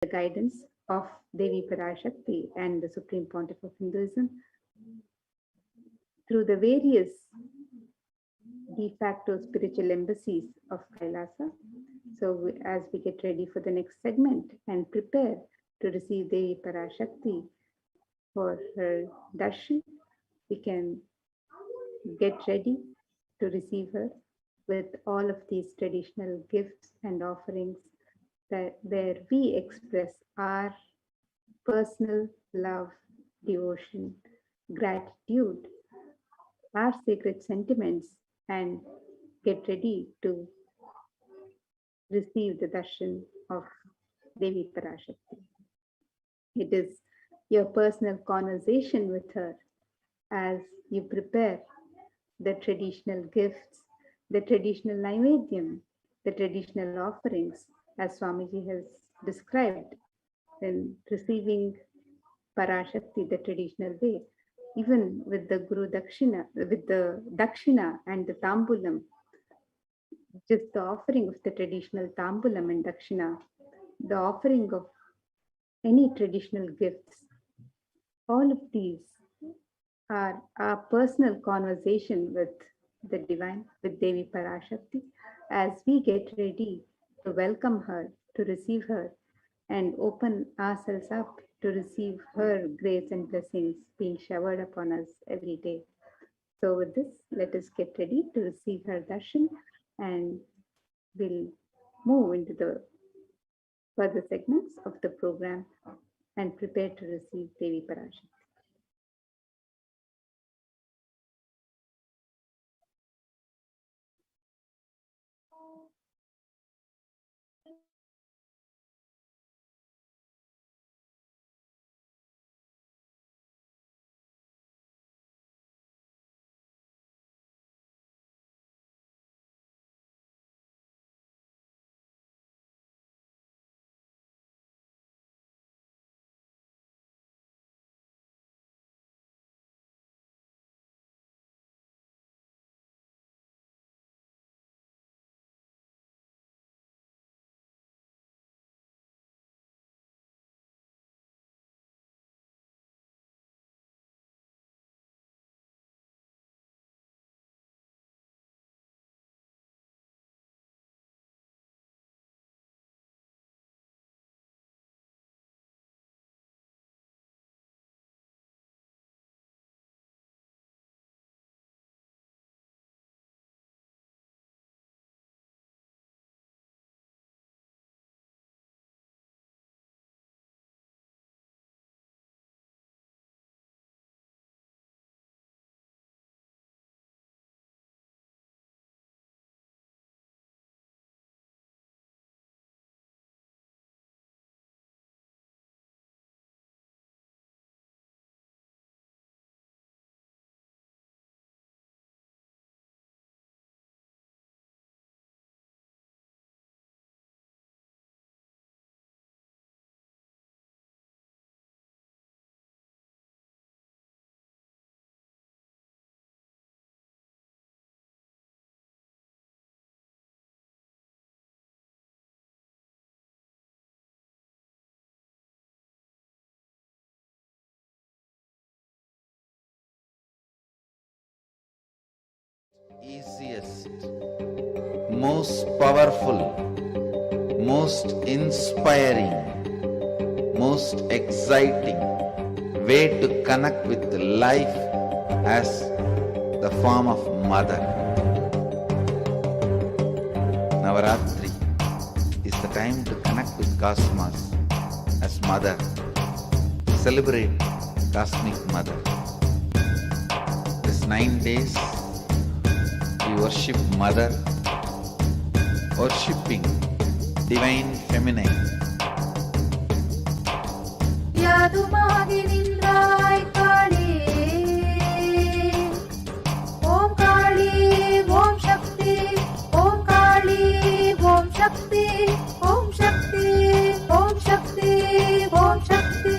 the guidance of Devi Parashakti and the Supreme Pontiff of Hinduism through the various de facto spiritual embassies of Kailasa. So as we get ready for the next segment and prepare to receive Devi Parashakti for her darshan, we can get ready to receive her with all of these traditional gifts and offerings where we express our personal love, devotion, gratitude, our sacred sentiments, and get ready to receive the darshan of Devi Parashakti. It is your personal conversation with her as you prepare the traditional gifts, the traditional naivedyam, the traditional offerings, as Swamiji has described in receiving Parashakti the traditional way, even with the Guru Dakshina, with the Dakshina and the Tambulam, just the offering of the traditional Tambulam and Dakshina, the offering of any traditional gifts, all of these are our personal conversation with the divine, with Devi Parashakti, as we get ready to welcome her, to receive her, and open ourselves up to receive her grace and blessings being showered upon us every day. So with this, let us get ready to receive her darshan, and we'll move into the further segments of the program and prepare to receive Devi Parashakti. Easiest, most powerful, most inspiring, most exciting way to connect with life as the form of mother. Navaratri is the time to connect with Cosmos as mother, celebrate Cosmic Mother. This 9 days we worship Mother, worshipping Divine Feminine. Yadumaagi nindrai Kali, Om Kali, Om Shakti, Om Kali, Om Shakti, Om Shakti, Om Shakti, Om Shakti.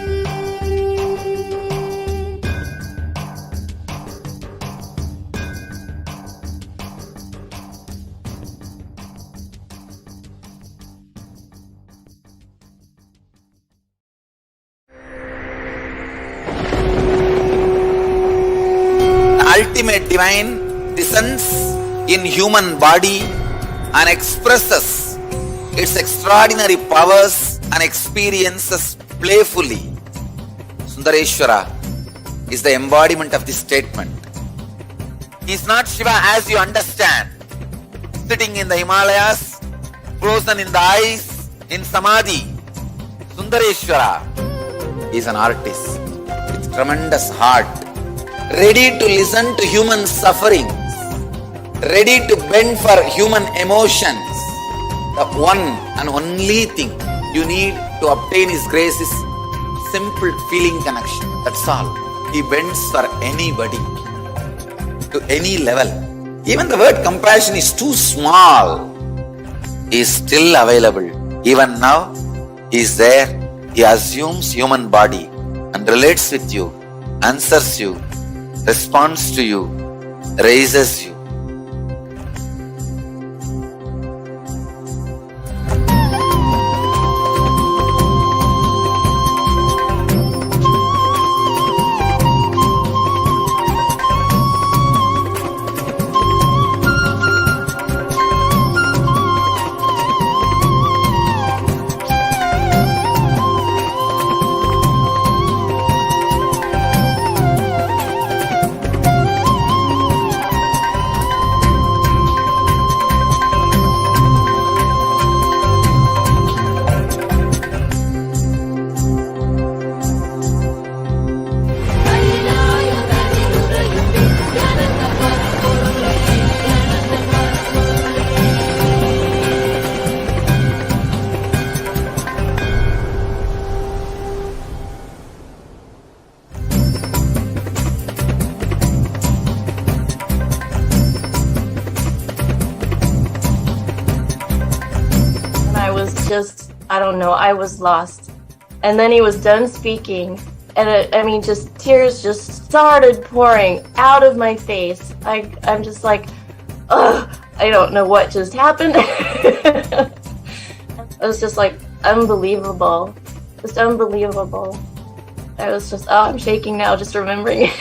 ultimate divine descends in human body and expresses its extraordinary powers and experiences playfully. Sundareshwara is the embodiment of this statement. He is not Shiva as you understand, sitting in the Himalayas, frozen in the ice, in Samadhi. Sundareshwara is an artist with tremendous heart, ready to listen to human sufferings, ready to bend for human emotions. The one and only thing you need to obtain His grace is simple feeling connection. That's all. He bends for anybody, to any level. Even the word compassion is too small. He is still available. Even now, He is there. He assumes human body and relates with you, answers you, responds to you, raises you. I don't know, I was lost. And then he was done speaking, and just tears just started pouring out of my face. I'm just like, ugh, I don't know what just happened. It was just like unbelievable, just unbelievable. I was just, I'm shaking now just remembering it.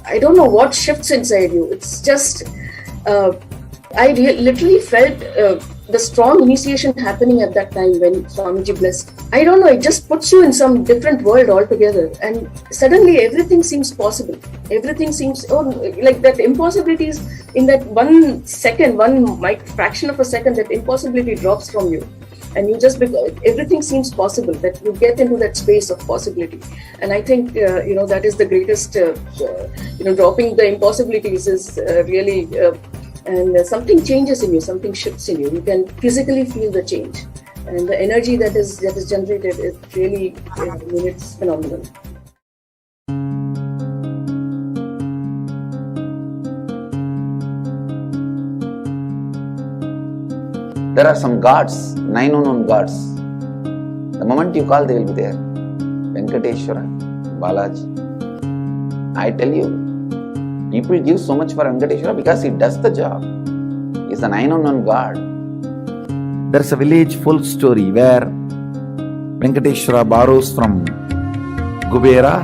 I don't know what shifts inside you. It's just, I literally felt the strong initiation happening at that time when Swamiji blessed. I don't know, it just puts you in some different world altogether, and suddenly everything seems possible. Everything seems, like that impossibility is in that 1 second, fraction of a second, that impossibility drops from you. And you just, everything seems possible, that you get into that space of possibility. And I think, that is the greatest, dropping the impossibilities is really, and something changes in you, something shifts in you. You can physically feel the change. And the energy that is generated, it really, it's phenomenal. There are some gods, 9 unknown gods. The moment you call, they will be there. Venkateshwara, Balaji. I tell you, people give so much for Venkateshwara because he does the job. He is the 9 unknown god. There is a village full story where Venkateshwara borrows from Kubera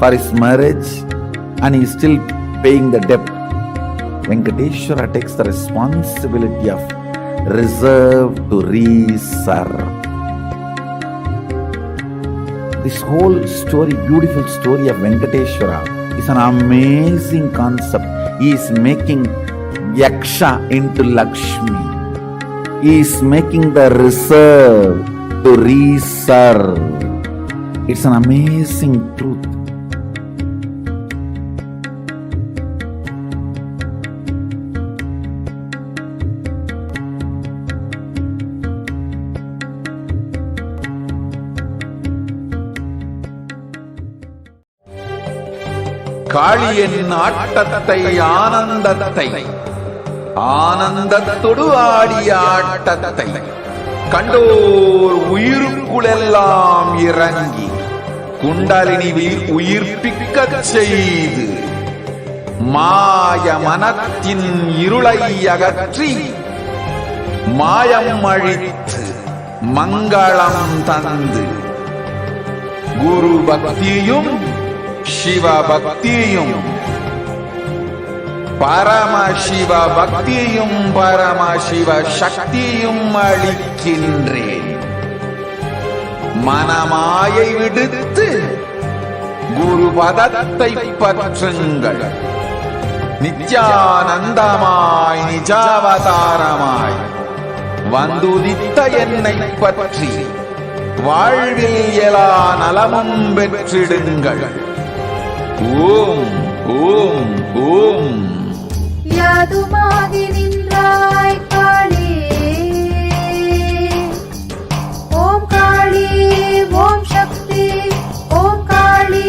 for his marriage and he is still paying the debt. Venkateshwara takes the responsibility of reserve to reserve. This whole story, beautiful story of Venkateshwara is an amazing concept. He is making Yaksha into Lakshmi. He is making the reserve to reserve. It's an amazing truth. காளியின் ஆட்டத்தை ஆனந்தத்தை ஆனந்தத்தொடு ஆடிய ஆட்டத்தை கண்டோர் உயிருக்குளெல்லாம் இறங்கி குண்டலினி உயிர்ப்பிக்கச் செய்து மாய மனத்தின் இருளை அகற்றி மாயம் அழித்து மங்களம் தந்து குரு பக்தியும் சிவபக்தியும் பரமசிவ பக்தியும் பரமசிவ சக்தியும் அளிக்கின்றேன். மனமாயை விடுத்து குரு பதத்தை பற்றுங்கள். நித்யானந்தமாய் நிஜாவதாரமாய் வந்துதித்த என்னை பற்றி வாழ்வில் எல்லா நலமும் பெற்றிடுங்கள். ஓம் ஓம் ஓம். யாதுமாகி நின்றாய் காளி, ஓம் காளி ஓம் சக்தி, ஓம் காளி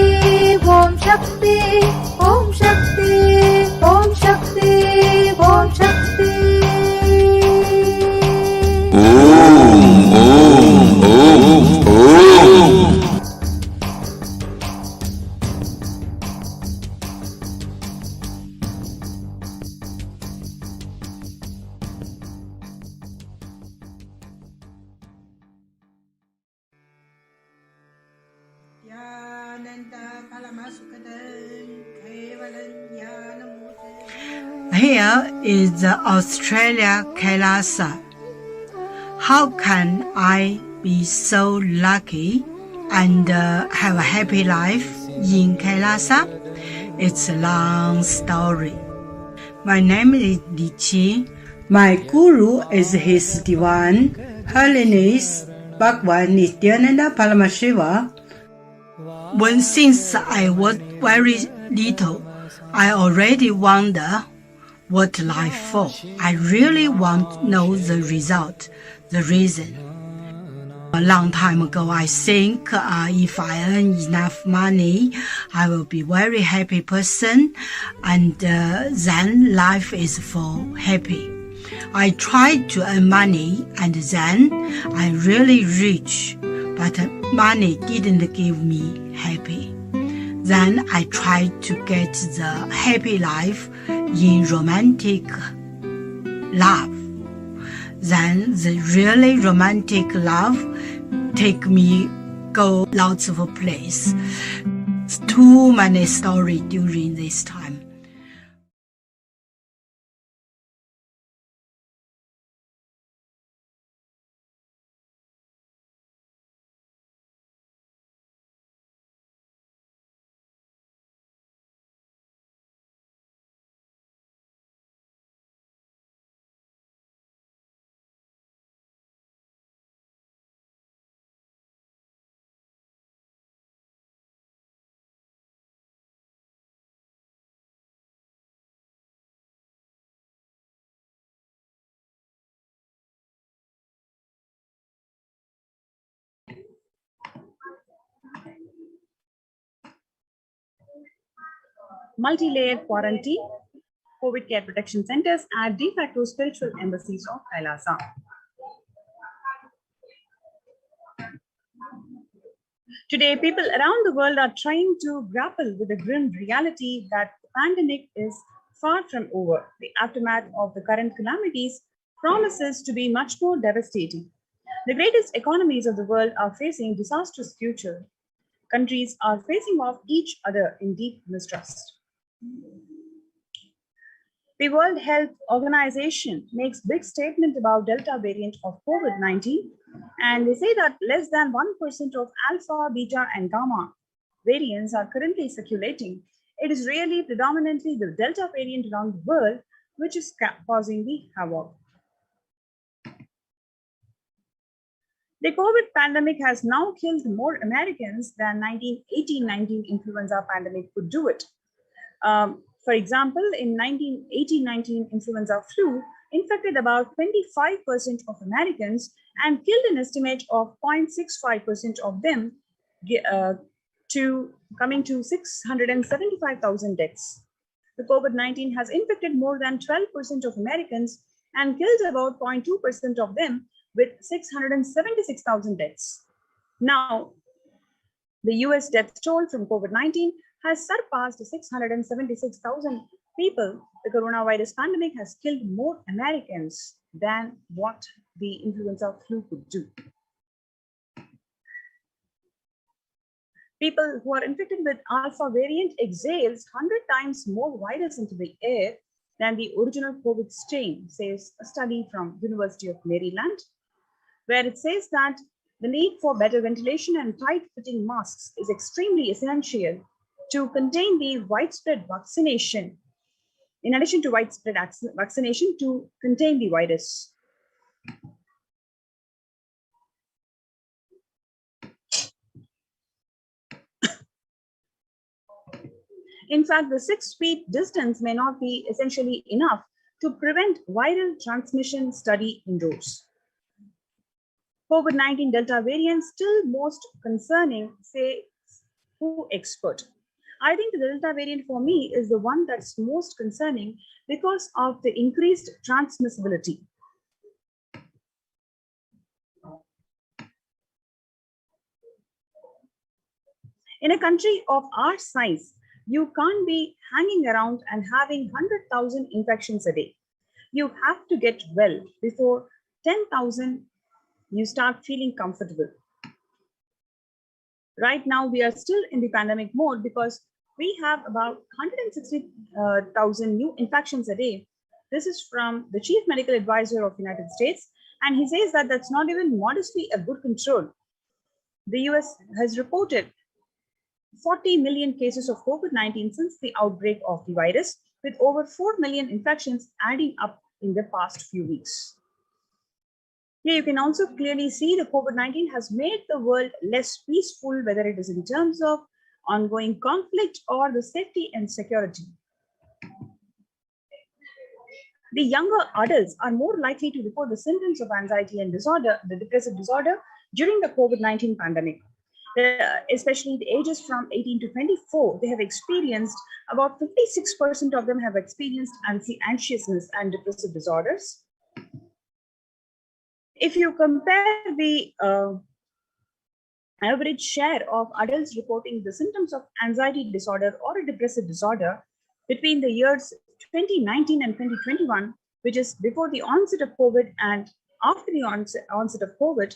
ஓம் சக்தி, ஓம் சக்தி ஓம் சக்தி ஓம் சக்தி. ஓம் ஓம் ஓம் ஓம். Here is the Australia Kailasa. How can I be so lucky and have a happy life in Kailasa? It's a long story. My name is Li Qi. My guru is His Divine Holiness Bhagwan Nithyananda Paramashivam. Since I was very little, I already wonder what life for. I really want to know the result, the reason. A long time ago, I think if I earn enough money, I will be very happy person, and then life is for happy. I tried to earn money, and then I'm really rich, but money didn't give me happy. Then I tried to get the happy life in romantic love. Then the really romantic love take me go lots of places. Too many stories during this time. Multi-layered quarantine, COVID care protection centers at de facto spiritual embassies of Kailasa. Today, people around the world are trying to grapple with the grim reality that the pandemic is far from over. The aftermath of the current calamities promises to be much more devastating. The greatest economies of the world are facing disastrous future. Countries are facing off each other in deep mistrust. The World Health Organization makes big statement about Delta variant of COVID-19, and they say that less than 1% of Alpha, Beta, and Gamma variants are currently circulating. It is really predominantly the Delta variant around the world which is causing the havoc. The COVID pandemic has now killed more Americans than 1918-19 influenza pandemic could do it. For example, in 1918-19 influenza flu infected about 25% of Americans and killed an estimate of 0.65% of them, coming to 675,000 deaths. The COVID-19 has infected more than 12% of Americans and killed about 0.2% of them, with 676,000 deaths. Now, the US death toll from COVID-19 has surpassed 676,000 people. The coronavirus pandemic has killed more Americans than what the influenza flu could do. People who are infected with alpha variant exhales 100 times more virus into the air than the original COVID strain, says a study from University of Maryland, where it says that the need for better ventilation and tight-fitting masks is extremely essential to contain the widespread vaccination, in addition to widespread vaccination to contain the virus. In fact, the 6 feet distance may not be essentially enough to prevent viral transmission, study indoors. COVID-19 Delta variant still most concerning, say WHO expert. I think the Delta variant for me is the one that's most concerning because of the increased transmissibility. In a country of our size, you can't be hanging around and having 100,000 infections a day. You have to get well before 10,000 you start feeling comfortable. Right now, we are still in the pandemic mode because we have about 160,000 new infections a day. This is from the Chief Medical Advisor of the United States, and he says that that's not even modestly a good control. The US has reported 40 million cases of COVID-19 since the outbreak of the virus, with over 4 million infections adding up in the past few weeks. Here you can also clearly see the COVID-19 has made the world less peaceful, whether it is in terms of ongoing conflict or the safety and security. The younger adults are more likely to report the symptoms of anxiety and disorder, the depressive disorder, during the COVID-19 pandemic. Especially the ages from 18 to 24, they have experienced, about 56% of them have experienced anxiousness and depressive disorders. If you compare the average share of adults reporting the symptoms of anxiety disorder or a depressive disorder between the years 2019 and 2021, which is before the onset of COVID and after the onset of COVID,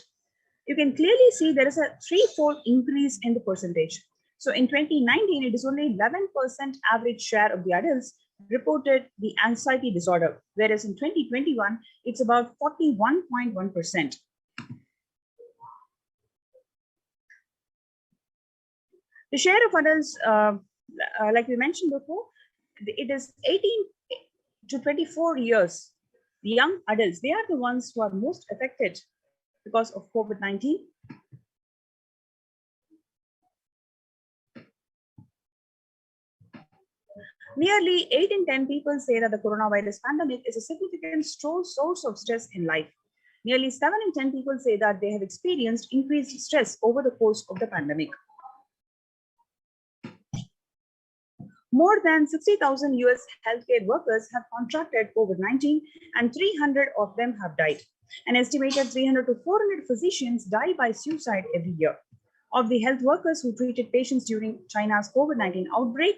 you can clearly see there is a threefold increase in the percentage. So in 2019, it is only 11% average share of the adults reported the anxiety disorder, whereas in 2021, it's about 41.1%. The share of adults, like we mentioned before, it is 18 to 24 years. The young adults, they are the ones who are most affected because of COVID-19. Nearly 8 in 10 people say that the coronavirus pandemic is a significant source of stress in life. Nearly 7 in 10 people say that they have experienced increased stress over the course of the pandemic. More than 60,000 US healthcare workers have contracted COVID-19 and 300 of them have died. An estimated 300 to 400 physicians die by suicide every year. Of the health workers who treated patients during China's COVID-19 outbreak,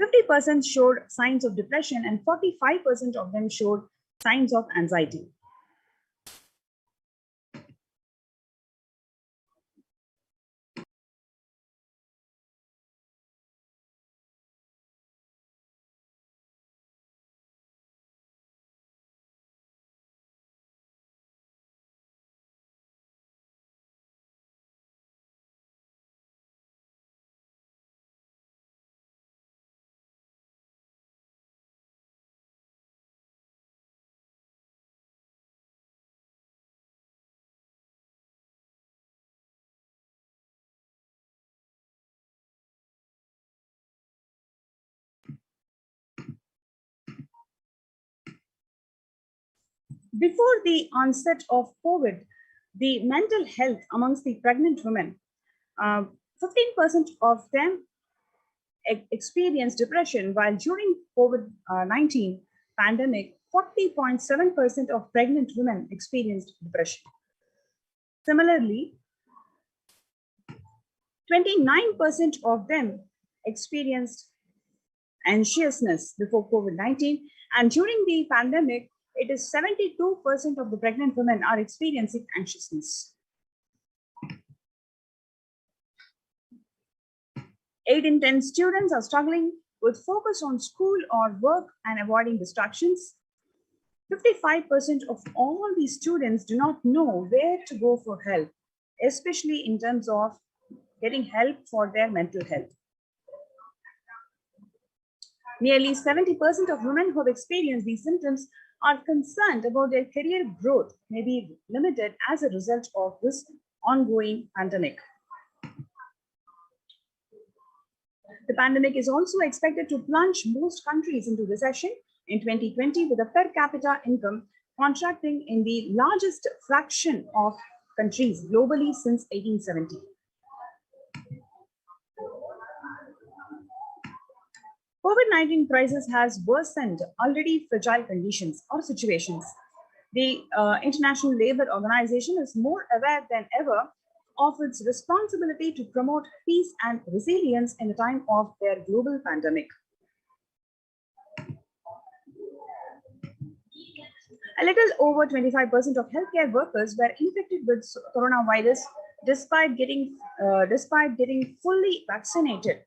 50% showed signs of depression and 45% of them showed signs of anxiety. Before the onset of COVID, the mental health amongst the pregnant women, 15% of them experienced depression, while during COVID-19 pandemic, 40.7% of pregnant women experienced depression. Similarly, 29% of them experienced anxiousness before COVID-19, and during the pandemic, it is 72% of the pregnant women are experiencing anxiousness. 8 in 10 students are struggling with focus on school or work and avoiding distractions. 55% of all these students do not know where to go for help, especially in terms of getting help for their mental health. Nearly 70% of women who have experienced these symptoms are concerned about their career growth may be limited as a result of this ongoing pandemic. The pandemic is also expected to plunge most countries into recession in 2020, with a per capita income contracting in the largest fraction of countries globally since 1870. COVID-19 crisis has worsened already fragile conditions or situations. The International Labour Organization is more aware than ever of its responsibility to promote peace and resilience in the time of their global pandemic. A little over 25% of healthcare workers were infected with coronavirus despite getting fully vaccinated.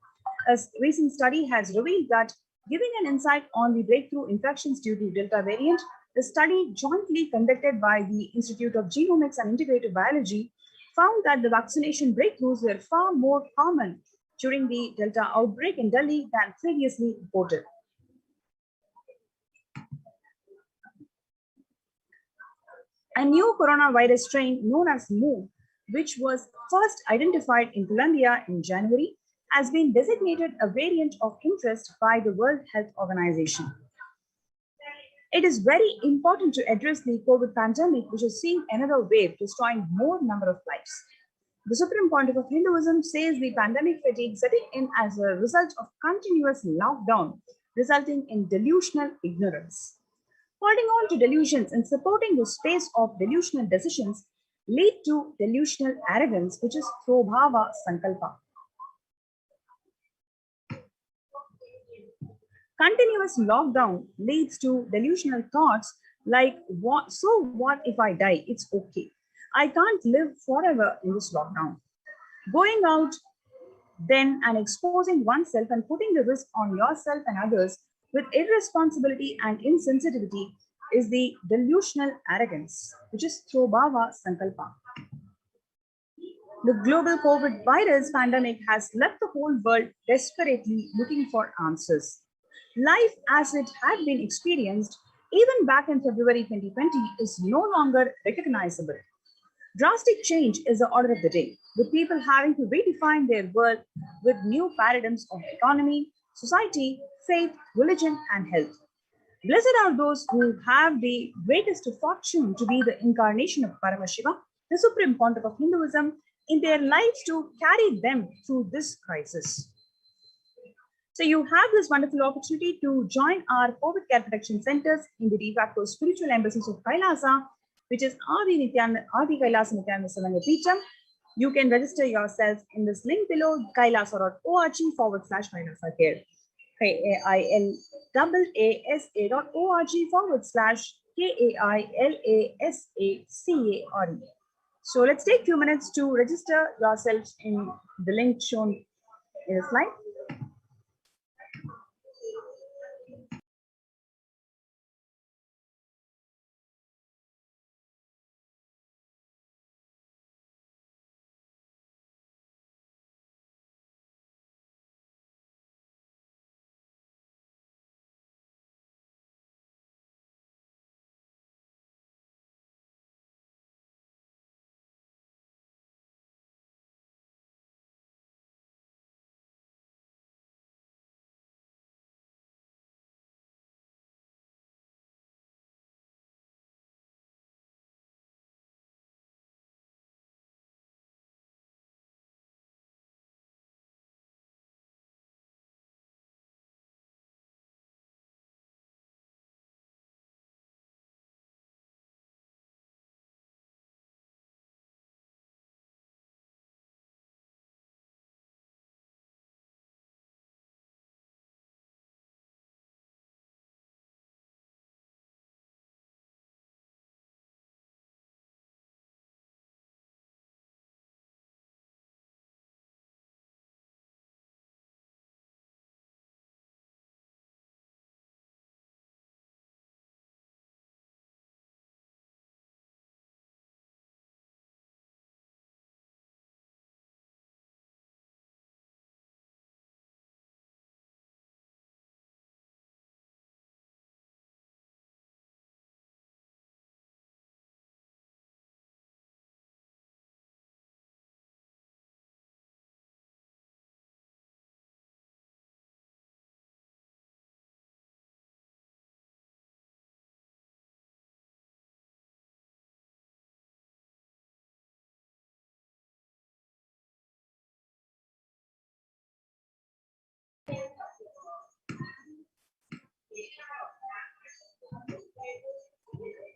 A recent study has revealed that, giving an insight on the breakthrough infections due to Delta variant, the study jointly conducted by the Institute of Genomics and Integrative Biology found that the vaccination breakthroughs were far more common during the Delta outbreak in Delhi than previously reported. A new coronavirus strain known as Mu, which was first identified in Colombia in January, has been designated a variant of interest by the World Health Organization. It is very important to address the COVID pandemic, which is seeing another wave destroying more number of lives. The Supreme Pontiff of Hinduism says the pandemic fatigue setting in as a result of continuous lockdown, resulting in delusional ignorance. Holding on to delusions and supporting the space of delusional decisions lead to delusional arrogance, which is BHAVA Sankalpa. Continuous lockdown leads to delusional thoughts like, so what if I die? It's okay. I can't live forever in this lockdown. Going out then and exposing oneself and putting the risk on yourself and others with irresponsibility and insensitivity is the delusional arrogance, which is Throbhava Sankalpa. The global COVID virus pandemic has left the whole world desperately looking for answers. Life as it had been experienced even back in February 2020 is no longer recognizable. Drastic change is the order of the day, with people having to redefine their world with new paradigms of economy, society, faith, religion, and health. Blessed are those who have the greatest fortune to be the incarnation of Paramashiva, the Supreme Pontiff of Hinduism, in their lives to carry them through this crisis. So you have this wonderful opportunity to join our COVID care protection centers in the de facto spiritual embassies of Kailasa, which is Adi Kailasa Nithyananda Paramashivam. You can register yourself in this link below, kailasa.org/Kailasa care. KAILASA.org/KAILASACARE. So let's take a few minutes to register yourselves in the link shown in the slide.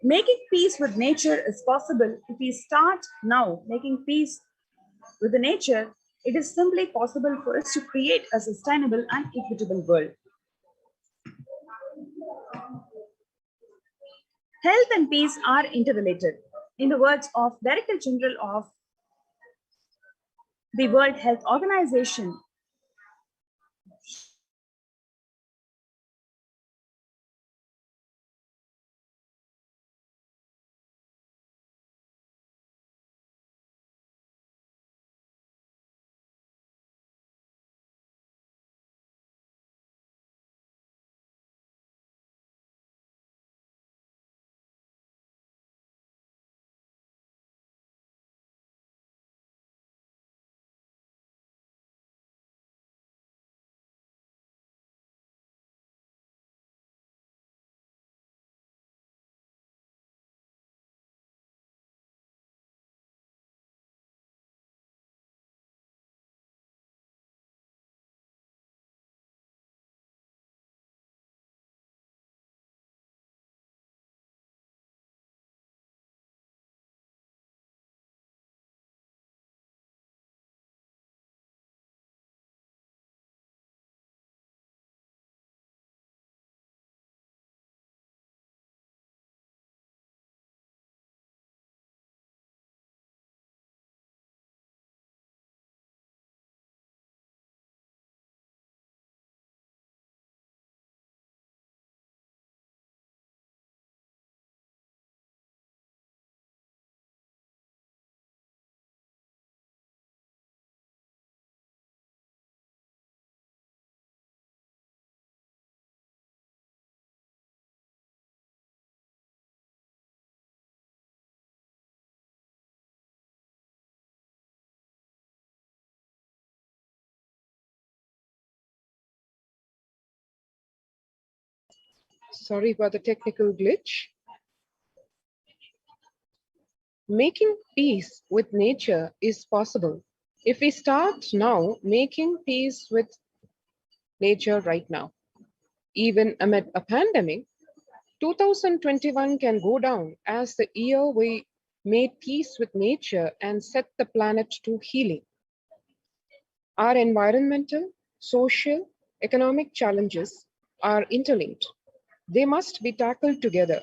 Making peace with nature is possible if we start now making peace with the nature. It is simply possible for us to create a sustainable and equitable world. Health and peace are interrelated. In the words of Director General of the World Health Organization, Sorry for the technical glitch. Making peace with nature is possible if we start now making peace with nature right now. Even amid a pandemic, 2021 can go down as the year we made peace with nature and set the planet to healing. Our environmental, social, economic challenges are interlinked. They must be tackled together.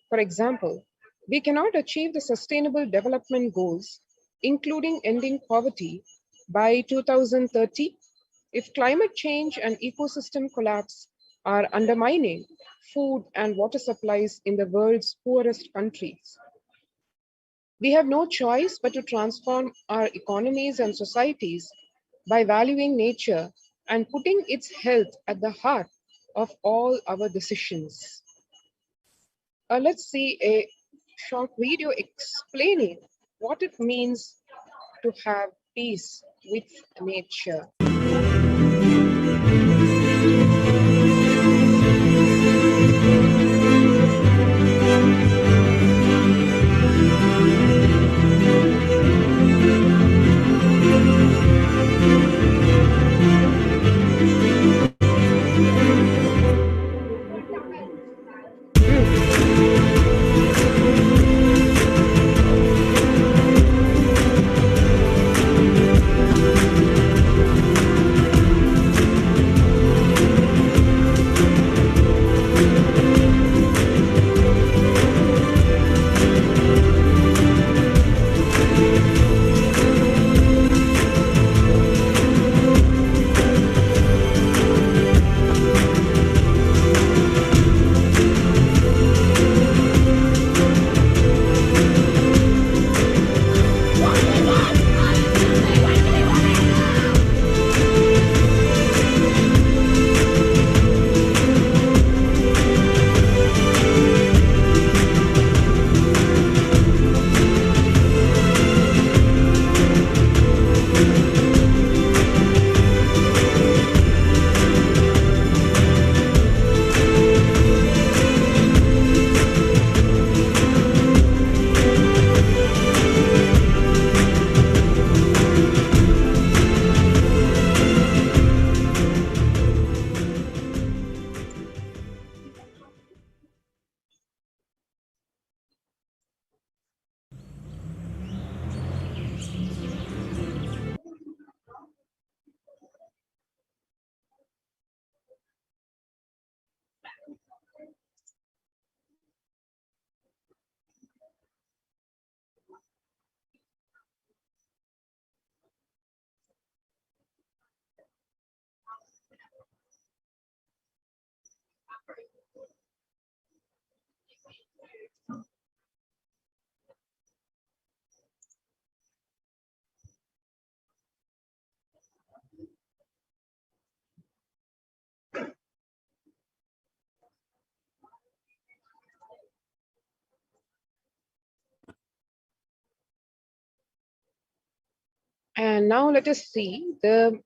For example, we cannot achieve the sustainable development goals, including ending poverty, by 2030 if climate change and ecosystem collapse are undermining food and water supplies in the world's poorest countries. We have no choice but to transform our economies and societies by valuing nature and putting its health at the heart of all our decisions. Let's see a short video explaining what it means to have peace with nature. And now let us see the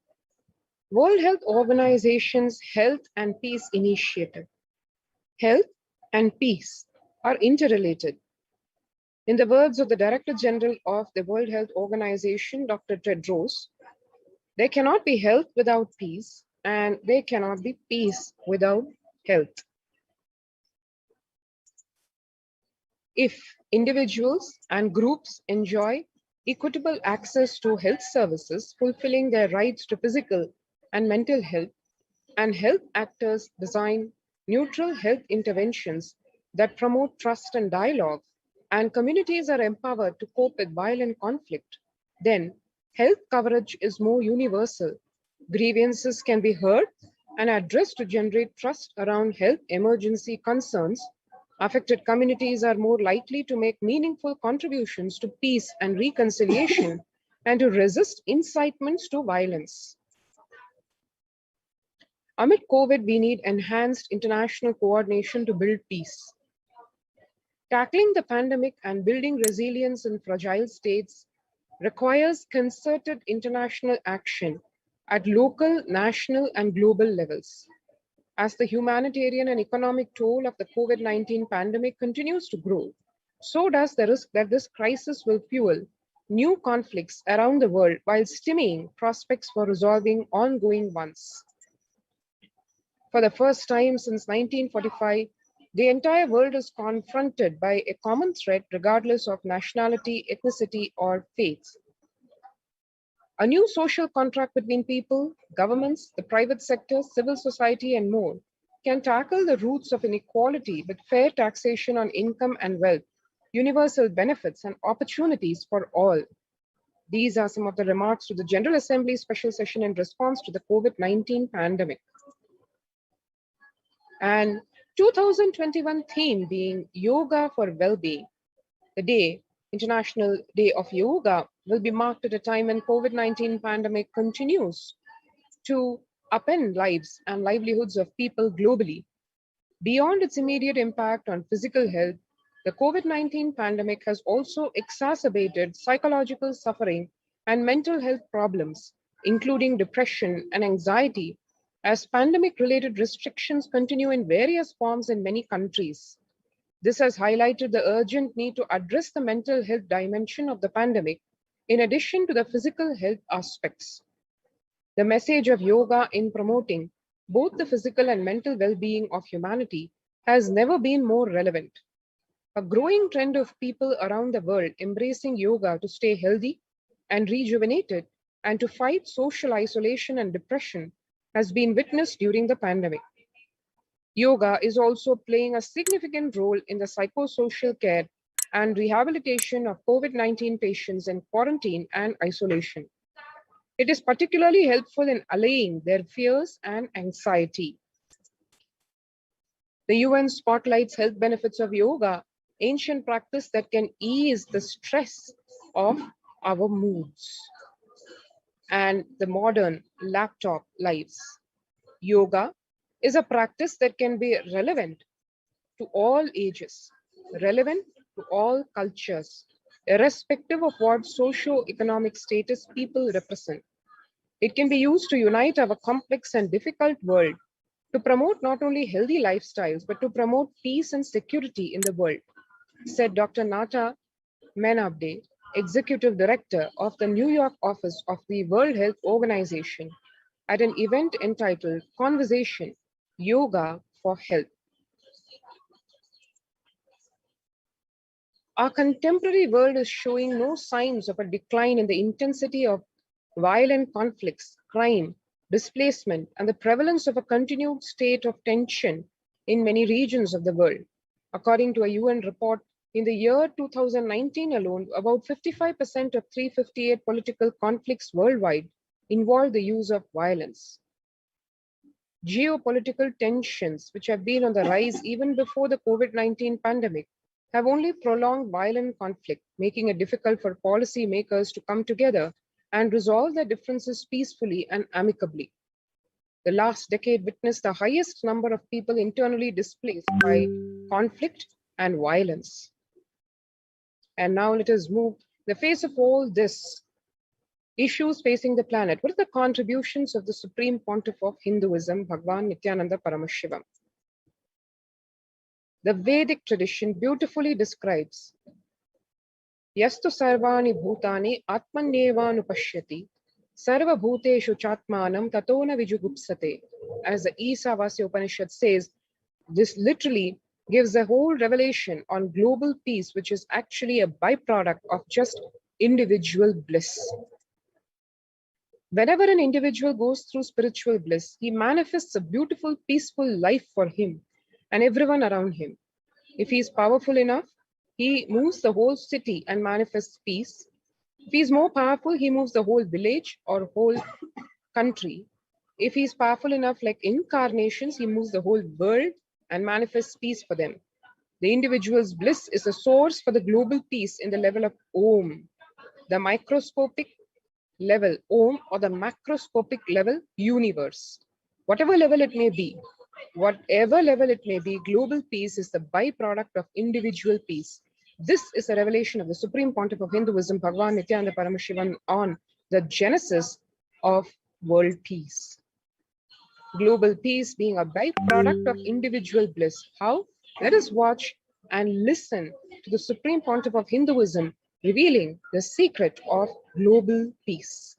World Health Organization's Health and Peace Initiative. Health and peace are interrelated. In the words of the Director General of the World Health Organization, Dr. Tedros, there cannot be health without peace, and there cannot be peace without health. If individuals and groups enjoy equitable access to health services, fulfilling their rights to physical and mental health, and health actors design neutral health interventions that promote trust and dialogue, and communities are empowered to cope with violent conflict, then health coverage is more universal. Grievances can be heard and addressed to generate trust around health emergency concerns. Affected communities are more likely to make meaningful contributions to peace and reconciliation and to resist incitements to violence. Amid COVID, we need enhanced international coordination to build peace. Tackling the pandemic and building resilience in fragile states requires concerted international action at local, national, and global levels. As the humanitarian and economic toll of the COVID-19 pandemic continues to grow, so does the risk that this crisis will fuel new conflicts around the world while stymieing prospects for resolving ongoing ones. For the first time since 1945, the entire world is confronted by a common threat regardless of nationality, ethnicity, or faith. A new social contract between people, governments, the private sector, civil society, and more can tackle the roots of inequality with fair taxation on income and wealth, universal benefits, and opportunities for all. These are some of the remarks to the General Assembly special session in response to the COVID-19 pandemic. And 2021 theme being Yoga for Well-being. The International Day of Yoga will be marked at a time when COVID-19 pandemic continues to upend lives and livelihoods of people globally. Beyond its immediate impact on physical health, the COVID-19 pandemic has also exacerbated psychological suffering and mental health problems, including depression and anxiety, as pandemic-related restrictions continue in various forms in many countries. This has highlighted the urgent need to address the mental health dimension of the pandemic, in addition to the physical health aspects. The message of yoga in promoting both the physical and mental well-being of humanity has never been more relevant. A growing trend of people around the world embracing yoga to stay healthy and rejuvenated and to fight social isolation and depression has been witnessed during the pandemic. Yoga is also playing a significant role in the psychosocial care and rehabilitation of COVID-19 patients in quarantine and isolation. It is particularly helpful in allaying their fears and anxiety. The UN spotlights health benefits of yoga, ancient practice that can ease the stress of our moods and the modern laptop lives. Yoga is a practice that can be relevant to all ages, relevant to all cultures, irrespective of what socio-economic status people represent. It can be used to unite our complex and difficult world, to promote not only healthy lifestyles, but to promote peace and security in the world, said Dr. Nata Menabde, Executive Director of the New York office of the World Health Organization, at an event entitled Conversation, Yoga for Health. Our contemporary world is showing no signs of a decline in the intensity of violent conflicts, crime, displacement, and the prevalence of a continued state of tension in many regions of the world. According to a UN report, in the year 2019 alone, about 55% of 358 political conflicts worldwide involved the use of violence. Geopolitical tensions, which have been on the rise even before the COVID-19 pandemic, have only prolonged violent conflict, making it difficult for policymakers to come together and resolve their differences peacefully and amicably. The last decade witnessed the highest number of people internally displaced by conflict and violence. And now let us move the face of all this issues facing the planet. What are the contributions of the Supreme Pontiff of Hinduism, Bhagwan Nithyananda Paramashivam? The Vedic tradition beautifully describes Yastu sarvani bhutani atmanyevanupashyati sarva bhuteshu chatmanam tatona vijugupsate. As the Isavasya Upanishad says, this literally gives a whole revelation on global peace, which is actually a byproduct of just individual bliss. Whenever an individual goes through spiritual bliss, he manifests a beautiful, peaceful life for him and everyone around him. If he is powerful enough, he moves the whole city and manifests peace. If he is more powerful, he moves the whole village or whole country. If he is powerful enough, like incarnations, he moves the whole world and manifests peace for them. The individual's bliss is a source for the global peace in the level of Om, the microscopic level Om, or the macroscopic level universe. Whatever level it may be, global peace is the byproduct of individual peace. This is a revelation of the Supreme Pontiff of Hinduism, Bhagwan Nithyananda Paramashivam, on the genesis of world peace. Global peace being a byproduct of individual bliss. How? Let us watch and listen to the Supreme Pontiff of Hinduism revealing the secret of global peace.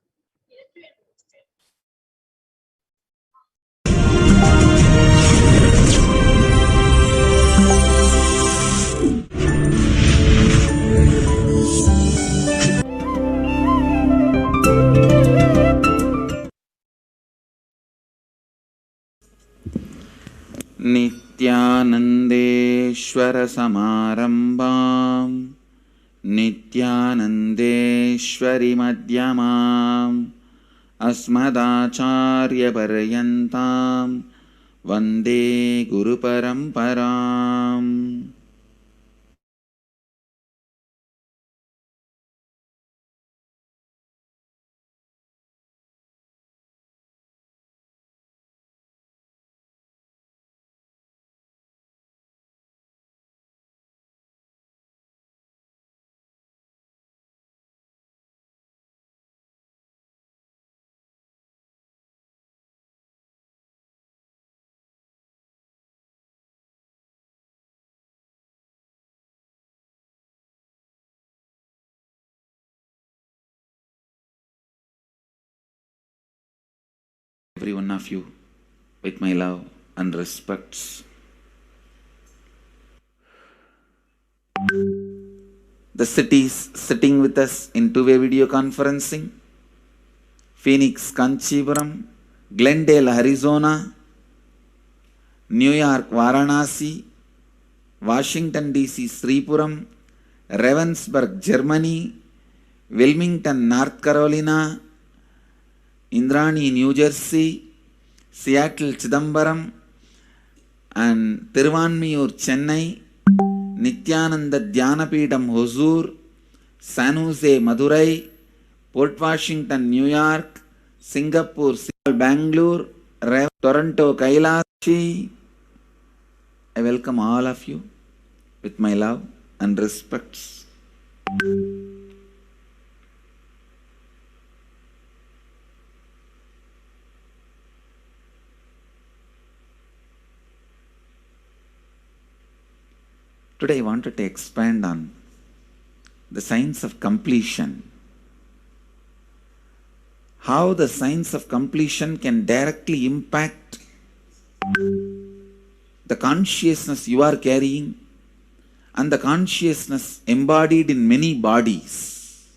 नित्यानन्देश्वर समारम्भाम् नित्यानन्देश्वरि मध्यमाम् अस्मदाचार्यपर्यन्ताम् वन्दे गुरुपरम्पराम्. Every one of you with my love and respects. The cities sitting with us in two-way video conferencing: Phoenix, Kanchipuram; Glendale, Arizona; New York, Varanasi; Washington, D.C., Sripuram; Ravensburg, Germany; Wilmington, North Carolina; Indrani, New Jersey; Seattle, Chidambaram; and Tiruvanmiyur, Chennai; Nithyananda Dhyanapidam, Hosur; San Jose, Madurai; Port Washington, New York; Singapore, Bangalore; Toronto, Kailasa. I welcome all of you with my love and respects. Today I wanted to expand on the science of completion. How the science of completion can directly impact the consciousness you are carrying and the consciousness embodied in many bodies.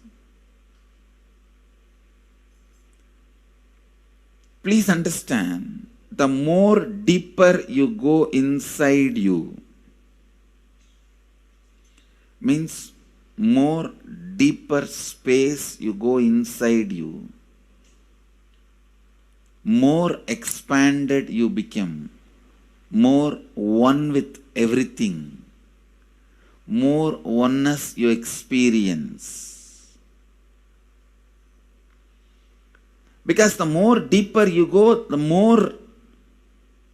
Please understand, the more deeper you go inside you, means more deeper space you go inside you, more expanded you become, more one with everything, more oneness you experience. Because the more deeper you go, the more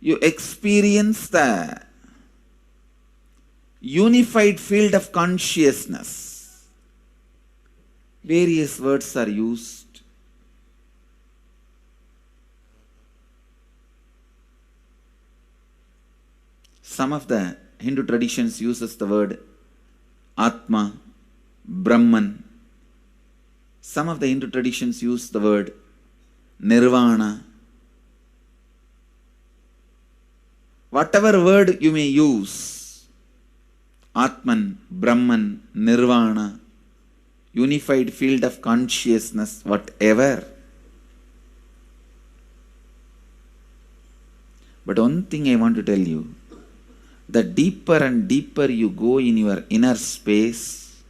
you experience the unified field of consciousness. Various words are used. Some of the Hindu traditions uses the word Atma, Brahman. Some of the Hindu traditions use the word Nirvana. Whatever word you may use, Atman, Brahman, Nirvana, unified field of consciousness, whatever. But one thing I want to tell you, the deeper and deeper you go in your inner space,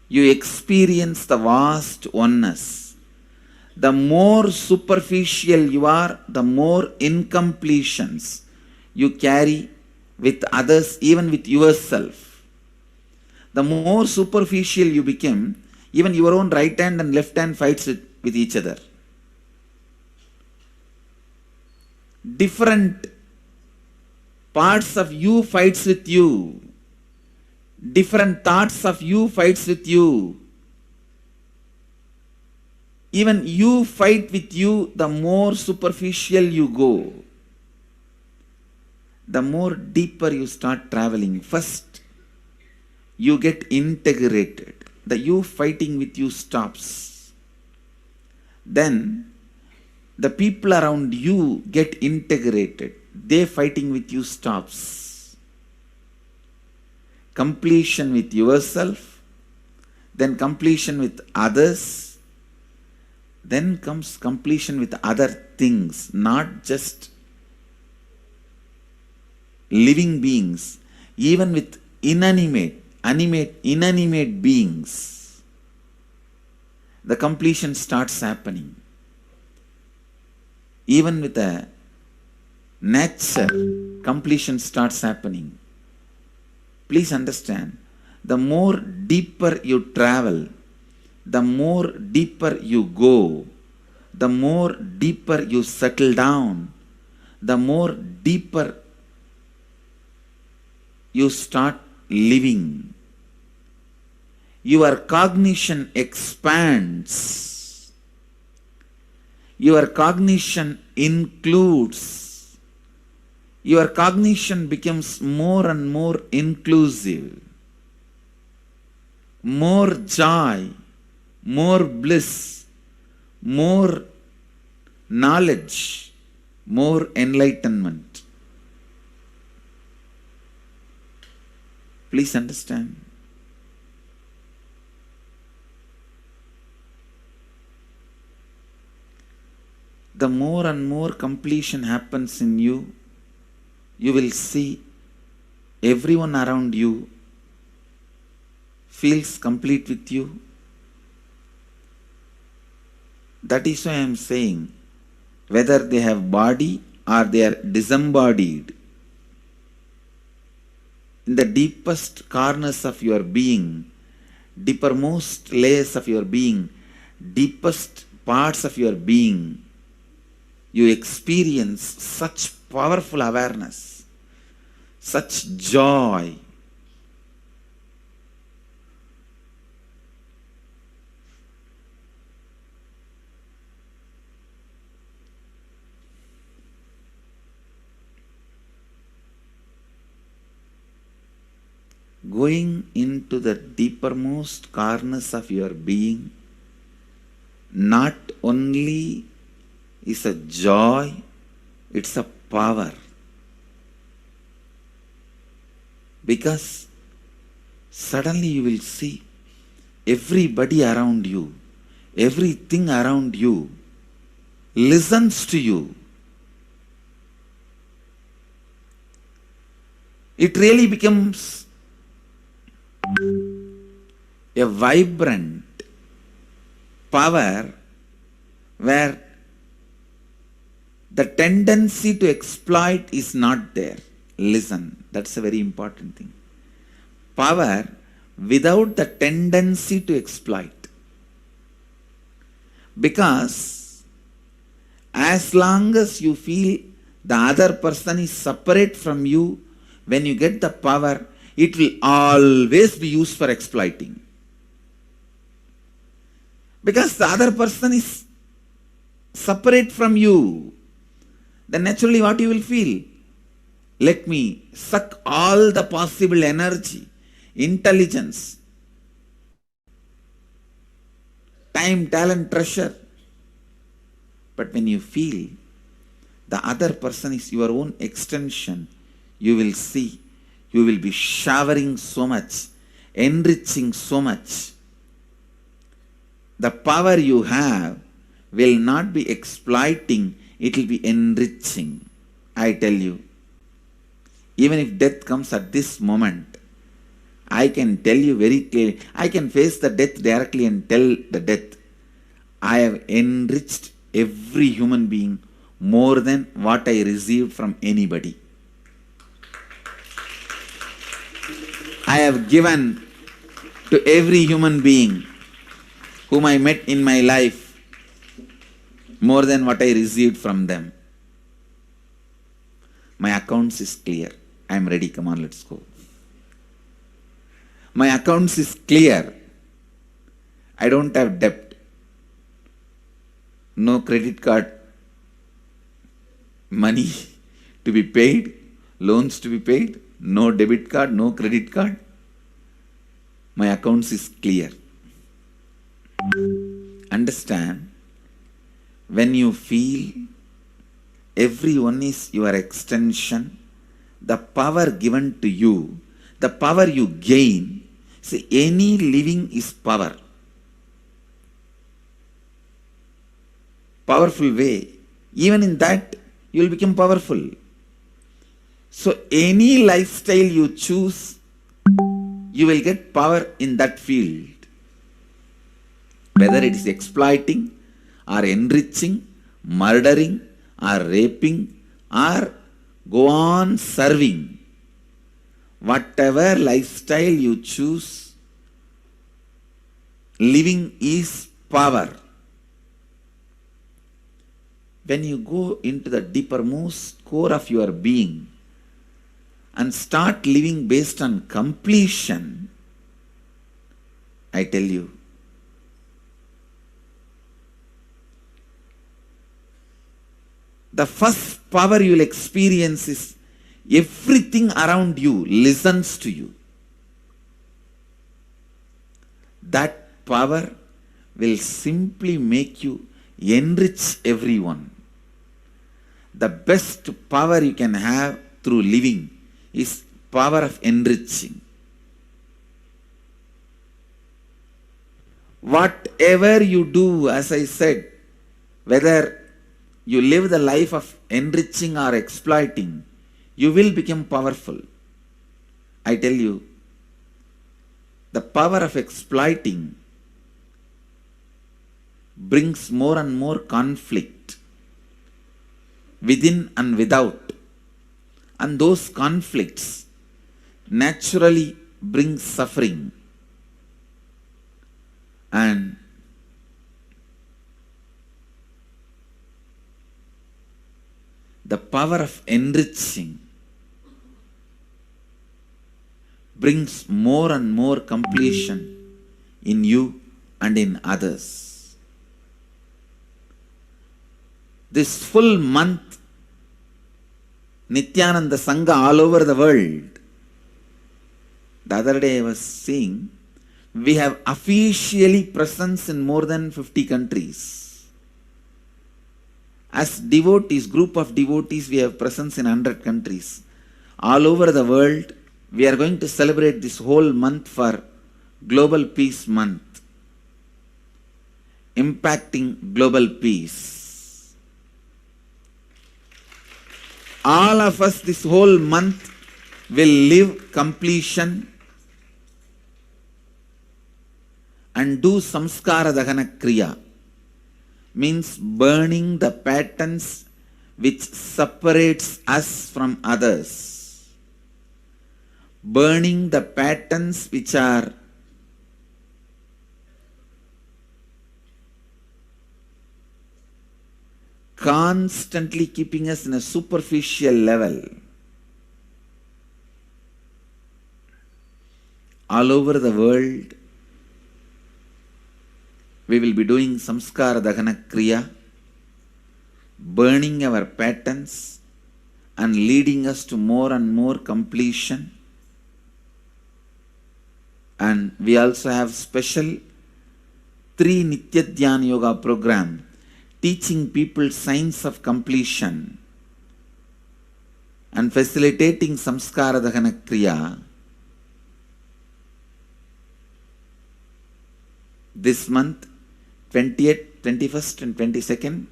you experience the vast oneness. The more superficial you are, the more incompletions you carry with others, even with yourself. The more superficial you become, even your own right hand and left hand fights with each other. Different parts of you fights with you. Different thoughts of you fights with you. Even you fight with you, the more superficial you go, the more deeper you start traveling. First, you get integrated. The you fighting with you stops. Then, the people around you get integrated. They fighting with you stops. Completion with yourself, then completion with others, then comes completion with other things, not just living beings, even with inanimate beings. The completion starts happening. Even with a nature, completion starts happening. Please understand, the more deeper you travel, the more deeper you go, the more deeper you settle down, the more deeper you start living. Your cognition expands. Your cognition includes. Your cognition becomes more and more inclusive. More joy, more bliss, more knowledge, more enlightenment. Please understand. The more and more completion happens in you, you will see everyone around you feels complete with you. That is why I am saying, whether they have body or they are disembodied, in the deepest corners of your being, deepermost layers of your being, deepest parts of your being, you experience such powerful awareness, such joy. Going into the deepermost corners of your being not only is a joy, it's a power. Because suddenly you will see everybody around you, everything around you listens to you. It really becomes a vibrant power where the tendency to exploit is not there. Listen, that's a very important thing. Power without the tendency to exploit. Because as long as you feel the other person is separate from you, when you get the power, it will always be used for exploiting. Because the other person is separate from you, then naturally what you will feel? Let me suck all the possible energy, intelligence, time, talent, treasure. But when you feel the other person is your own extension, you will see, you will be showering so much, enriching so much. The power you have will not be exploiting, it will be enriching. I tell you, even if death comes at this moment, I can tell you very clearly, I can face the death directly and tell the death, I have enriched every human being more than what I received from anybody. I have given to every human being whom I met in my life more than what I received from them. My accounts is clear. I am ready. Come on, let's go. My accounts is clear. I don't have debt. No credit card money to be paid, loans to be paid, no debit card, no credit card. My accounts is clear. Understand, when you feel everyone is your extension, the power given to you, the power you gain, see, any living is power. Powerful way. Even in that, you will become powerful. So any lifestyle you choose, you will get power in that field. Whether it is exploiting or enriching, murdering or raping or go on serving. Whatever lifestyle you choose, living is power. When you go into the deepermost core of your being and start living based on completion, I tell you, the first power you will experience is everything around you listens to you. That power will simply make you enrich everyone. The best power you can have through living is power of enriching. Whatever you do, as I said, whether you live the life of enriching or exploiting, you will become powerful. I tell you, the power of exploiting brings more and more conflict within and without. And those conflicts naturally bring suffering. And the power of enriching brings more and more completion in you and in others. This full month, Nithyananda Sangha all over the world. The other day I was seeing, we have officially presence in more than 50 countries. As devotees, group of devotees, we have presence in 100 countries. All over the world, we are going to celebrate this whole month for Global Peace Month. Impacting global peace. All of us this whole month will live completion and do samskara dahana kriya. means burning the patterns which separates us from others. Burning the patterns which are constantly keeping us in a superficial level. All over the world, we will be doing samskara dahana kriya, burning our patterns and leading us to more and more completion. And we also have special 3 Nitya Dhyana Yoga program teaching people science of completion and facilitating samskara dahana kriya. This month, 20th, 21st and 22nd,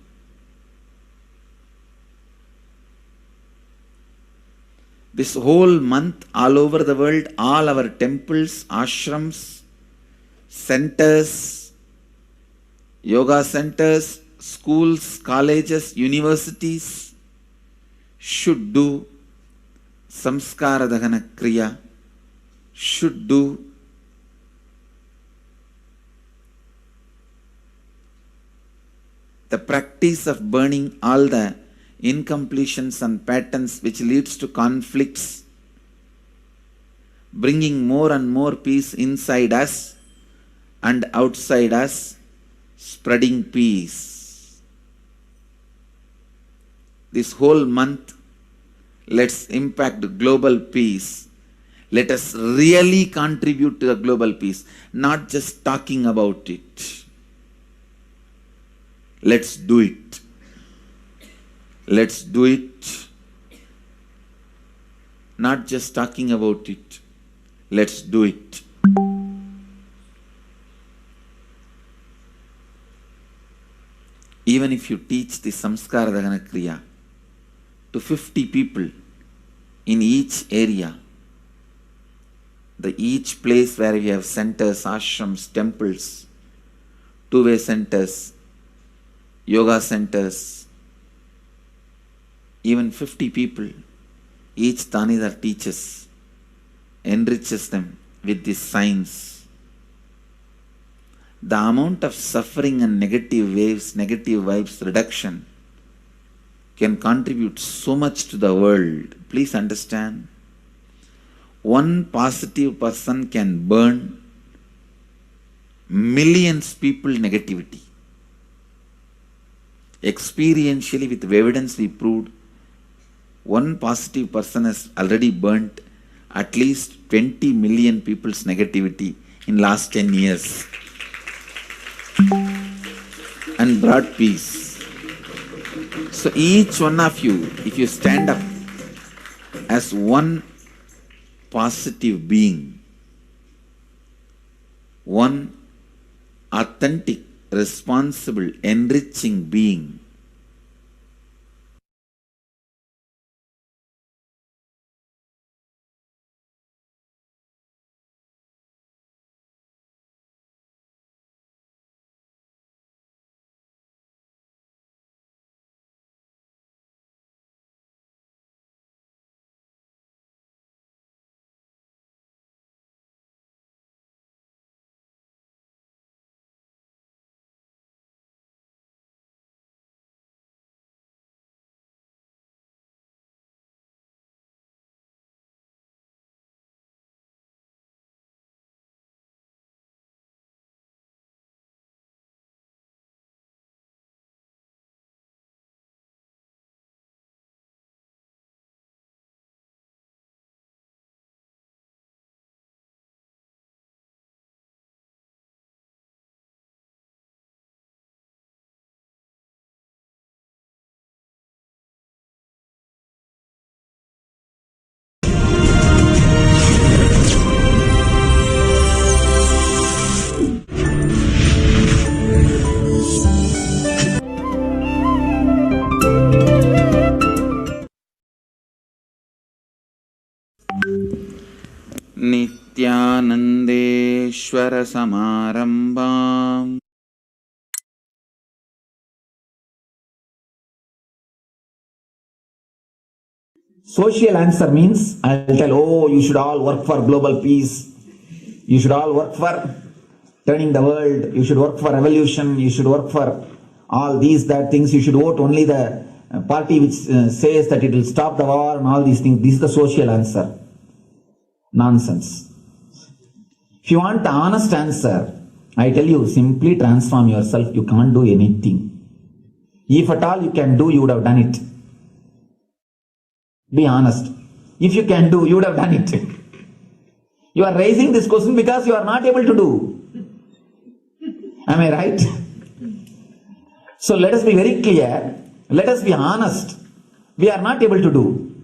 this whole month, all over the world, all our temples, ashrams, centers, yoga centers, schools, colleges, universities should do samskara dahana kriya, should do the practice of burning all the incompletions and patterns which leads to conflicts, bringing more and more peace inside us and outside us, spreading peace. This whole month, let's impact global peace. Let us really contribute to the global peace, not just talking about it. Let's do it. Let's do it. Not just talking about it. Let's do it. Even if you teach the samskara dahana kriya to 50 people in each area, each place where we have centers, ashrams, temples, two-way centers, yoga centers, even 50 people, each Tanidar teaches, enriches them with this science. The amount of suffering and negative vibes reduction can contribute so much to the world. Please understand, one positive person can burn millions people negativity. Experientially, with evidence we proved, one positive person has already burnt at least 20 million people's negativity in last 10 years and brought peace. So each one of you, if you stand up as one positive being, one authentic, responsible, enriching being, Nithyanandeshwara Samarambam Social answer means I'll tell, oh, you should all work for global peace. You should all work for turning the world. You should work for revolution. You should work for all these, that things. You should vote only the party which says that it will stop the war and all these things. This is the social answer. Nonsense. If you want the honest answer, I tell you, simply transform yourself. You can't do anything. If at all you can do, you would have done it. Be honest. If you can do, you would have done it. You are raising this question because you are not able to do. Am I right? So let us be very clear. Let us be honest. We are not able to do.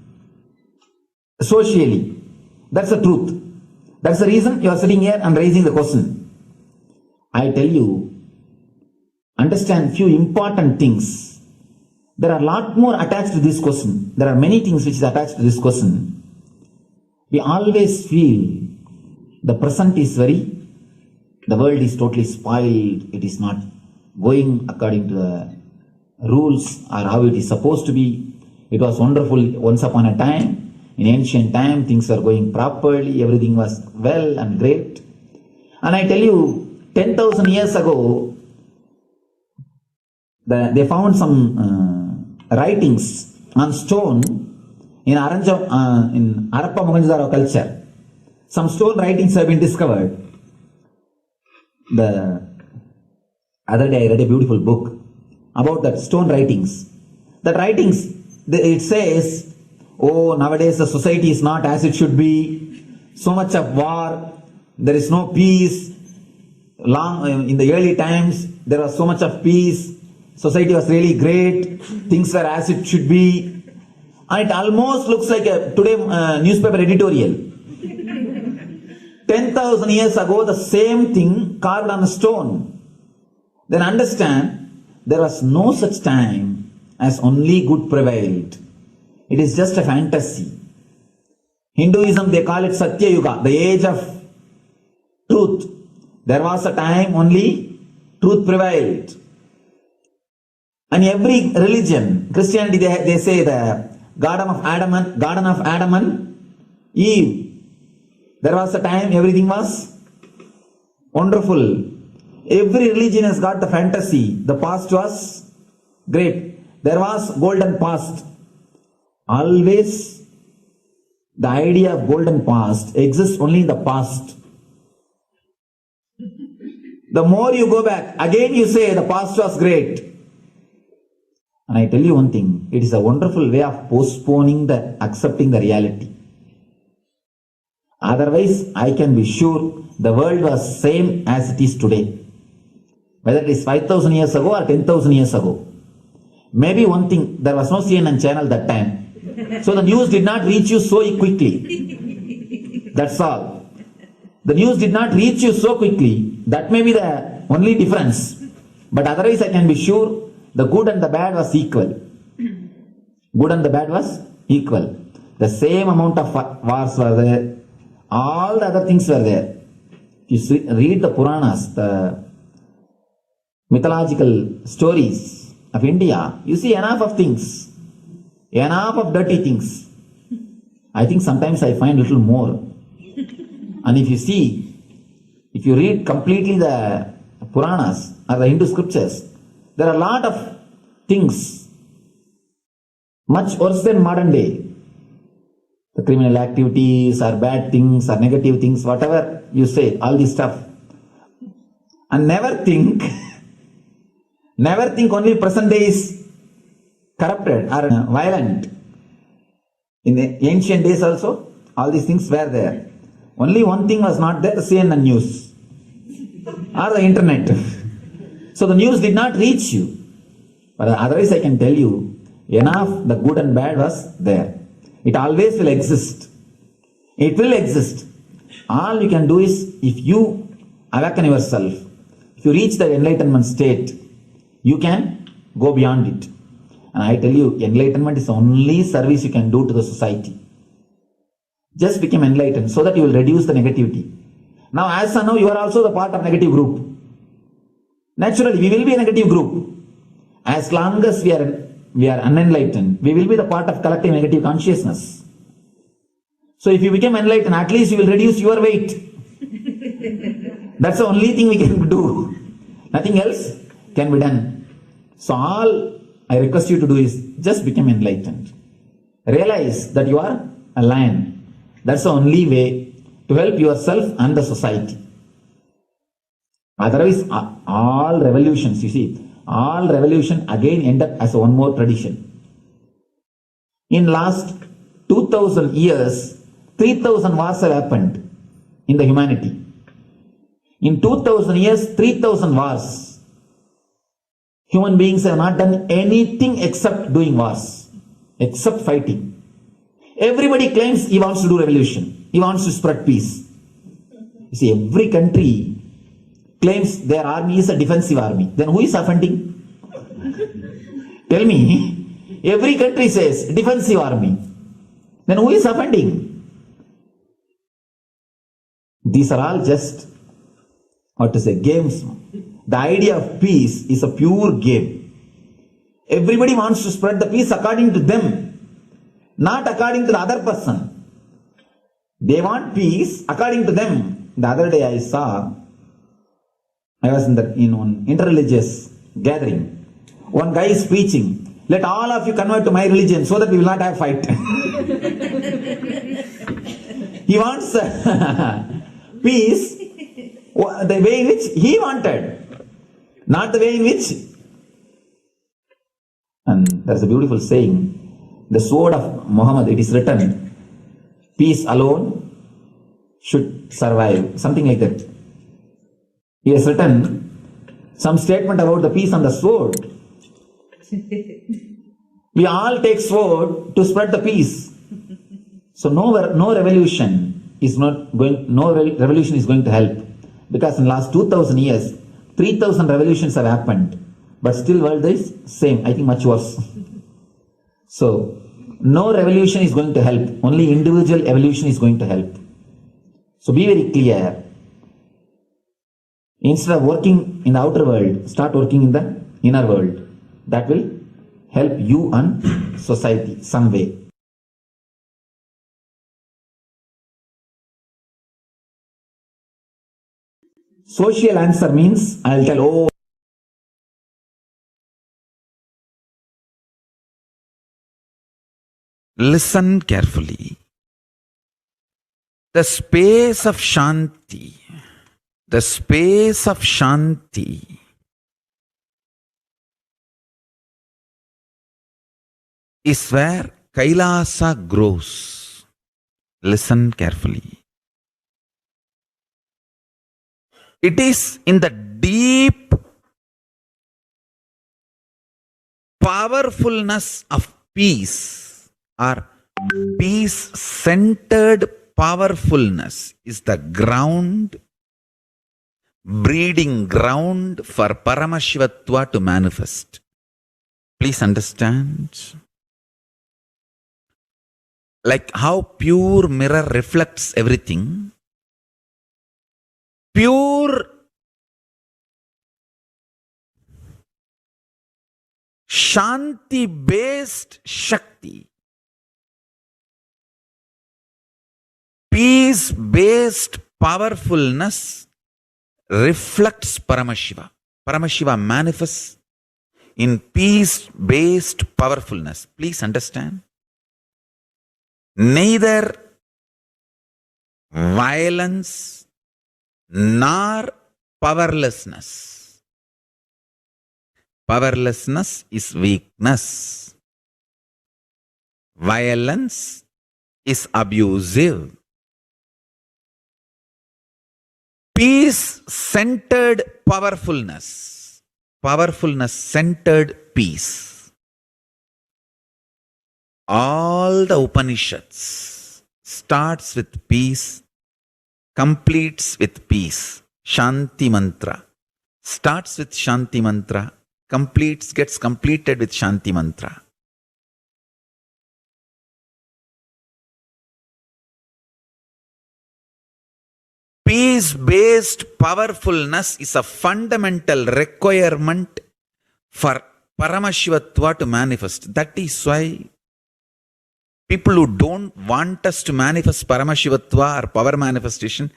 Socially. That's the truth. That's the reason you are sitting here and raising the question. I tell you, understand few important things. There are a lot more attached to this question. There are many things which is attached to this question. We always feel the present is the world is totally spoiled. It is not going according to the rules or how it is supposed to be. It was wonderful once upon a time. In ancient time, things were going properly. Everything was well and great. And I tell you, 10,000 years ago, they found some writings on stone in Harappa Mohenjo-daro culture. Some stone writings have been discovered. The other day I read a beautiful book about that stone writings. That writings, it says, oh, nowadays the society is not as it should be. So much of war. There is no peace. In the early times, there was so much of peace. Society was really great. Things were as it should be. And it almost looks like a today newspaper editorial. 10,000 years ago, the same thing carved on a stone. Then understand, there was no such time as only good prevailed. It is just a fantasy. Hinduism, they call it Satya Yuga, the age of truth. There was a time only truth prevailed. And every religion, Christianity, they say the Garden of Adam and Eve. There was a time everything was wonderful. Every religion has got the fantasy. The past was great. There was golden past. Always the idea of golden past exists only in the past. The more you go back, again you say the past was great. And I tell you one thing, it is a wonderful way of postponing accepting the reality. Otherwise, I can be sure the world was same as it is today. Whether it is 5,000 years ago or 10,000 years ago. Maybe one thing, there was no CNN channel that time. So the news did not reach you so quickly. That's all. The news did not reach you so quickly. That may be the only difference. But otherwise I can be sure the good and the bad was equal. Good and the bad was equal. The same amount of wars were there. All the other things were there. If you read the Puranas, the mythological stories of India, you see enough of things. Enough of dirty things. I think sometimes I find little more. And if you read completely the Puranas or the Hindu scriptures, there are a lot of things much worse than modern day. The criminal activities or bad things or negative things, whatever you say, all this stuff. And never think only present day is corrupted or violent. In the ancient days also, all these things were there. Only one thing was not there, the CNN news or the internet. So the news did not reach you. But otherwise I can tell you, enough the good and bad was there. It always will exist. It will exist. All you can do is, if you awaken yourself, if you reach the enlightenment state, you can go beyond it. And I tell you, enlightenment is the only service you can do to the society. Just become enlightened so that you will reduce the negativity. Now, as of now, you are also the part of negative group. Naturally, we will be a negative group. As long as we are we are unenlightened, we will be the part of collective negative consciousness. So if you become enlightened, at least you will reduce your weight. That's the only thing we can do. Nothing else can be done. So all I request you to do is just become enlightened. Realize that you are a lion. That's the only way to help yourself and the society. Otherwise, all revolutions, you see, all revolution again end up as one more tradition. In last 2000 years, 3000 wars have happened in the humanity. In 2000 years, 3000 wars. Human beings have not done anything except doing wars, except fighting. Everybody claims he wants to do revolution. He wants to spread peace. You see, every country claims their army is a defensive army. Then who is offending? Tell me. Every country says defensive army. Then who is offending? These are all just, games. The idea of peace is a pure game. Everybody wants to spread the peace according to them, not according to the other person. They want peace according to them. The other day I was in one interreligious gathering. One guy is preaching, let all of you convert to my religion so that we will not have fight. He wants peace the way in which he wanted, not the way in which. And there's a beautiful saying, the sword of Muhammad, it is written, peace alone should survive, something like that. He has written some statement about the peace on the sword. We all take sword to spread the peace. So no revolution is going to help. Because in the last 2000 years, 3000 revolutions have happened. But still world is same, I think much worse. So no revolution is going to help. Only individual evolution is going to help. So be very clear. Instead of working in the outer world, start working in the inner world. That will help you and society some way. Social answer means I'll tell, Listen carefully. The space of Shanti, is where Kailasa grows. Listen carefully. It is in the deep powerfulness of peace, or peace-centered powerfulness is the ground, breeding ground for Paramashivatva to manifest. Please understand. Like how pure mirror reflects everything, pure Shanti-based Shakti, peace-based powerfulness reflects Paramashiva. Paramashiva manifests in peace-based powerfulness. Please understand. Neither violence nor powerlessness. Powerlessness is weakness. Violence is abusive. Peace-centered powerfulness. Powerfulness-centered peace. All the Upanishads starts with peace, completes with peace. Shanti mantra starts with Shanti mantra, gets completed with Shanti mantra. Peace-based powerfulness is a fundamental requirement for Paramashivatva to manifest. That is why people who don't want us to manifest Paramashivatva or power manifestation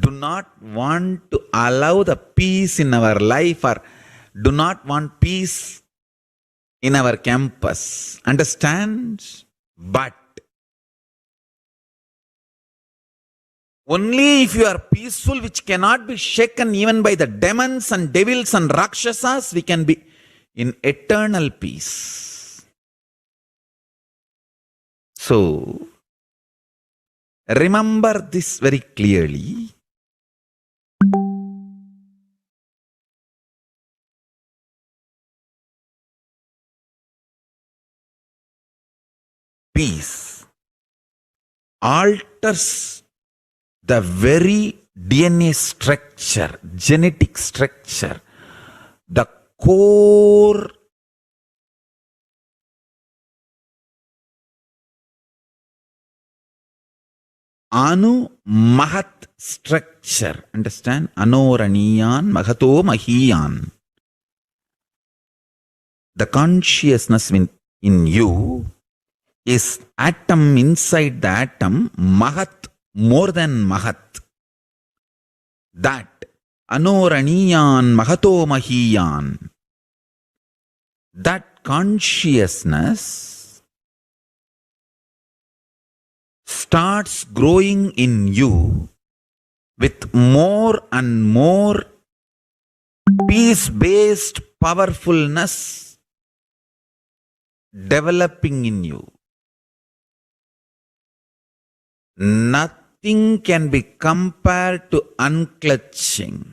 do not want to allow the peace in our life or do not want peace in our campus. Understand? But only if you are peaceful, which cannot be shaken even by the demons and devils and rakshasas, we can be in eternal peace. So, remember this very clearly. Peace alters the very DNA structure, genetic structure, the core Anu Mahat structure. Understand? Anoraniyan Mahato Mahiyan. The consciousness in you is atom inside the atom, Mahat, more than Mahat. That Anoraniyan Mahato Mahiyan. That consciousness starts growing in you with more and more peace-based powerfulness developing in you. Nothing can be compared to unclutching.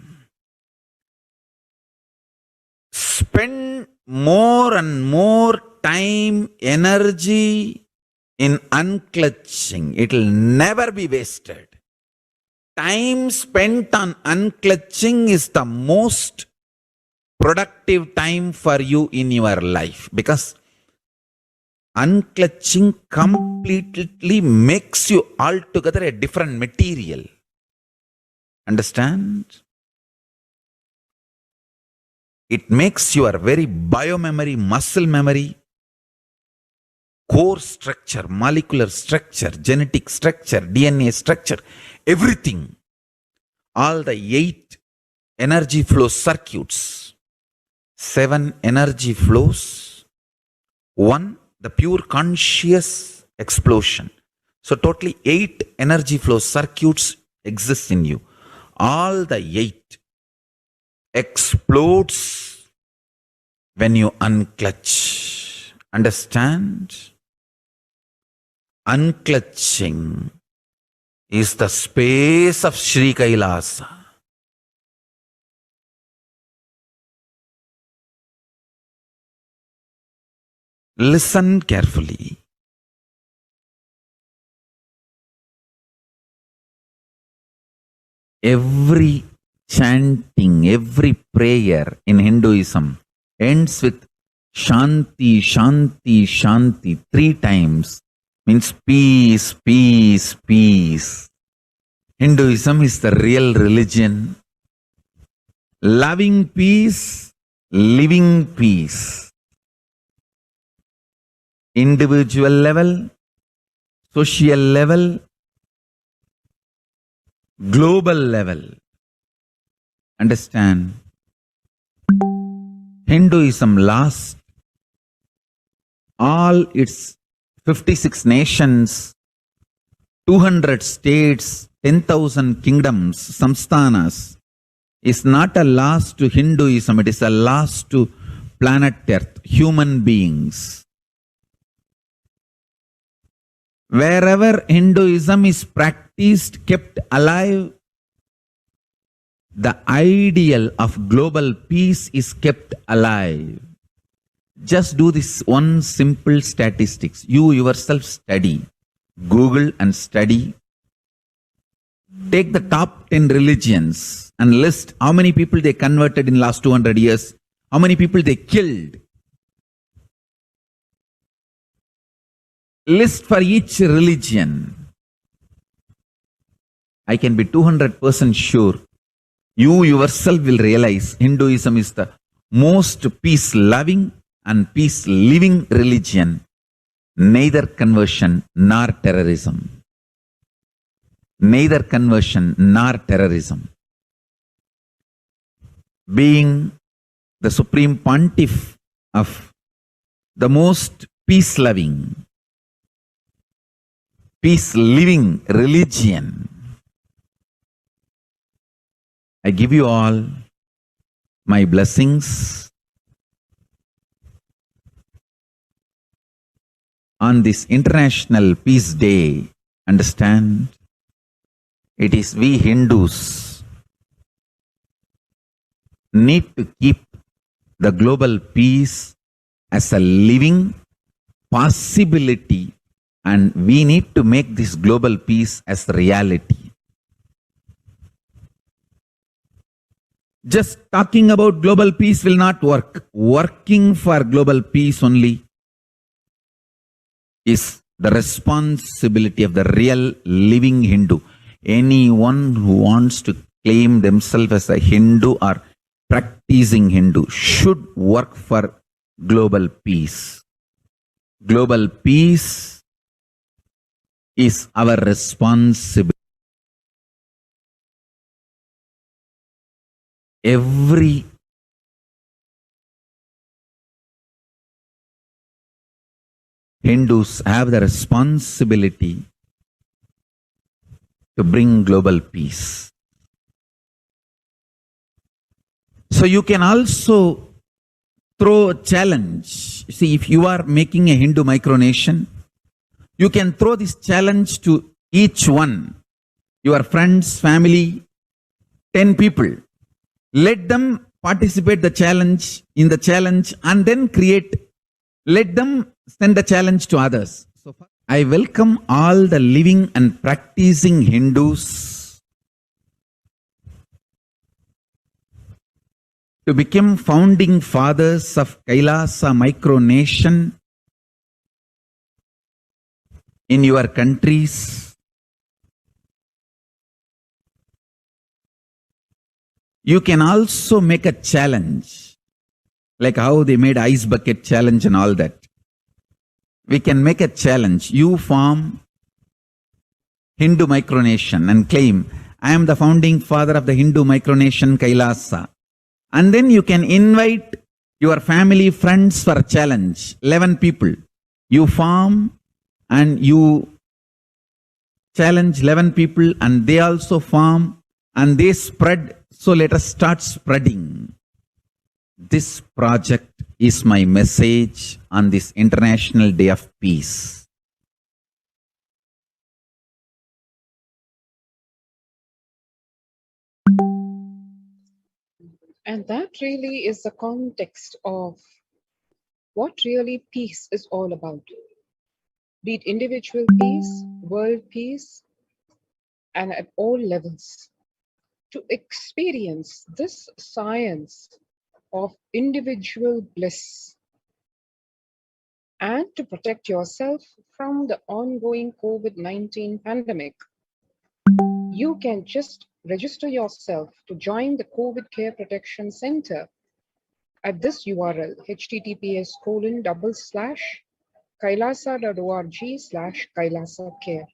Spend more and more time, energy in unclutching. It will never be wasted. Time spent on unclutching is the most productive time for you in your life, because unclutching completely makes you altogether a different material. Understand? It makes your very biomemory, muscle memory, core structure, molecular structure, genetic structure, DNA structure, everything. All the 8 energy flow circuits, 7 energy flows, 1 the pure conscious explosion. So totally 8 energy flow circuits exist in you. All the 8 explodes when you unclutch. Understand? Unclutching is the space of Sri Kailasa. Listen carefully. Every chanting, every prayer in Hinduism ends with Shanti, Shanti, Shanti 3 times. Means peace, peace, peace. Hinduism is the real religion. Loving peace, living peace. Individual level, social level, global level. Understand? Hinduism lost all its 56 nations, 200 states, 10,000 kingdoms, samsthanas, is not a loss to Hinduism, it is a loss to planet Earth, human beings. Wherever Hinduism is practiced, kept alive, the ideal of global peace is kept alive. Just do this one simple statistics. You yourself study. Google and study. Take the top 10 religions and list how many people they converted in last 200 years, how many people they killed. List for each religion. I can be 200% sure you yourself will realize Hinduism is the most peace-loving, and peace living religion, neither conversion nor terrorism. Neither conversion nor terrorism. Being the supreme pontiff of the most peace-loving, peace-living religion, I give you all my blessings on this International Peace Day. Understand? It is we Hindus need to keep the global peace as a living possibility, and we need to make this global peace as reality. Just talking about global peace will not work. Working for global peace only is the responsibility of the real living Hindu. Anyone who wants to claim themselves as a Hindu or practicing Hindu should work for global peace. Global peace is our responsibility. Every Hindus have the responsibility to bring global peace. So you can also throw a challenge. See, if you are making a Hindu micronation, you can throw this challenge to each one, your friends, family, 10 people. Let them participate in the challenge and then let them send the challenge to others. So I welcome all the living and practicing Hindus to become founding fathers of Kailasa micronation in your countries. You can also make a challenge, like how they made ice bucket challenge and all that. We can make a challenge. You form Hindu micronation and claim, I am the founding father of the Hindu micronation Kailasa. And then you can invite your family, friends for a challenge, 11 people. You form and you challenge 11 people and they also form and they spread. So let us start spreading. This project is my message on this International Day of Peace. And that really is the context of what really peace is all about. Be it individual peace, world peace, and at all levels. To experience this science of individual bliss and to protect yourself from the ongoing COVID-19 pandemic, you can just register yourself to join the COVID Care Protection Center at this URL, https://kailasa.org/Kailasa Care.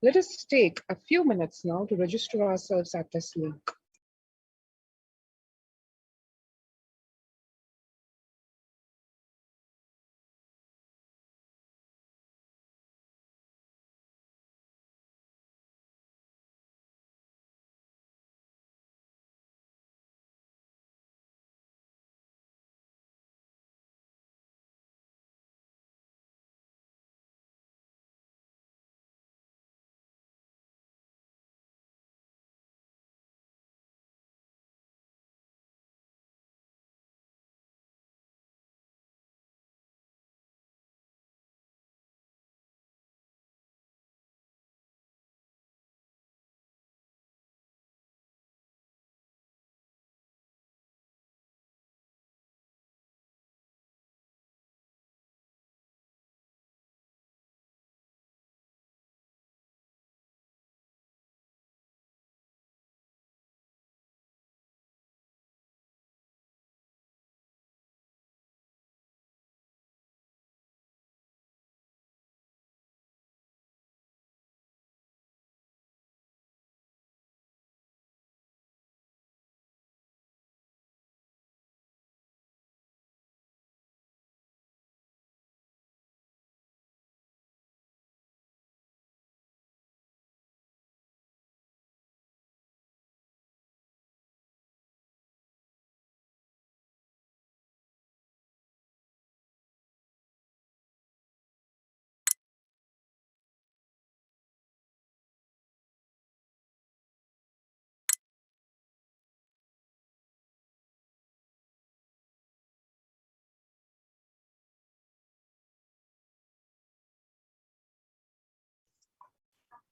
Let us take a few minutes now to register ourselves at this link.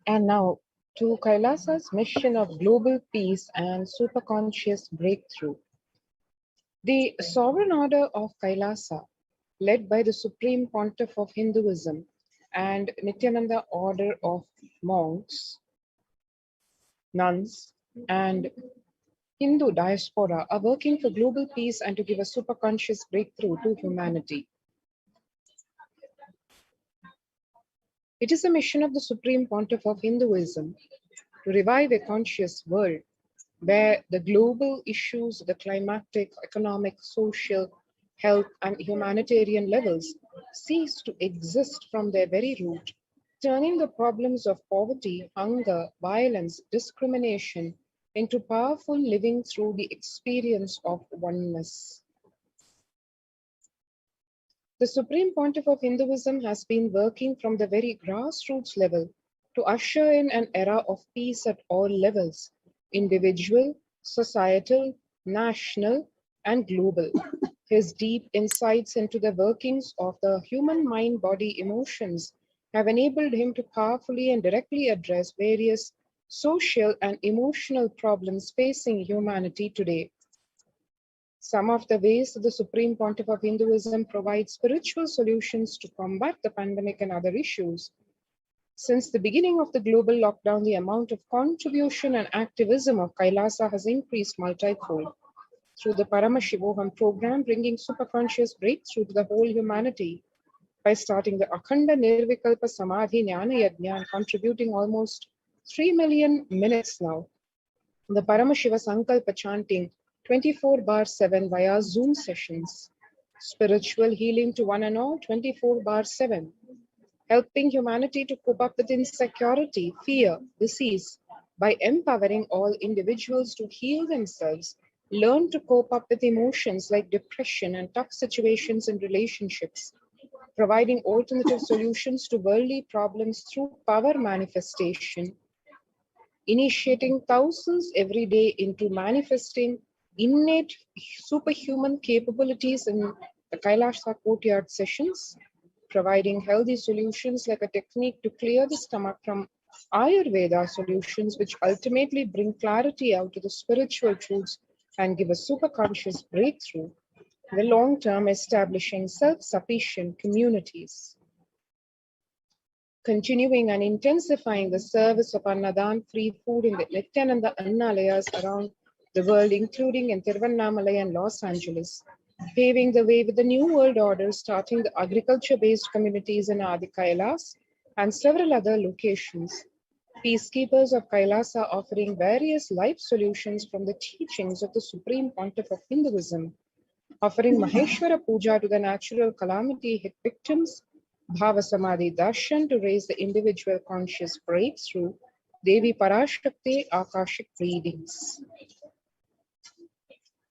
And now to Kailasa's mission of global peace and superconscious breakthrough. The sovereign order of Kailasa, led by the Supreme Pontiff of Hinduism and Nithyananda order of monks, nuns, and Hindu diaspora, are working for global peace and to give a superconscious breakthrough to humanity. It is a mission of the Supreme Pontiff of Hinduism to revive a conscious world where the global issues, the climatic, economic, social, health, and humanitarian levels cease to exist from their very root, turning the problems of poverty, hunger, violence, discrimination into powerful living through the experience of oneness. The Supreme Pontiff of Hinduism has been working from the very grassroots level to usher in an era of peace at all levels, individual, societal, national, and global. His deep insights into the workings of the human mind, body, emotions have enabled him to powerfully and directly address various social and emotional problems facing humanity today. Some of the ways that the Supreme Pontiff of Hinduism provides spiritual solutions to combat the pandemic and other issues. Since the beginning of the global lockdown, the amount of contribution and activism of Kailasa has increased multifold. Through the Paramashivoham program, bringing superconscious breakthrough to the whole humanity, by starting the Akhanda Nirvikalpa Samadhi Jnana Yajna and contributing almost 3 million minutes now. The Paramashiva Sankalpa chanting 24/7 via Zoom sessions, spiritual healing to one and all 24/7, helping humanity to cope up with insecurity, fear, disease by empowering all individuals to heal themselves, learn to cope up with emotions like depression and tough situations in relationships, providing alternative solutions to worldly problems through power manifestation, initiating thousands every day into manifesting innate superhuman capabilities in the Kailasa courtyard sessions, providing healthy solutions like a technique to clear the stomach from Ayurveda solutions, which ultimately bring clarity out to the spiritual truths and give a superconscious breakthrough, in the long term establishing self-sufficient communities. Continuing and intensifying the service of Annadan free food in the Nithyananda Annalayas around the world, including in Tiruvannamalai and Los Angeles, paving the way with the New World Order, starting the agriculture-based communities in Adi Kailas and several other locations. Peacekeepers of Kailasa offering various life solutions from the teachings of the Supreme Pontiff of Hinduism, offering Maheshwara Puja to the natural calamity hit victims, BHAVA Samadhi Darshan to raise the individual conscious breakthrough, Devi Parashakti Akashic readings.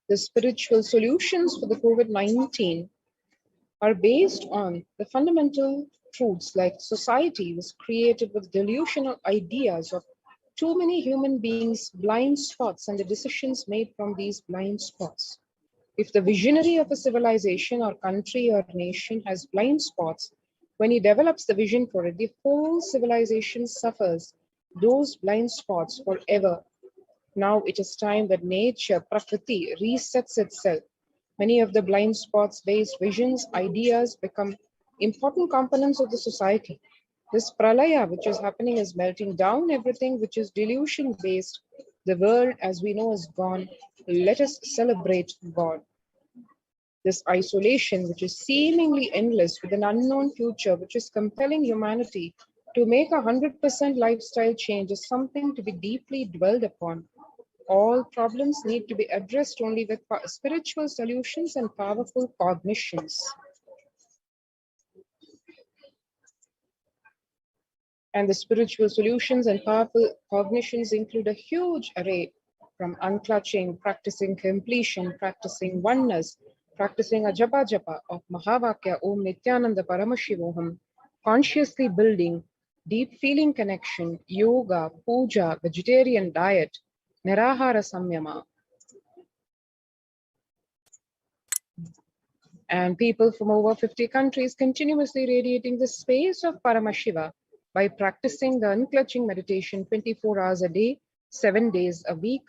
The spiritual solutions for the COVID-19 are based on the fundamental truths like society was created with delusional ideas of too many human beings' blind spots and the decisions made from these blind spots. If the visionary of a civilization or country or nation has blind spots, when he develops the vision for it, the whole civilization suffers those blind spots forever. Now it is time that nature, Prakriti, resets itself. Many of the blind spots-based visions, ideas become important components of the society. This pralaya which is happening is melting down everything which is delusion-based. The world as we know is gone. Let us celebrate God. This isolation which is seemingly endless with an unknown future which is compelling humanity to make 100% lifestyle change is something to be deeply dwelled upon. All problems need to be addressed only with spiritual solutions and powerful cognitions. And the spiritual solutions and powerful cognitions include a huge array, from unclutching, practicing completion, practicing oneness, practicing a japa japa of Mahavakya Om Nithyananda Paramashivoham, consciously building deep feeling connection, yoga, puja, vegetarian diet, Nirahara Samyama. And people from over 50 countries continuously radiating the space of Paramashiva by practicing the unclutching meditation 24 hours a day, 7 days a week,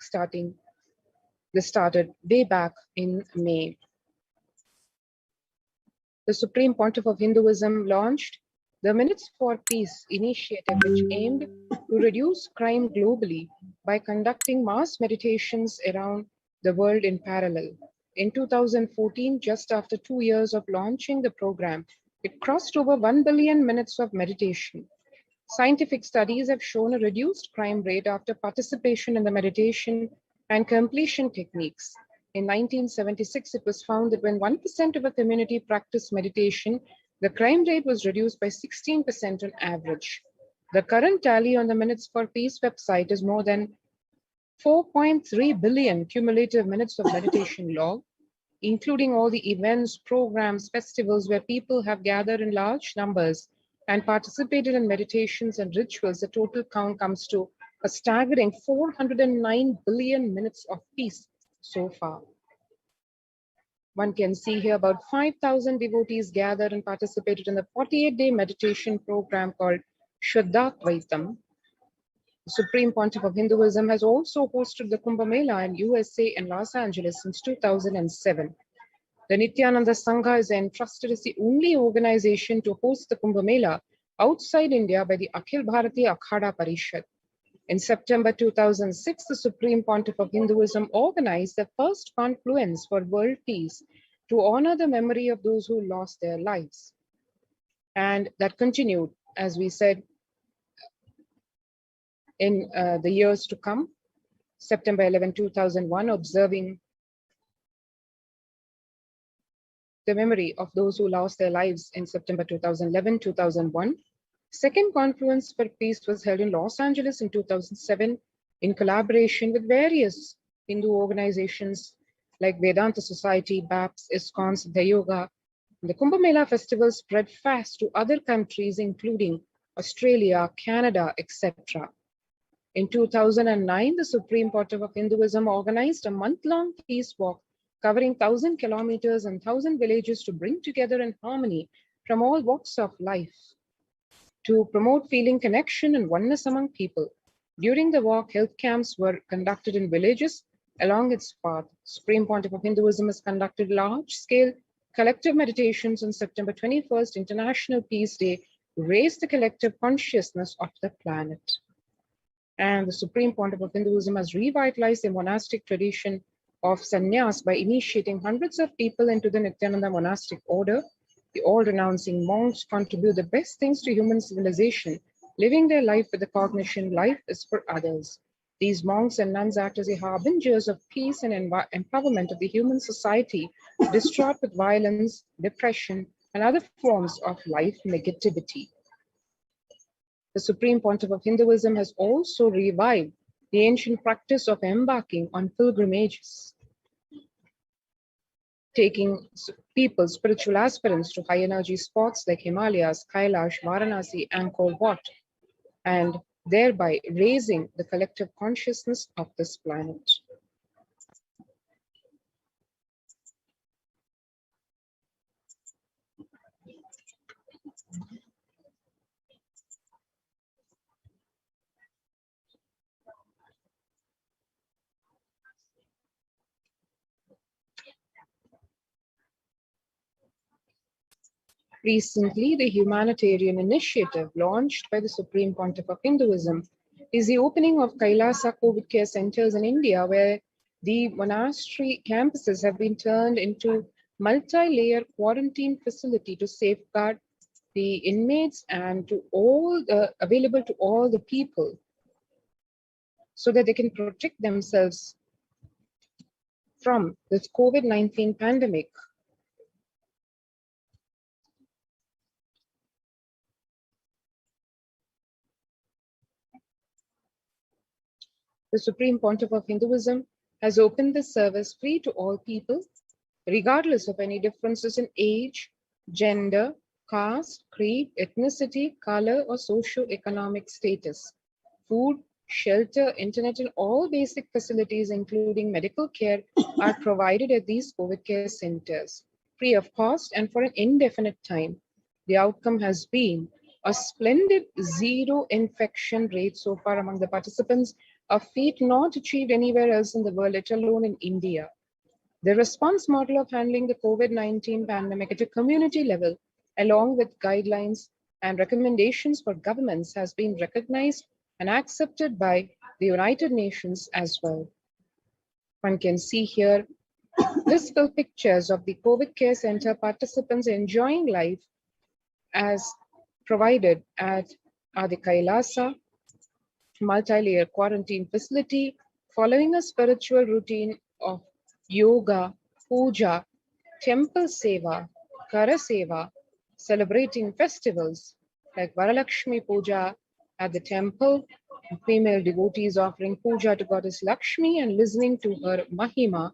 this started way back in May. The Supreme Pontiff of Hinduism launched the Minutes for Peace initiative, which aimed to reduce crime globally by conducting mass meditations around the world in parallel. In 2014, just after 2 years of launching the program, it crossed over 1 billion minutes of meditation. Scientific studies have shown a reduced crime rate after participation in the meditation and completion techniques. In 1976, it was found that when 1% of a community practiced meditation, the crime rate was reduced by 16% on average. The current tally on the Minutes for Peace website is more than 4.3 billion cumulative minutes of meditation logged, including all the events, programs, festivals where people have gathered in large numbers and participated in meditations and rituals. The total count comes to a staggering 409 billion minutes of peace so far. One can see here about 5,000 devotees gathered and participated in the 48-day meditation program called Shuddhadvaitam. The Supreme Pontiff of Hinduism has also hosted the Kumbh Mela in USA and Los Angeles since 2007. The Nithyananda Sangha is entrusted as the only organization to host the Kumbh Mela outside India by the Akhil Bharatiya Akhada Parishad. In September 2006, the Supreme Pontiff of Hinduism organized the first confluence for world peace to honor the memory of those who lost their lives. And that continued, as we said, in the years to come. September 11, 2001, observing the memory of those who lost their lives in September 2011, 2001. Second Confluence for Peace was held in Los Angeles in 2007 in collaboration with various Hindu organizations like Vedanta Society, BAPS, ISKCON, Siddha Yoga. The Kumbh Mela festival spread fast to other countries, including Australia, Canada, etc. In 2009, the Supreme Pontiff of Hinduism organized a month-long peace walk covering 1,000 kilometers and 1,000 villages to bring together in harmony from all walks of life, to promote feeling connection and oneness among people. During the walk, health camps were conducted in villages along its path. Supreme Pontiff of Hinduism has conducted large-scale collective meditations on September 21st, International Peace Day, to raise the collective consciousness of the planet. And the Supreme Pontiff of Hinduism has revitalized the monastic tradition of sannyas by initiating hundreds of people into the Nityananda monastic order. The all-renouncing monks contribute the best things to human civilization, living their life with the cognition life is for others. These monks and nuns act as the harbingers of peace and empowerment of the human society, distraught with violence, depression, and other forms of life negativity. The Supreme Pontiff of Hinduism has also revived the ancient practice of embarking on pilgrimages, taking people, spiritual aspirants, to high energy spots like Himalayas, Kailasa, Varanasi, Angkor Wat, and thereby raising the collective consciousness of this planet. Recently, the humanitarian initiative launched by the Supreme Pontiff of Hinduism is the opening of Kailasa COVID care centers in India, where the monastery campuses have been turned into multi-layer quarantine facility to safeguard the inmates and to available to all the people, so that they can protect themselves from this COVID-19 pandemic. The Supreme Pontiff of Hinduism has opened this service free to all people, regardless of any differences in age, gender, caste, creed, ethnicity, color, or socio-economic status. Food, shelter, internet, and all basic facilities, including medical care, are provided at these COVID care centers, free of cost and for an indefinite time. The outcome has been A splendid zero infection rate so far among the participants, a feat not achieved anywhere else in the world, let alone in India. The response model of handling the COVID-19 pandemic at a community level, along with guidelines and recommendations for governments, has been recognized and accepted by the United Nations as well. One can see here blissful pictures of the COVID Care Center participants enjoying life as provided at the Kailasa multi-layer quarantine facility, following a spiritual routine of yoga, puja, temple seva, kara seva, celebrating festivals like Varalakshmi Puja at the temple, female devotees offering puja to Goddess Lakshmi and listening to her Mahima,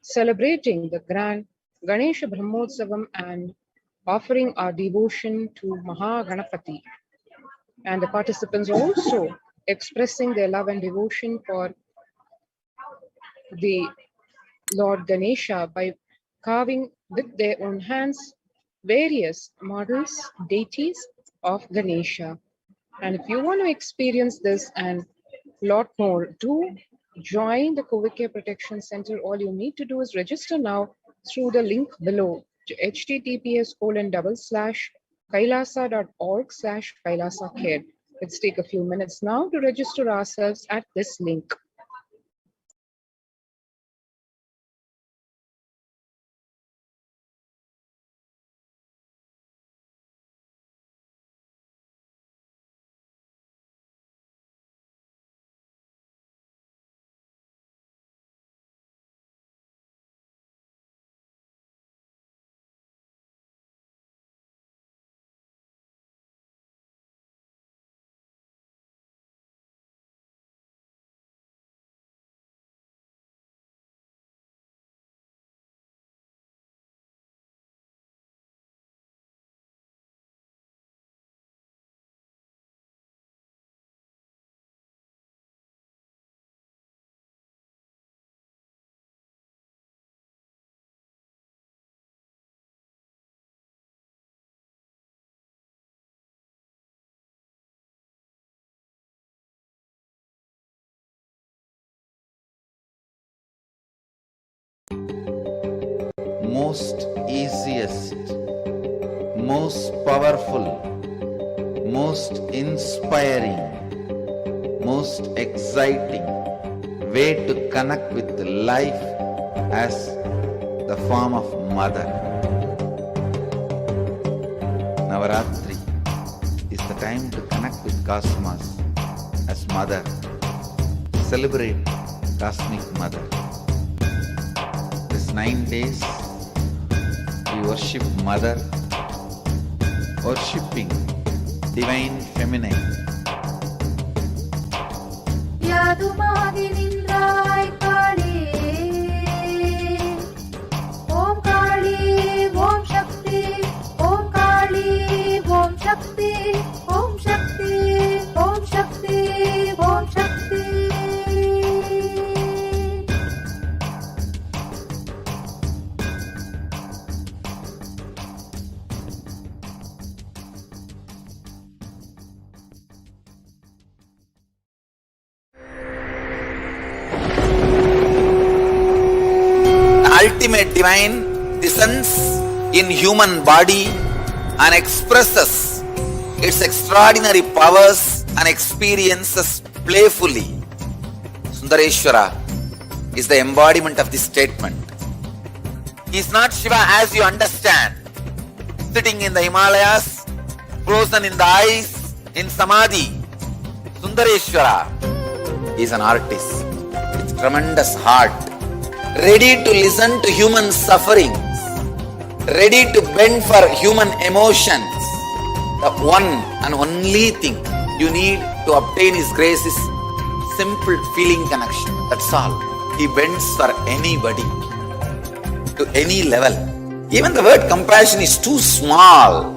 celebrating the grand Ganesha Brahmotsavam and offering our devotion to Maha Ganapati. And the participants also expressing their love and devotion for the Lord Ganesha by carving with their own hands various models, deities of Ganesha. And if you want to experience this and a lot more, do join the COVID Care Protection Center. All you need to do is register now through the link below to https://kailasa.org/kailasacare. Let's take a few minutes now to register ourselves at this link. Most easiest, most powerful, most inspiring, most exciting way to connect with life as the form of mother. Navaratri is the time to connect with Cosmos as mother. Celebrate Cosmic Mother. This 9 days we worship Mother, worshipping Divine Feminine. यादुमादि निन्द्राय काली ओम काली ओम शक्ति ओम काली ओम शक्ति ओम शक्ति ओम शक्ति ओम शक्ति Ultimate divine descends in human body and expresses its extraordinary powers and experiences playfully. Sundareshwara is the embodiment of this statement. He is not Shiva as you understand, sitting in the Himalayas, frozen in the ice, in Samadhi. Sundareshwara is an artist with tremendous heart, ready to listen to human sufferings, ready to bend for human emotions. The one and only thing you need to obtain His grace is simple feeling connection. That's all. He bends for anybody, to any level. Even the word compassion is too small.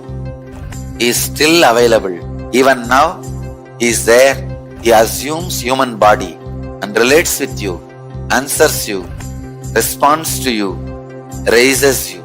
He is still available. Even now, He is there. He assumes human body and relates with you, answers you, responds to you, raises you.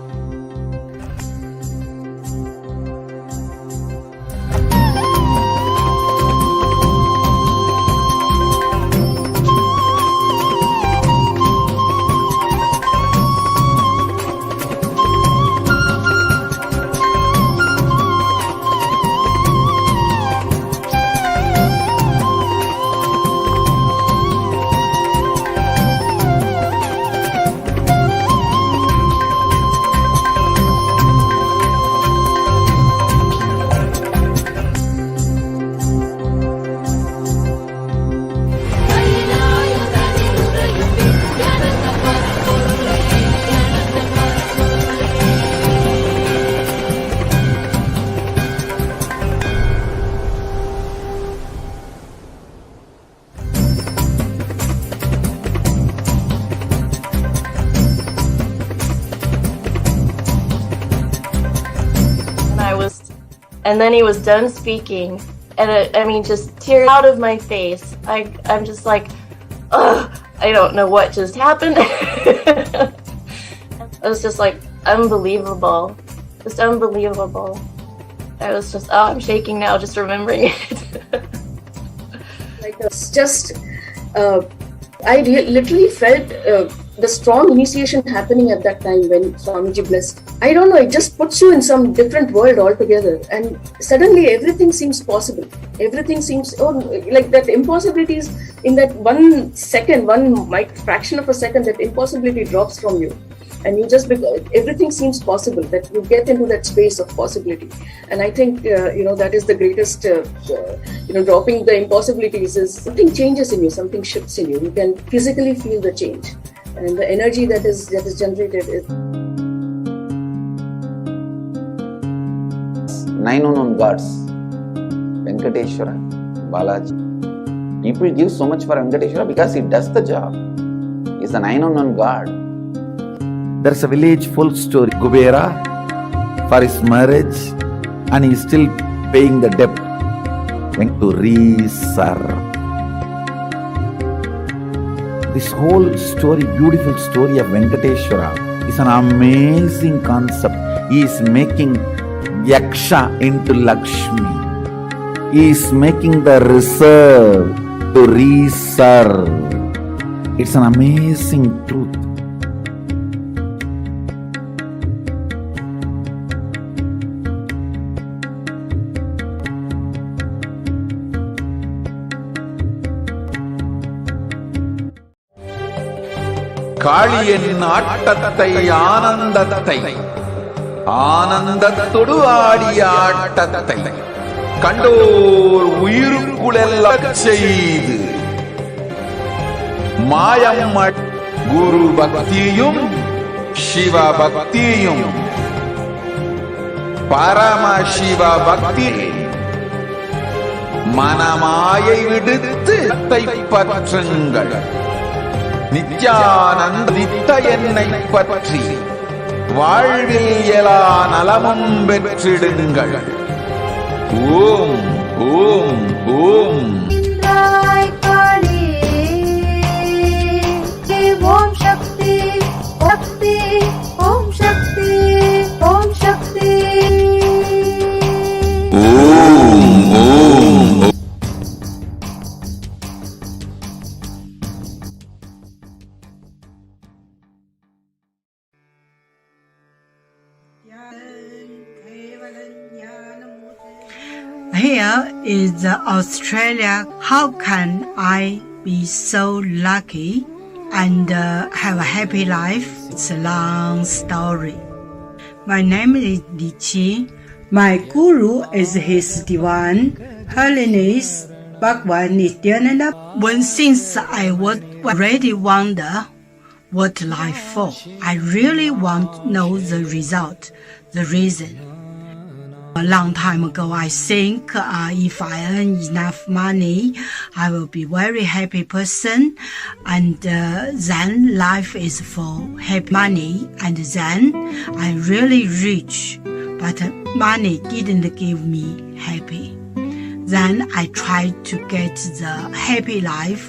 And then he was done speaking, and I mean, just tears out of my face. I'm just like, ugh, I don't know what just happened. It was just like unbelievable, just unbelievable. I was just, oh, I'm shaking now just remembering it. Like it's just, I literally felt the strong initiation happening at that time when Swamiji blessed. I don't know, it just puts you in some different world altogether, and suddenly everything seems possible. Everything seems, like that impossibilities in that 1 second, fraction of a second, that impossibility drops from you. And you just, everything seems possible, that you get into that space of possibility. And I think, that is the greatest, dropping the impossibilities is something changes in you, something shifts in you. You can physically feel the change. And the energy that is generated is... 9 unknown gods, Venkateshwara, Balaji. People give so much for Venkateshwara because he does the job. He's the 9 unknown god. There's a village full story. Kubera for his marriage, and he's still paying the debt. Went to reserve. This whole story, beautiful story of Venkateshwara, is an amazing concept. He is making Yaksha into Lakshmi. He is making the reserve to reserve. It's an amazing truth. காளியின் ஆட்டத்தை ஆனந்தத்தை ஆனந்தத்தொடு ஆடிய ஆட்டத்தை கண்டோர் உயிருக்குளெல்லாம் செய்து மாயம் குரு பக்தியும் சிவ பக்தியும் பரமசிவ பக்தி மனமாயை விடுத்து பற்றுங்கள் நித்யானந்த நித்த என்னை பற்றி வாழ்வில் எலா நலமும் பெற்றிடுங்கள். ஓம் ஓம் ஓம். ஓம் சக்தி சக்தி ஓம் சக்தி ஓம் சக்தி ஓம் ஓம். Here is Australia. How can I be so lucky and have a happy life? It's a long story. My name is Li Qi. My guru is His Divine Holiness Bhagwan Nithyananda. Since I would already wonder what life for, I really want to know the result, the reason. A long time ago, I think if I earn enough money, I will be very happy person, and then life is for happy money, and then I'm really rich, but money didn't give me happy. Then I tried to get the happy life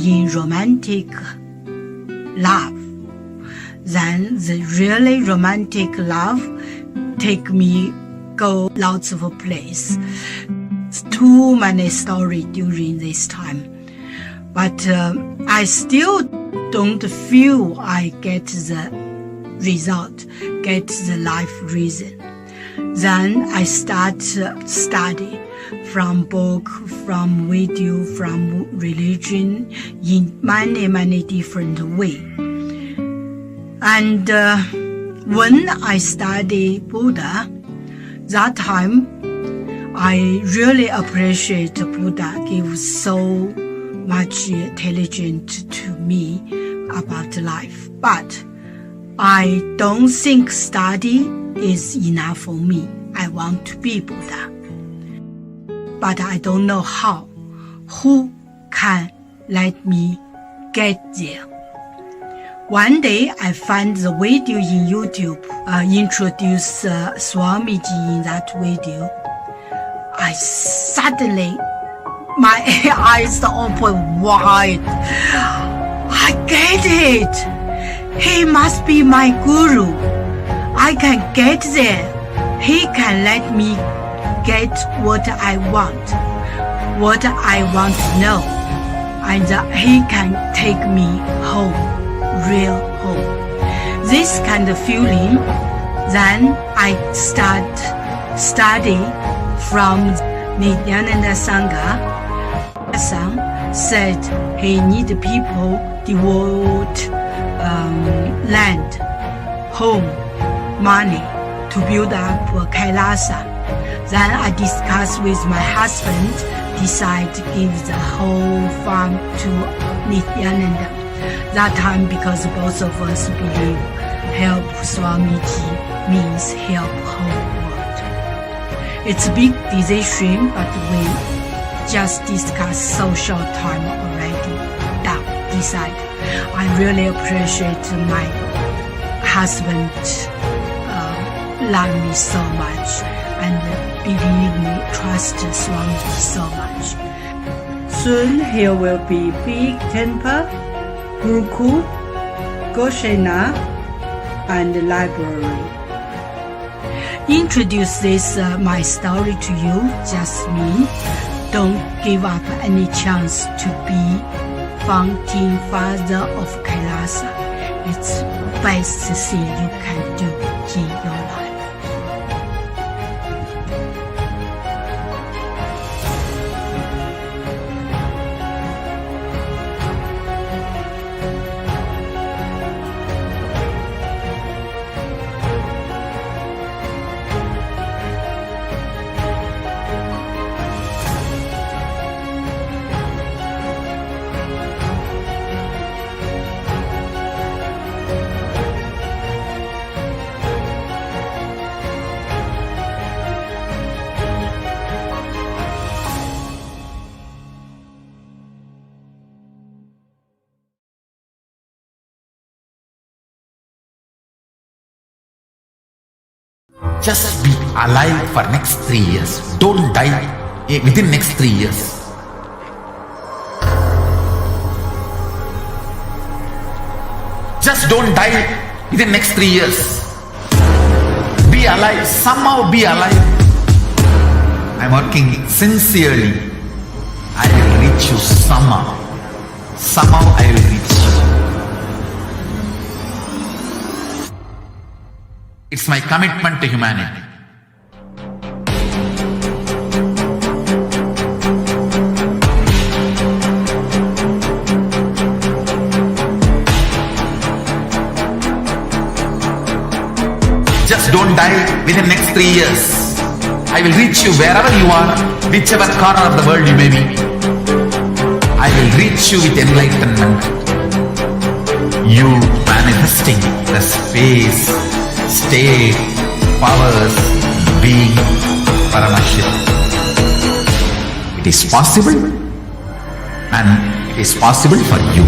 in romantic love. Then the really romantic love take me go lots of place. Too many stories during this time, but I still don't feel I get the result, get the life reason. Then I start study from book, from video, from religion in many different way. And when I study Buddha, that time I really appreciate Buddha give so much intelligence to me about life. But I don't think study is enough for me. I want to be Buddha. But I don't know how. Who can let me get there? One day I found the video in YouTube, introduce Swamiji in that video. I suddenly, my eyes open wide. I get it. He must be my guru. I can get there. He can let me get what I want to know. And he can take me home, real home. This kind of feeling, then I study from Nithyananda Sangha. Satsang said he need people devote land, home, money to build up Kailasa. Then I discussed with my husband, decide to give the whole farm to Nithyananda. That time, because both of us believe help Swamiji means help whole world. It's a big decision, but we just discussed so short time already. Decide. I really appreciate my husband love me so much and believe me, trust Swamiji so much. Soon here will be big temple, Gurukul, Goshena, and library. Introduce this my story to you, just me. Don't give up any chance to be founding father of Kailasa. It's best thing you can do in your life. Just be alive for next 3 years. Don't die within next 3 years. Just don't die within next 3 years. Be alive. Somehow be alive. I'm working sincerely. I will reach you somehow. Somehow I will reach you. It's my commitment to humanity. Just don't die within next 3 years. I will reach you wherever you are, whichever corner of the world you may be. I will reach you with enlightenment. You manifesting the space, state, powers, being Paramashivoham. It is possible, and it is possible for you.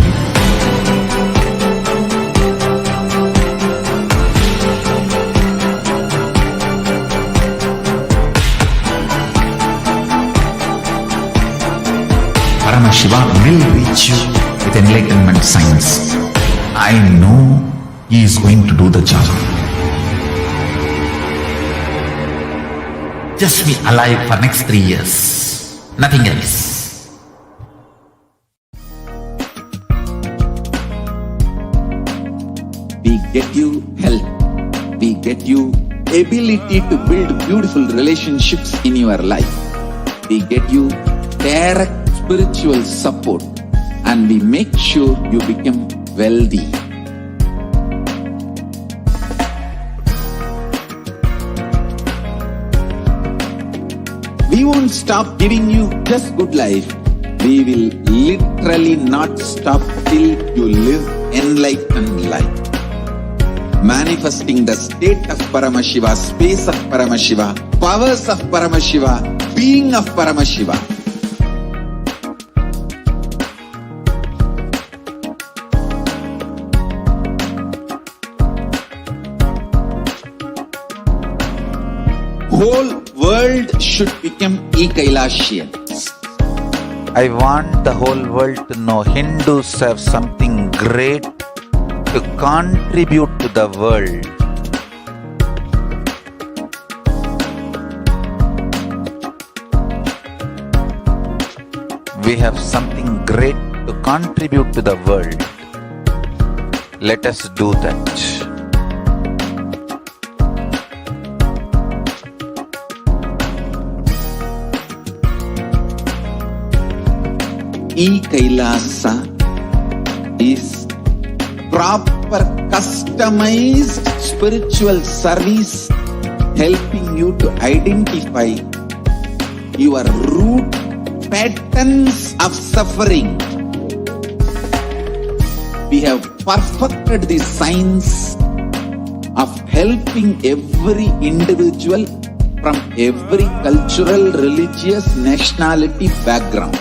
Paramashivoham will reach you with enlightenment science. I know he is going to do the job. Just be alive for next 3 years. Nothing else. We get you help. We get you ability to build beautiful relationships in your life. We get you direct spiritual support, and we make sure you become wealthy. We won't stop giving you just good life. We will literally not stop till you live enlightened life. Manifesting the state of Paramashiva, space of Paramashiva, powers of Paramashiva, being of Paramashiva. Whole world should become e-Kailasians. I want the whole world to know Hindus have something great to contribute to the world. We have something great to contribute to the world. Let us do that. E-Kailasa is proper customized spiritual service helping you to identify your root patterns of suffering. We have perfected the science of helping every individual from every cultural, religious, nationality background.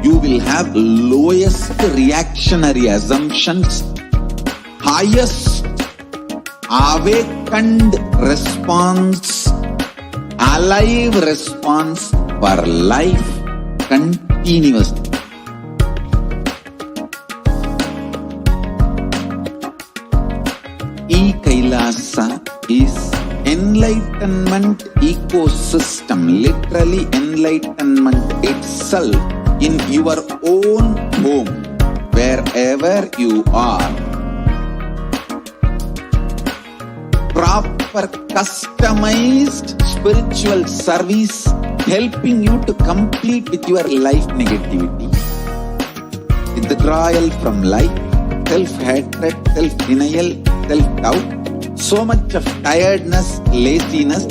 You will have lowest reactionary assumptions, highest awakened response, alive response for life continuously. E-Kailasa is enlightenment ecosystem, literally enlightenment itself in your own home, wherever you are. Proper customized spiritual service helping you to complete with your life negativity, withdrawal from life, self-hatred, self-denial, self-doubt, so much of tiredness, laziness.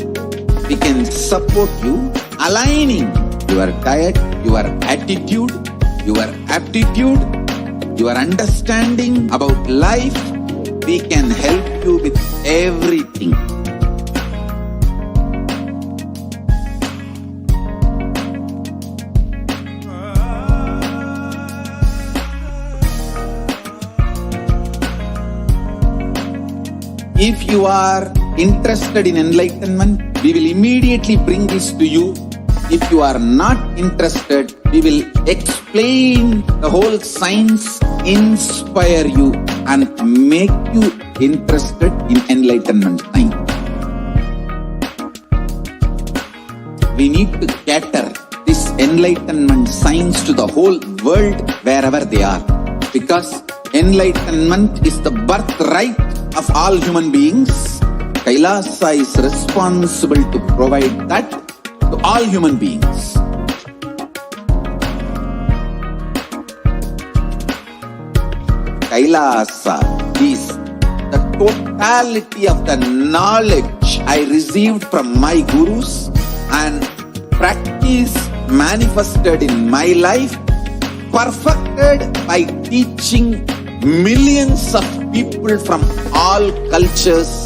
We can support you aligning your diet, your attitude, your aptitude, your understanding about life. We can help you with everything. If you are interested in enlightenment, we will immediately bring this to you. If you are not interested, we will explain the whole science, inspire you and make you interested in enlightenment science. We need to cater this enlightenment science to the whole world wherever they are, because enlightenment is the birthright of all human beings. Kailasa is responsible to provide that to all human beings. Kailasa is the totality of the knowledge I received from my gurus and practice manifested in my life, perfected by teaching millions of people from all cultures,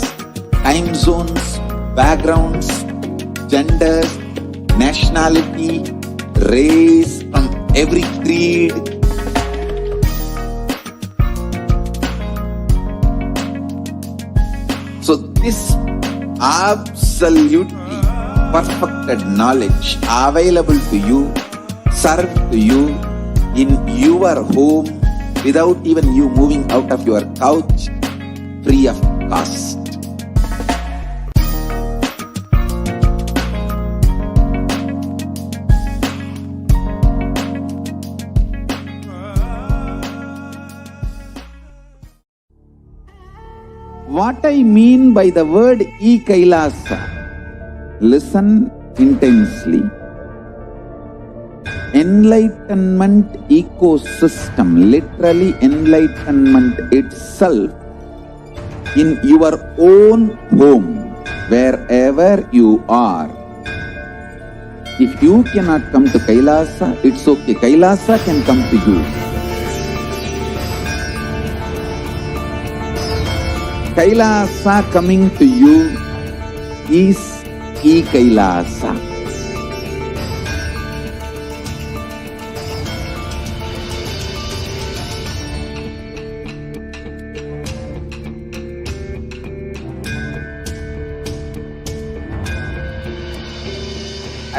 time zones, backgrounds, genders, nationality, race, from every creed. So this absolutely perfected knowledge available to you, served to you in your home without even you moving out of your couch, free of cost. What I mean by the word e-Kailasa, listen intensely. Enlightenment ecosystem, literally enlightenment itself in your own home, wherever you are. If you cannot come to Kailasa, it's okay. Kailasa can come to you. Kailasa coming to you is e-Kailasa.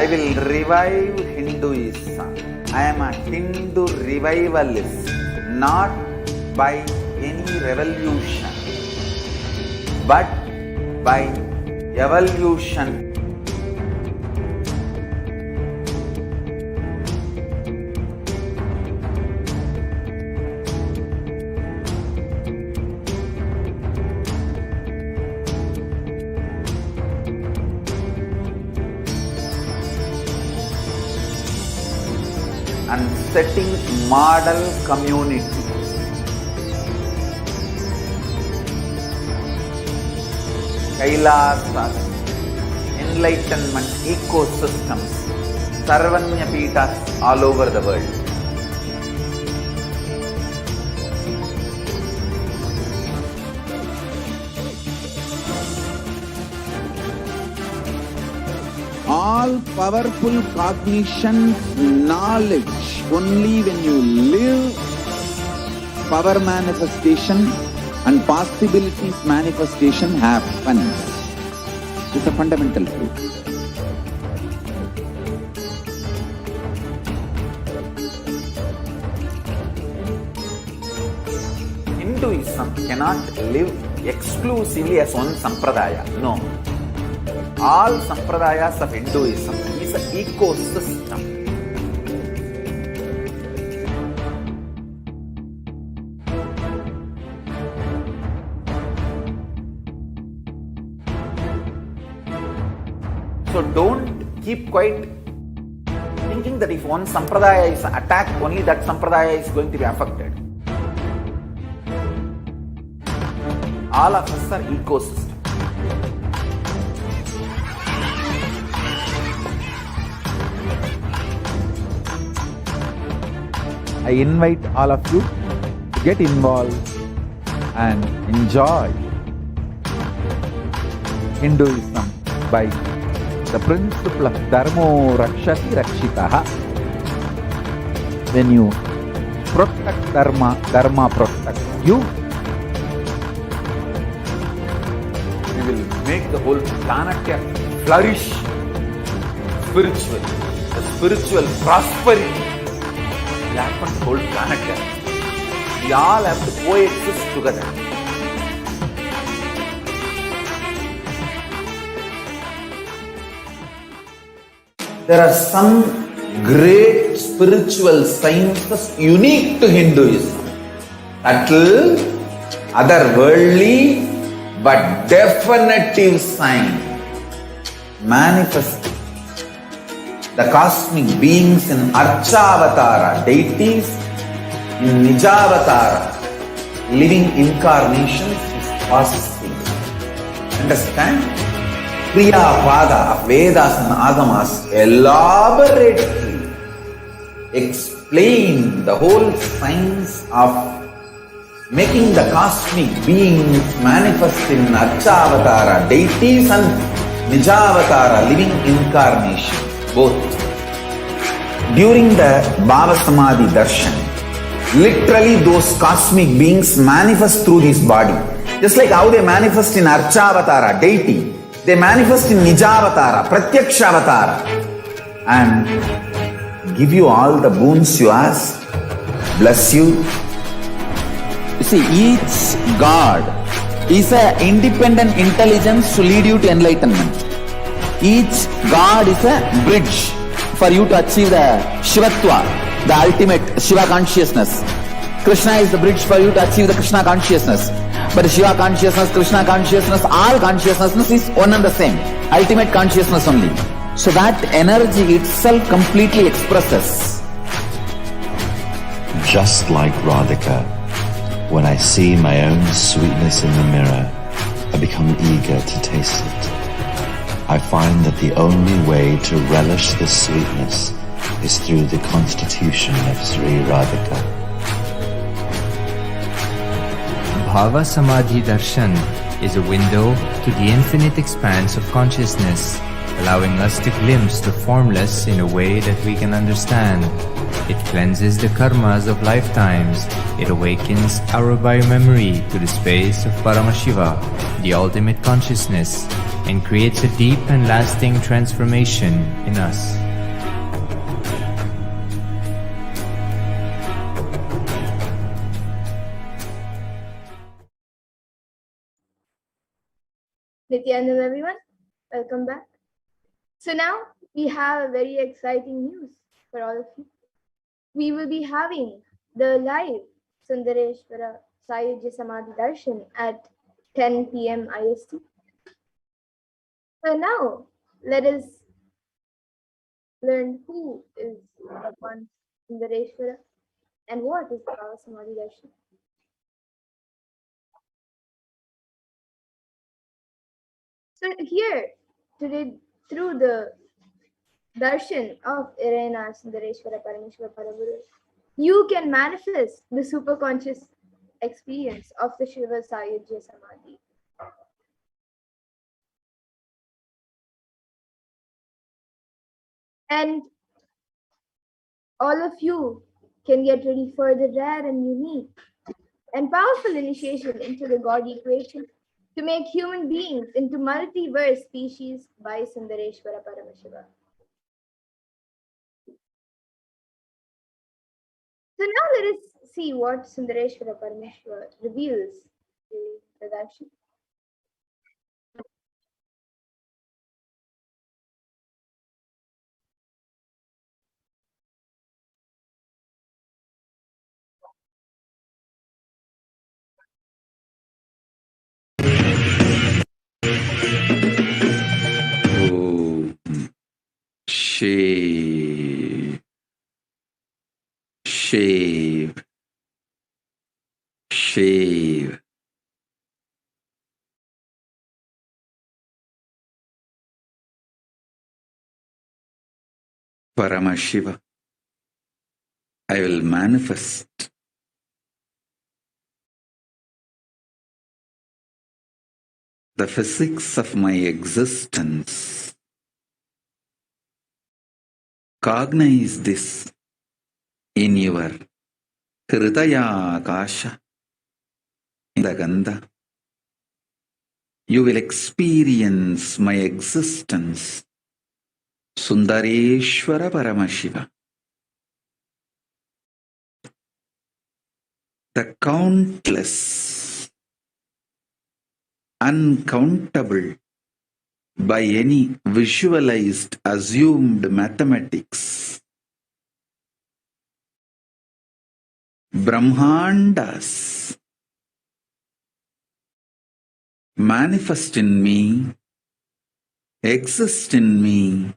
I will revive Hinduism. I am a Hindu revivalist, not by any revolution, but by evolution. And setting model community. Kailasa, enlightenment ecosystems, Sarvanya Pitas all over the world. All powerful cognition, knowledge, only when you live, power manifestation and possibilities manifestation happens. It's a fundamental truth. Hinduism cannot live exclusively as one sampradaya. No. All sampradayas of Hinduism is an ecosystem. So don't keep quiet thinking that if one sampradaya is attacked, only that sampradaya is going to be affected. All of us are ecosystems. I invite all of you to get involved and enjoy Hinduism by the principle of Dharmo Rakshati Rakshitaha. When you protect Dharma, Dharma protects you. We will make the whole planet flourish spiritually, the spiritual prosperity. We happen to whole planet there. We all have to coexist together. There are some great spiritual sciences unique to Hinduism. Subtle, otherworldly, but definitive sign. Manifesting the cosmic beings in Archavatara, deities in Nijavatara, living incarnations is possible. Understand? Kriya Pada of Vedas and Agamas elaborately explain the whole science of making the cosmic beings manifest in Archavatara, deities and Nijavatara, living incarnations. Both. During the BHAVA Samadhi Darshan, literally those cosmic beings manifest through this body. Just like how they manifest in Archavatara, deity, they manifest in Nijavatara, Pratyakshavatara, and give you all the boons you ask, bless you. You see, each God is an independent intelligence to lead you to enlightenment. Each God is a bridge for you to achieve the Shivatva, the ultimate Shiva consciousness. Krishna is the bridge for you to achieve the Krishna consciousness. But Shiva consciousness, Krishna consciousness, all consciousness is one and the same. Ultimate consciousness only. So that energy itself completely expresses. Just like Radhika, when I see my own sweetness in the mirror, I become eager to taste it. I find that the only way to relish this sweetness is through the constitution of Sri Radhika. BHAVA Samadhi Darshan is a window to the infinite expanse of consciousness, allowing us to glimpse the formless in a way that we can understand. It cleanses the karmas of lifetimes. It awakens our biomemory to the space of Paramashiva, the ultimate consciousness, and creates a deep and lasting transformation in us. Nithyananda, everyone, welcome back. So now we have a very exciting news for all of you. We will be having the live Sundareshwara Sayajya Samadhi Darshan at 10 p.m. IST. So now let us learn who is Bhagwan Sundareshwara and what is the BHAVA Samadhi Darshan. So here today, through the Darshan of Irena Sundareshwara Parameshwara Paraguru, you can manifest the superconscious experience of the Shiva Sayajya Samadhi. And all of you can get ready for the rare and unique and powerful initiation into the God equation to make human beings into multiverse species by Sundareshwara Paramashiva. So now let us see what Sundareshwara Parameshwara reveals in the Darshan. Shave, shave, shave. Paramashiva, I will manifest the physics of my existence. Cognize this in your Hridaya Akasha, in the Gandha. You will experience my existence. Sundareshwara Paramashiva. The countless, uncountable, by any visualized, assumed mathematics, Brahmandas manifest in me, exist in me,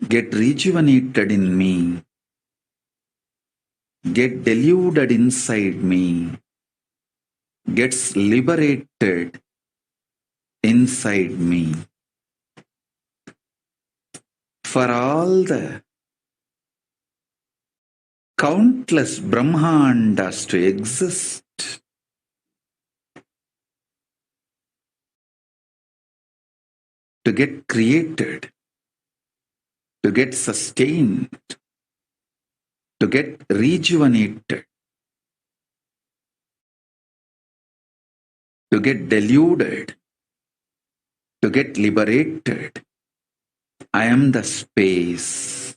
get rejuvenated in me, get deluded inside me, gets liberated inside me. For all the countless Brahmandas to exist, to get created, to get sustained, to get rejuvenated, to get deluded, to get liberated. I am the space.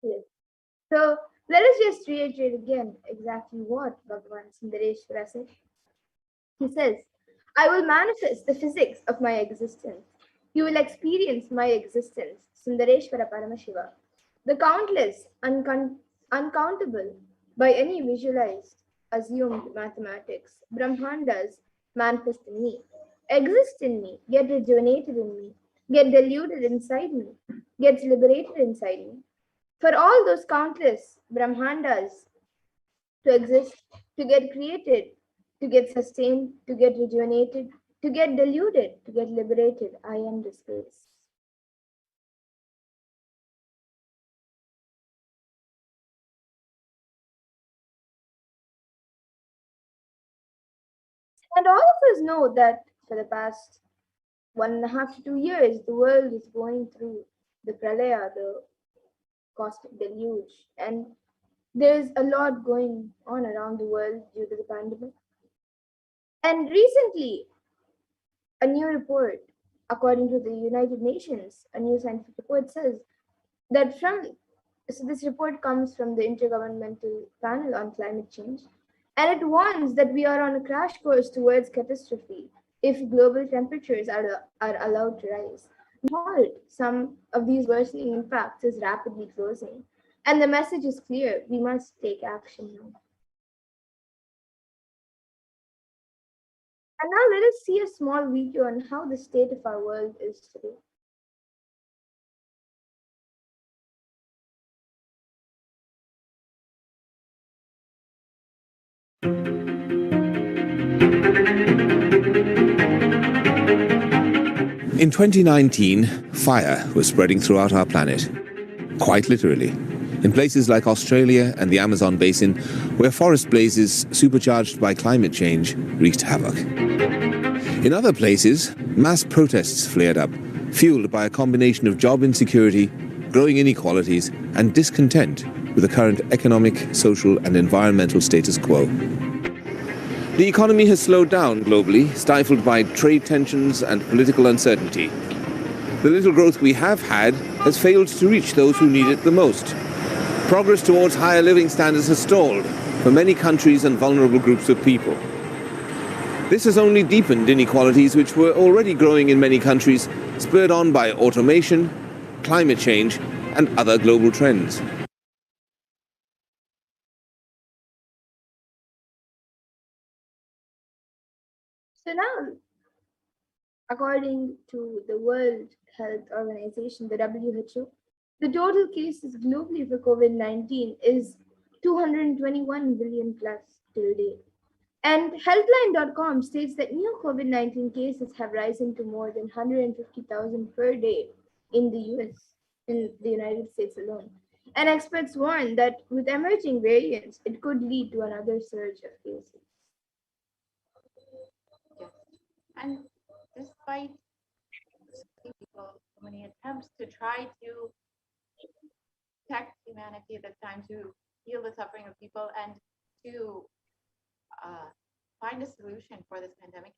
Yes. So let us just reiterate again exactly what Bhagavan Sundareshwara said. He says, I will manifest the physics of my existence. You will experience my existence, Sundareshwara Paramashiva. The countless, uncountable, by any visualized, assumed mathematics, Brahmandas manifest in me, exist in me, get rejuvenated in me, get deluded inside me, gets liberated inside me. For all those countless Brahmandas to exist, to get created, to get sustained, to get rejuvenated, to get deluded, to get liberated, I am the space. And all of us know that for the past 1.5 to 2 years, the world is going through the pralaya, the cosmic deluge, and there's a lot going on around the world due to the pandemic. And recently, a new report, according to the United Nations, a new scientific report says that so this report comes from the Intergovernmental Panel on Climate Change, and it warns that we are on a crash course towards catastrophe if global temperatures are allowed to rise. Halt some of these worsening impacts is rapidly closing, and the message is clear: we must take action now. And now let us see a small video on how the state of our world is today. In 2019, fire was spreading throughout our planet, quite literally, in places like Australia and the Amazon basin, where forest blazes supercharged by climate change wreaked havoc. In other places, mass protests flared up, fueled by a combination of job insecurity, growing inequalities, and discontent with the current economic, social, and environmental status quo. The economy has slowed down globally, stifled by trade tensions and political uncertainty. The little growth we have had has failed to reach those who need it the most. Progress towards higher living standards has stalled for many countries and vulnerable groups of people. This has only deepened inequalities which were already growing in many countries, spurred on by automation, climate change, and other global trends. So now, according to the World Health Organization, the WHO, the total cases globally for COVID-19 is 221 billion plus till date. And Healthline.com states that new COVID-19 cases have risen to more than 150,000 per day in the US, in the United States alone. And experts warn that with emerging variants, it could lead to another surge of cases. And despite people, so many attempts to try to protect humanity at the time, to heal the suffering of people, and to find a solution for this pandemic,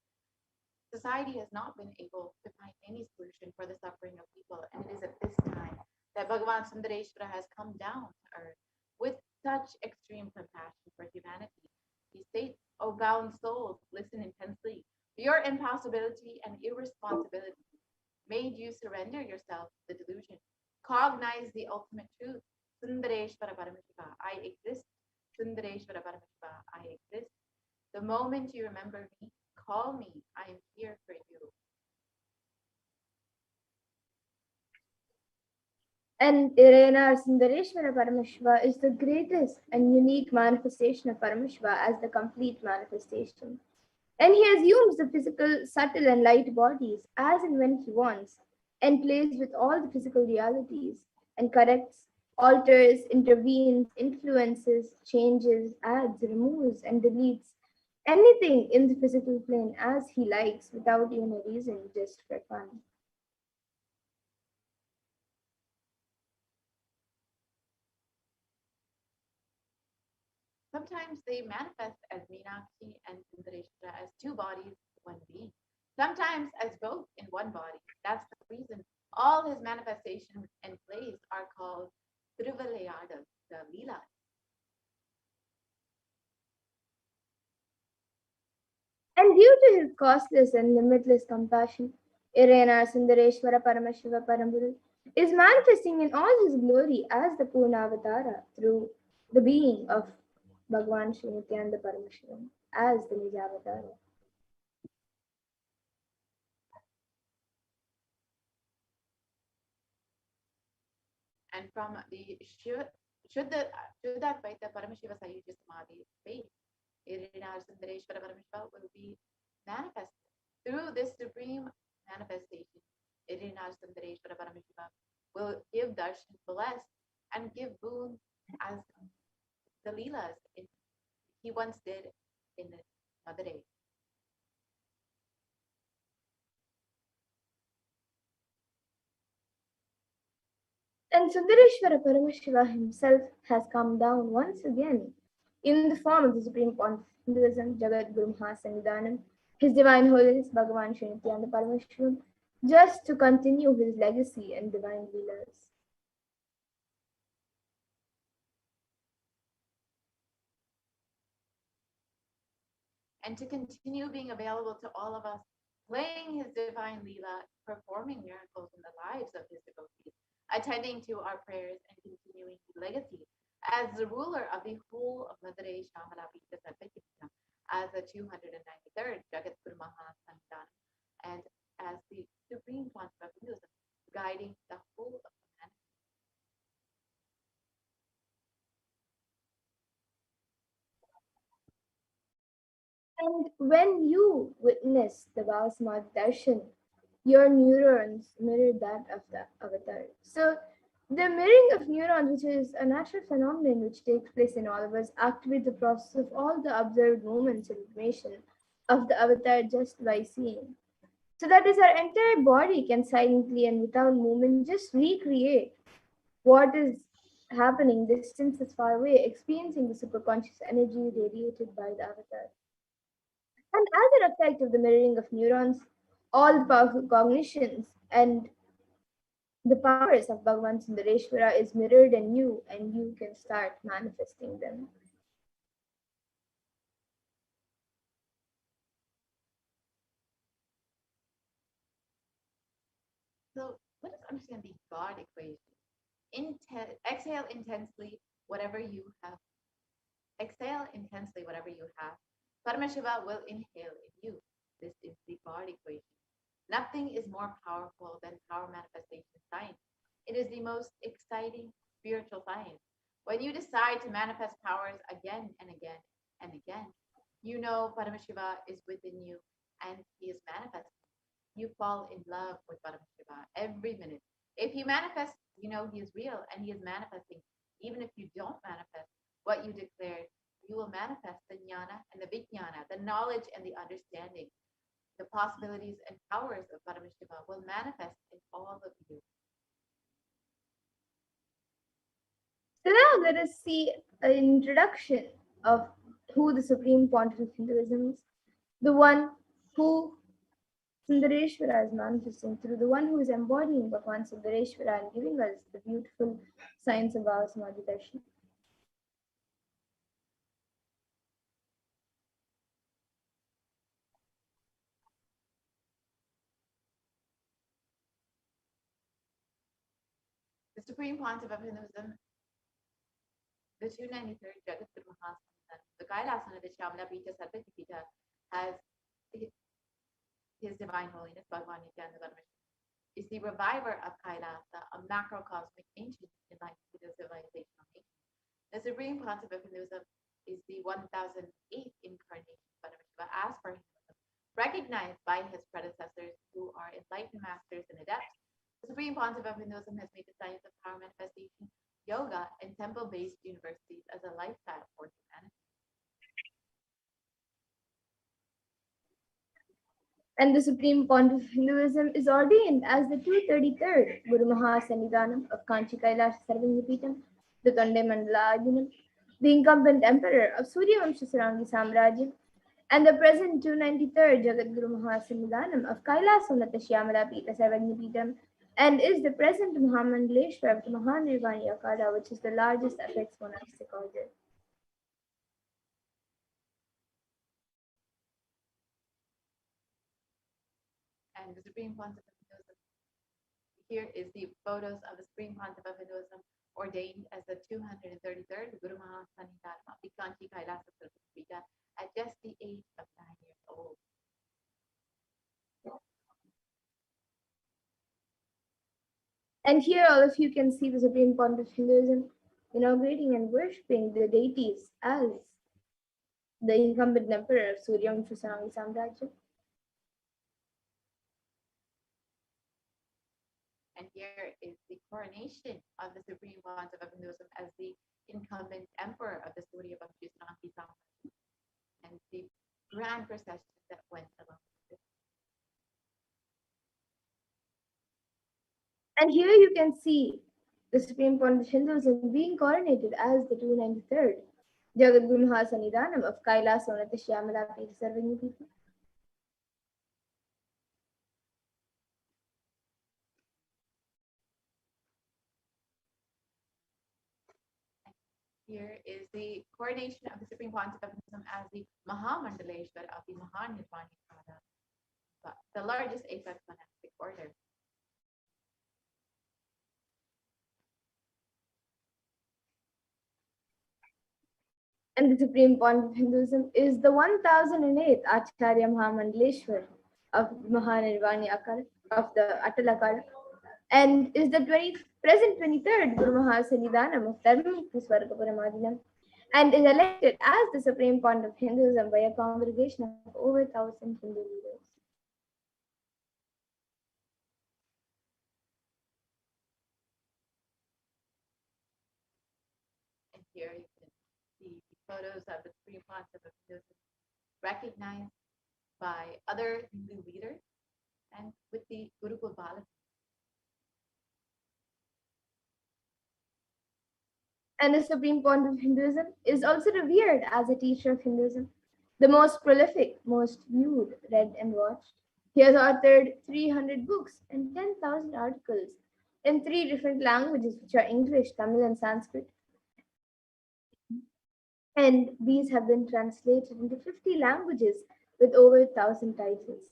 society has not been able to find any solution for the suffering of people. And it is at this time that Bhagavan Sundareshwara has come down to earth with such extreme compassion for humanity. He states, "O bound souls, listen intensely. Your impossibility and irresponsibility made you surrender yourself to the delusion. Cognize the ultimate truth. Sundareshwara Paramashiva, I exist. Sundareshwara Paramashiva, I exist. The moment you remember me, call me. I am here for you." And Irena Sundareshwara Paramashiva is the greatest and unique manifestation of Paramashiva as the complete manifestation. And he assumes the physical, subtle, and light bodies as and when he wants, and plays with all the physical realities, and corrects, alters, intervenes, influences, changes, adds, removes, and deletes anything in the physical plane as he likes without even a reason, just for fun. Sometimes they manifest as Meenakshi and Sundareshwara as two bodies, one being. Sometimes as both in one body. That's the reason all his manifestations and plays are called Thiruvilayadal, the Leela. And due to his costless and limitless compassion, Irena Sundareshwara Paramashiva Paramburu is manifesting in all his glory as the Purna Avatara through the being of Bhagavan Sri Nithyananda Paramashivam as the Nijavatara. And from the Shuddha-Advaita Paramashiva Sayuja Samadhi faith, Irina Sundareshwara Paramashiva will be manifested through this supreme manifestation. Irina Sundareshwara Paramashiva will give darshan, bless, and give boon as the Leelas he once did in Mother Day. And Sundareshwara Paramashiva himself has come down once again in the form of the Supreme Pontiff of Hinduism, Jagat Guru Mahasannidhanam, His Divine Holiness Bhagavan Sri Nithyananda Paramashivam, just to continue his legacy and divine leelas. And to continue being available to all of us, playing his divine Leela, performing miracles in the lives of his devotees, attending to our prayers and continuing his legacy as the ruler of the whole of Madre Shamala Pita Sarvajita, as the 293rd Jagat Guru Mahasannidhanam, and as the Supreme Pontiff of Hinduism, guiding the whole of humanity. And when you witness the Bhava Darshan, your neurons mirror that of the avatar. So the mirroring of neurons, which is a natural phenomenon which takes place in all of us, activates the process of all the observed movements and information of the avatar just by seeing. So that is, our entire body can silently and without movement just recreate what is happening distances far away, experiencing the superconscious energy radiated by the avatar. And as an effect of the mirroring of neurons, all the powerful cognitions and the powers of Bhagavan Sundareshwara is mirrored in you, and you can start manifesting them. So let us understand the God equation. Exhale intensely whatever you have. Exhale intensely whatever you have. Paramashiva will inhale in you. This is the God equation. Nothing is more powerful than power manifestation science. It is the most exciting spiritual science. When you decide to manifest powers again and again and again, you know Paramashiva is within you and he is manifesting. You fall in love with Paramashiva every minute. If you manifest, you know he is real and he is manifesting. Even if you don't manifest what you declared, you will manifest the jnana and the vijnana, the knowledge and the understanding. The possibilities and powers of Paramashiva will manifest in all of you. So now let us see an introduction of who the Supreme Pontiff of Hinduism is, the one who Sundareshwara is manifesting through, the one who is embodying Bhagavan Sundareshwara and giving us the beautiful science of our Samadhi Darshan. The Supreme Pontiff of Hinduism, the 293rd Jagat Guru Mahasannidhanam, the Kailasa Nithyananda Paramashivam, has His Divine Holiness Bhagavan Nithyananda Paramashivam, is the reviver of Kailasa, a macrocosmic ancient enlightened civilizational nation. The Supreme Pontiff of Hinduism is the 1008th incarnation of Paramashiva as per Hinduism, recognized by his predecessors who are enlightened masters and adepts. The Supreme Pontiff of Hinduism has made the science of power manifestation, yoga, and temple-based universities as a lifestyle for humanity. And the Supreme Pontiff of Hinduism is ordained as the 233rd Guru Mahasannidhanam of Kanchi Kailasa Sarvanyapitam, the Tonde Mandala Adinam, the incumbent emperor of Suryavamsha Sarangi Samrajyam, and the present 293rd Jagat Guru Mahasannidhanam of Kailasa Shyamala Pita Sarvanyapitam, and is the present Mahamandaleshwar of the Mahanirvani Akada, which is the largest apex monastic order. And the Supreme Pontiff of Hinduism. Here is the photos of the Supreme Pontiff of Hinduism ordained as the 233rd Guru Mahasannidhanam of the Kanchi Kailasa Sarvanyapitam at just the age of 9 years old. And here all of you can see the Supreme Pontiff of Hinduism inaugurating and worshipping the deities as the incumbent emperor of Suryavamsha Sarangi Samrajyam. And here is the coronation of the Supreme Pontiff of Hinduism as the incumbent emperor of the Suryavamsha Sarangi Samrajyam, and the grand procession that went along with it. And here you can see the Supreme Point of Hinduism, being coronated as the 293rd Jagadguru Mahasannidhanam of Kailasa on the Shyamala Peeth serving you people. Here is the coronation of the Supreme Pontiff of Hinduism as the Mahamandaleshwar of the Mahanirvani Pada, the largest apex monastic order. And the Supreme Point of Hinduism is the 1008th Acharya Mahamandaleshwar of Mahanirvani Akal, of the Atalakal, and is the present 23rd Guru Mahasannidhanam of Dharmika Swargapuramadinam, and is elected as the Supreme Point of Hinduism by a congregation of over 1,000 Hindu leaders. And here you can see photos of the Supreme Pontiff of Hinduism recognized by other Hindu leaders and with the Gurukul Bala. And the Supreme Point of Hinduism is also revered as a teacher of Hinduism, the most prolific, most viewed, read, and watched. He has authored 300 books and 10,000 articles in 3 different languages, which are English, Tamil, and Sanskrit. And these have been translated into 50 languages with over 1,000 titles.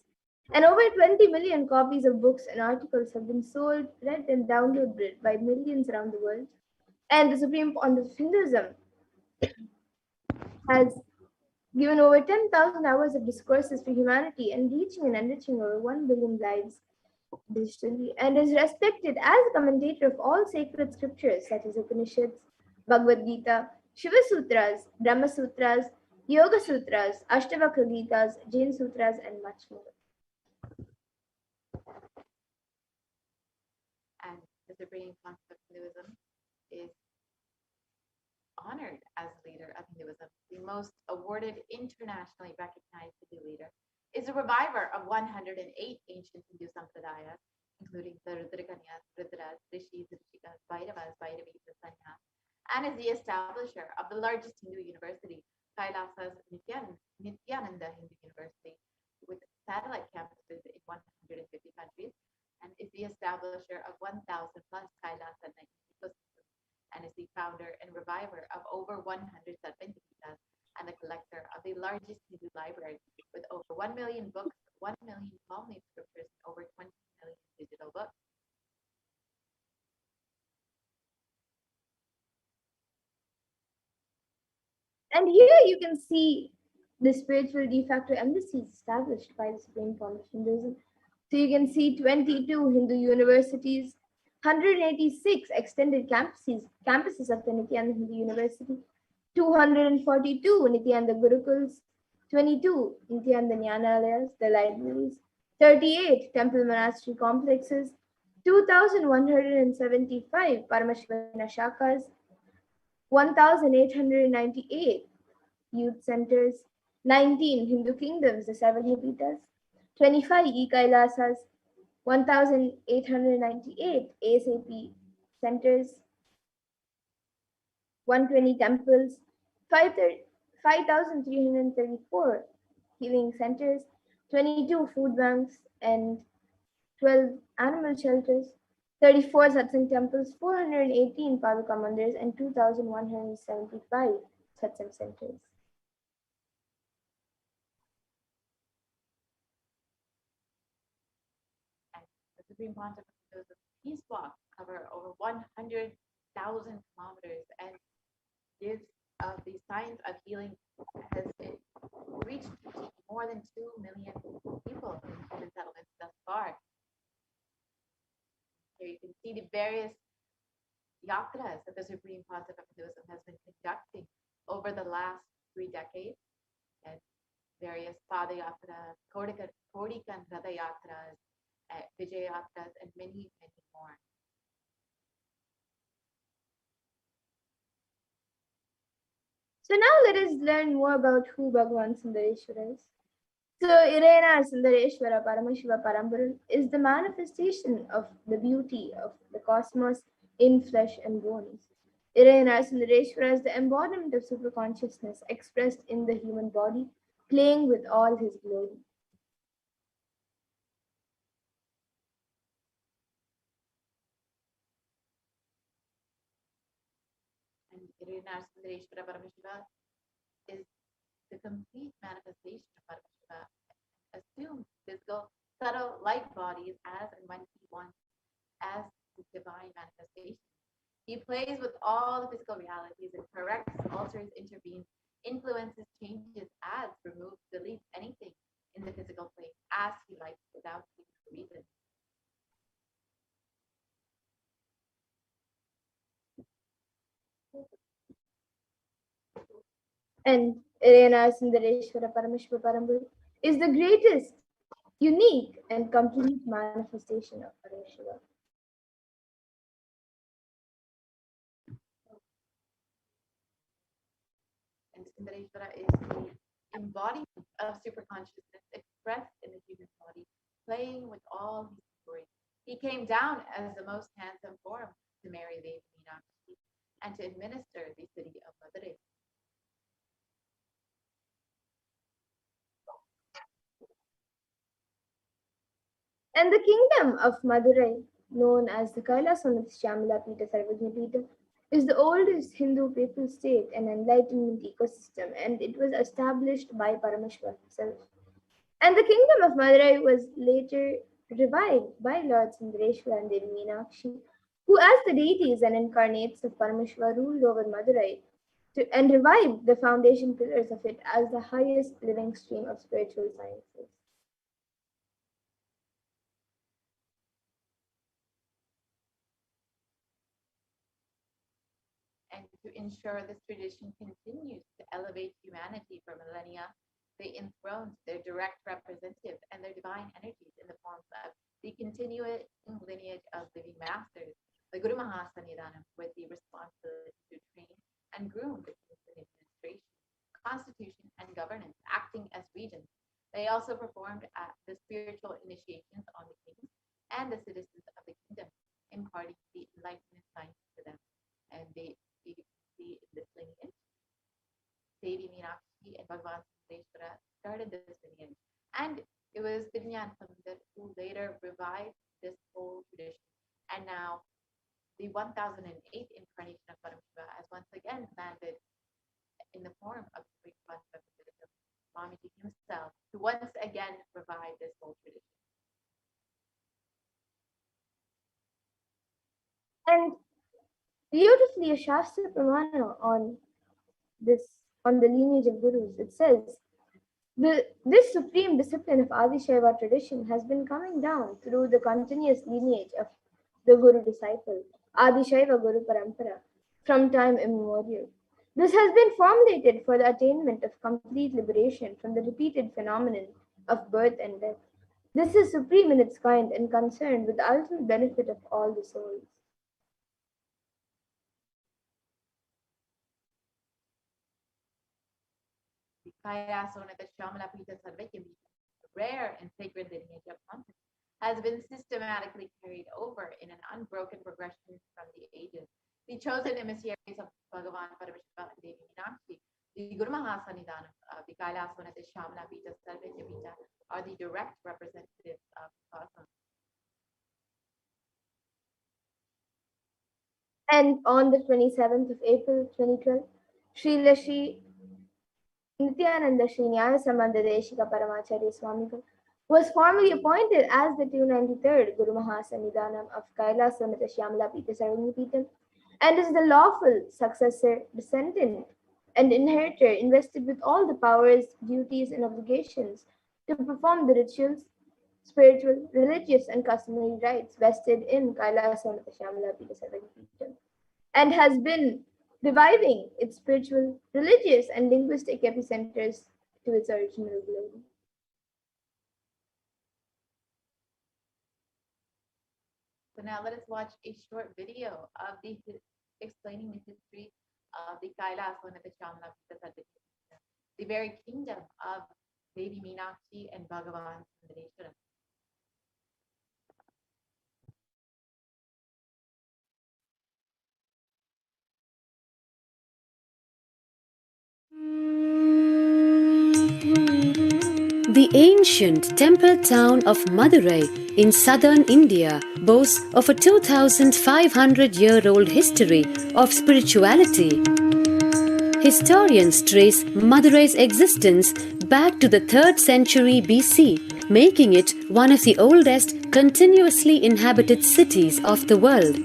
And over 20 million copies of books and articles have been sold, read, and downloaded by millions around the world. And the Supreme Point of Hinduism has given over 10,000 hours of discourses for humanity and reaching and enriching over 1 billion lives digitally, and is respected as a commentator of all sacred scriptures such as Upanishads, Bhagavad Gita, Shiva Sutras, Brahma Sutras, Yoga Sutras, Ashtavakra Gitas, Jain Sutras, and much more. And the Supreme Pontiff of Hinduism is honored as leader of Hinduism. The most awarded, internationally recognized Hindu leader is a reviver of 108 ancient Hindu sampradayas, including the Rudrakanyas, Rudras, Rishis, Rishikas, Bhairavas, Bhairavis, and Sannyas, and is the establisher of the largest Hindu university, Kailasa's Nithyananda Hindu University, with satellite campuses in 150 countries, and is the establisher of 1,000 plus Kailasa ecosystems, and is the founder and reviver of over 100 Satvantikitas, and the collector of the largest Hindu library with over 1 million books, 1 million Palmi scriptures, and over 20 million digital books. And here you can see the spiritual de facto embassies established by the Supreme Point of Hinduism. So you can see 22 Hindu universities, 186 extended campuses of the Nithyananda Hindu University, 242 Nithyananda Gurukuls, 22 Nithyananda Jnanalayas, the libraries, 38 temple monastery complexes, 2,175 Paramashivoham shakas, 1,898 youth centers, 19 Hindu kingdoms, the 7 Hipitas, 25 Kailasas, 1,898 ASAP centers, 120 temples, 5,334 healing centers, 22 food banks, and 12 animal shelters, 34 Satsang temples, 418 Paduka mandirs, and 2,175 Satsang centers. And the Supreme Pontiff of Hinduism peace walks cover over 100,000 kilometers and gives the science of healing has reached more than 2 million people in human settlements thus far. Here you can see the various yatras that the Supreme Pontiff of Hinduism has been conducting over the last 3 decades, and various Pada Yatras, Kodikan Ratha Yatras, Vijay Yatras, and many, many more. So now let us learn more about who Bhagavan Sundareshwara is. So Irena Sundareshwara Paramashiva Parambaran is the manifestation of the beauty of the cosmos in flesh and bones. Irayana Sundareshwara is the embodiment of superconsciousness expressed in the human body, playing with all his glory. And HDH Nithyananda Paramashivam is the complete manifestation of Paramashiva, assumes physical, subtle, light bodies as and when he wants, as his divine manifestation. He plays with all the physical realities and corrects, alters, intervenes, influences, changes, adds, removes, deletes anything in the physical plane as he likes without reason. And Irayana Sundareshwara Parameshwara Parambur is the greatest, unique, and complete manifestation of Parashiva. And Sundareshwara is the embodiment of superconsciousness expressed in the human body, playing with all his glory. He came down as the most handsome form to marry Devi Meenakshi and to administer the city of Madurai. And the kingdom of Madurai, known as the Kailasa Nithyananda Paramashivam, is the oldest Hindu papal state and enlightenment ecosystem, and it was established by Paramashiva himself. And the kingdom of Madurai was later revived by Lord Sundareshwara and Devi Meenakshi, who, as the deities and incarnates of Paramashiva, ruled over Madurai and revived the foundation pillars of it as the highest living stream of spiritual sciences. And to ensure this tradition continues to elevate humanity for millennia, they enthroned their direct representative and their divine energies in the forms of the continuing lineage of living masters, the Guru Mahasanidhanam, with the responsibility to train and groom the kings in administration, constitution, and governance, acting as regents. They also performed the spiritual initiations on the kings and the citizens of the kingdom, imparting the enlightenment science to them. And you can see in this lineage, Devi Meenakshi and Bhagavan Sundareshwara started this lineage. And it was Vidyan Sundar who later revived this whole tradition. And now the 1008th incarnation of Paramashiva has once again landed in the form of the great representative Swamiji himself to once again revive this whole tradition. And beautifully, a Shastra Pramana on the lineage of gurus, it says, this supreme discipline of Adi Shaiva tradition has been coming down through the continuous lineage of the Guru disciple, Adi Shaiva Guru Parampara, from time immemorial. This has been formulated for the attainment of complete liberation from the repeated phenomenon of birth and death. This is supreme in its kind and concerned with the ultimate benefit of all the souls. The Kailasa rare and sacred lineage of content, has been systematically carried over in an unbroken progression from the ages. The chosen emissaries of Bhagavan Paramashiva and Devi Meenakshi, the Guru Mahasanidhanam of the Kailasa Shamla Pita Sarvejya Pita, are the direct representatives of the cosmos. And on the 27th of April 2012, Srila Shri Nithyananda Sambandha Deshika Paramacharya Swamigal was formally appointed as the 293rd Guru Mahasanidhanam of Kailasa Shamla Pita Sarvajnapitam and is the lawful successor, descendant, and inheritor invested with all the powers, duties, and obligations to perform the rituals, spiritual, religious, and customary rites vested in Kailasa Shamla Pita Sarvajnapitam, and has been reviving its spiritual, religious, and linguistic epicenters to its original glory. So now let us watch a short video of explaining the history of the Kailasa the very kingdom of Devi Meenakshi and Bhagavan Sundareshwara. The ancient temple town of Madurai in southern India boasts of a 2,500-year-old history of spirituality. Historians trace Madurai's existence back to the 3rd century BC, making it one of the oldest continuously inhabited cities of the world.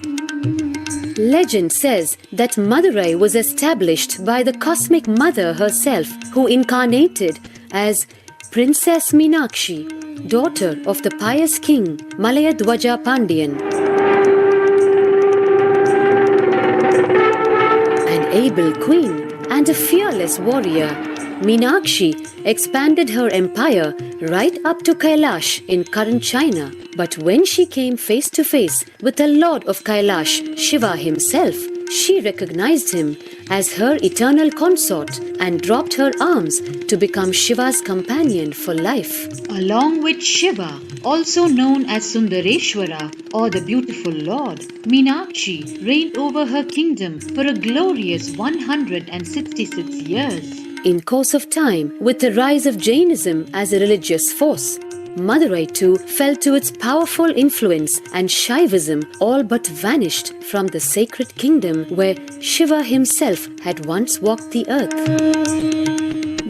Legend says that Madurai was established by the cosmic mother herself, who incarnated as Princess Meenakshi, daughter of the pious king Malayadwaja Pandian. An able queen and a fearless warrior, Meenakshi expanded her empire right up to Kailasa in current China. But when she came face to face with the Lord of Kailasa, Shiva himself, she recognized him as her eternal consort and dropped her arms to become Shiva's companion for life. Along with Shiva, also known as Sundareshwara or the Beautiful Lord, Meenakshi reigned over her kingdom for a glorious 166 years. In course of time, with the rise of Jainism as a religious force, Madurai too fell to its powerful influence, and Shaivism all but vanished from the sacred kingdom where Shiva himself had once walked the earth.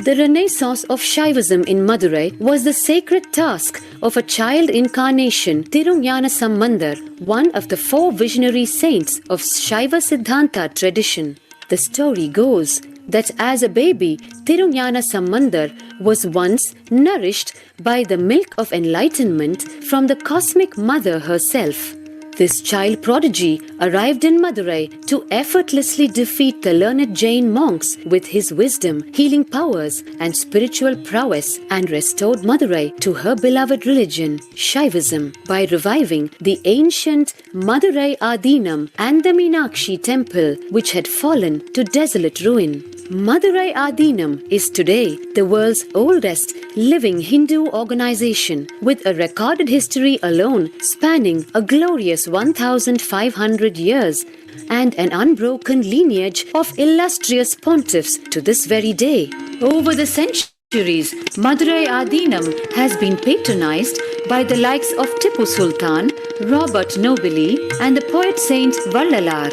The renaissance of Shaivism in Madurai was the sacred task of a child incarnation, Tirunjana Sambandar, one of the 4 visionary saints of Shaiva Siddhanta tradition. The story goes that as a baby, Tirunjana Sambandar was once nourished by the milk of enlightenment from the cosmic mother herself. This child prodigy arrived in Madurai to effortlessly defeat the learned Jain monks with his wisdom, healing powers, and spiritual prowess, and restored Madurai to her beloved religion, Shaivism, by reviving the ancient Madurai Adinam and the Meenakshi temple, which had fallen to desolate ruin. Madurai Adinam is today the world's oldest living Hindu organization, with a recorded history alone spanning a glorious 1,500 years and an unbroken lineage of illustrious pontiffs to this very day. Over the centuries, Madurai Adinam has been patronized by the likes of Tipu Sultan, Robert Nobili, and the poet saint Vallalar.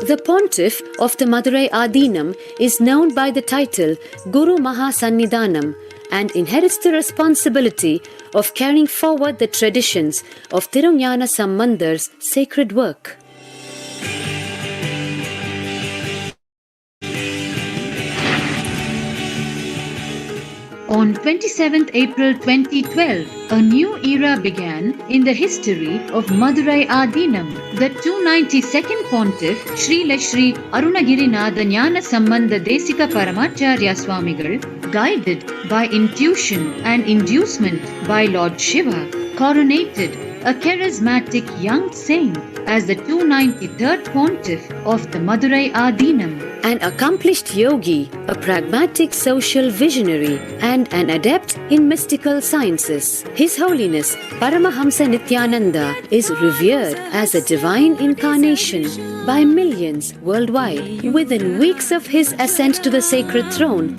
The pontiff of the Madurai Adinam is known by the title Guru Mahasannidhanam and inherits the responsibility of carrying forward the traditions of Tirunjana Sambandar's sacred work. On 27th April 2012, a new era began in the history of Madurai Adinam. The 292nd Pontiff, Sri Shri Arunagirinatha Jnana Sambandha Desika Paramacharya Swamigal, guided by intuition and inducement by Lord Shiva, coronated a charismatic young saint as the 293rd Pontiff of the Madurai Adinam. An accomplished yogi, a pragmatic social visionary, and an adept in mystical sciences, His Holiness Paramahamsa Nithyananda is revered as a divine incarnation by millions worldwide. Within weeks of his ascent to the sacred throne,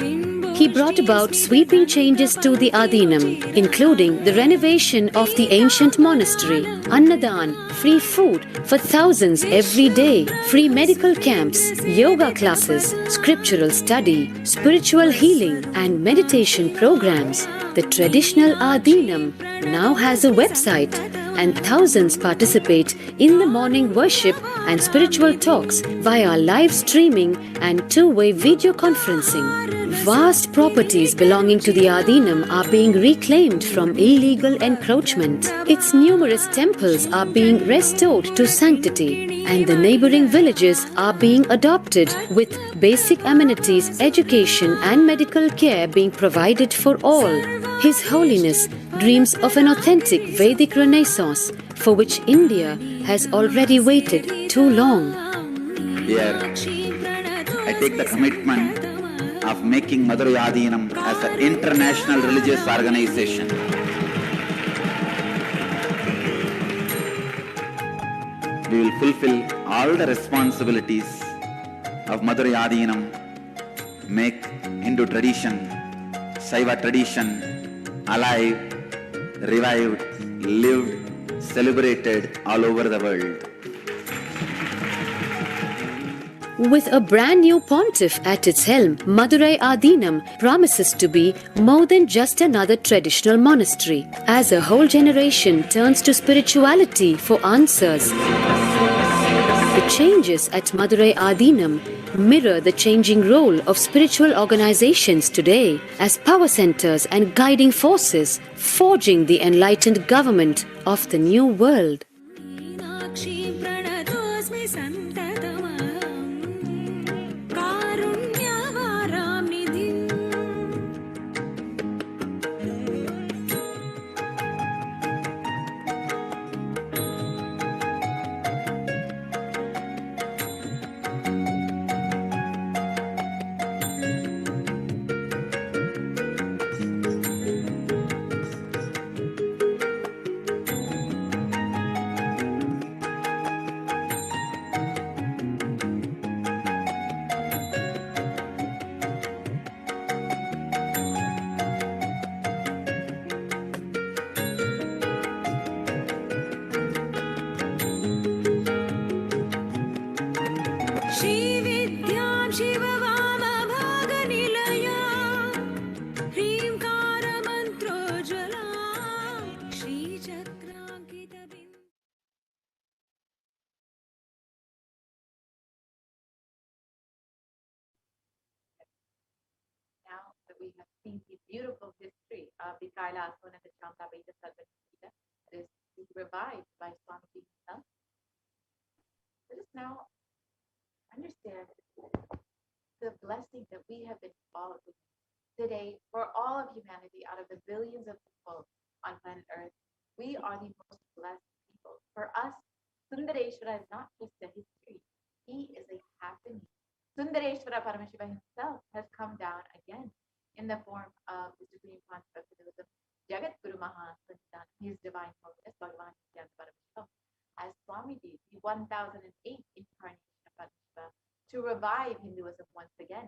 he brought about sweeping changes to the Adinam, including the renovation of the ancient monastery, Annadan, free food for thousands every day, free medical camps, yoga classes, scriptural study, spiritual healing, and meditation programs. The traditional Adinam now has a website, and thousands participate in the morning worship and spiritual talks via live streaming and two-way video conferencing. Vast properties belonging to the Adinam are being reclaimed from illegal encroachment. Its numerous temples are being restored to sanctity, and the neighboring villages are being adopted, with basic amenities, education, and medical care being provided for all. His Holiness dreams of an authentic Vedic Renaissance for which India has already waited too long. Here, I take the commitment of making Madurai Adinam as an international religious organization. We will fulfill all the responsibilities of Madurai Adinam, make Hindu tradition, Saiva tradition, alive, revived, lived, celebrated all over the world. With a brand new pontiff at its helm, Madurai Adinam promises to be more than just another traditional monastery. As a whole generation turns to spirituality for answers, the changes at Madurai Adinam mirror the changing role of spiritual organizations today as power centers and guiding forces, forging the enlightened government of the new world. Now that we have seen the beautiful history of the Kailasa and the Chamdabeta Salvanita that is revived by Swamiji himself, let us now understand the blessing that we have been involved with today for all of humanity. Out of the billions of people on planet Earth, we are the most blessed people. For us, Sundareshwara is not just a history, he is a happening. Sundareshwara Paramashivoham himself has come down again in the form of the Supreme Pontiff of Hinduism, Jagat Guru Mahan Sanatan, His Divine Holiness, Bhagavan Nithyananda Paramashivam, as Swamiji, the 1008th incarnation of Paramashiva, to revive Hinduism once again,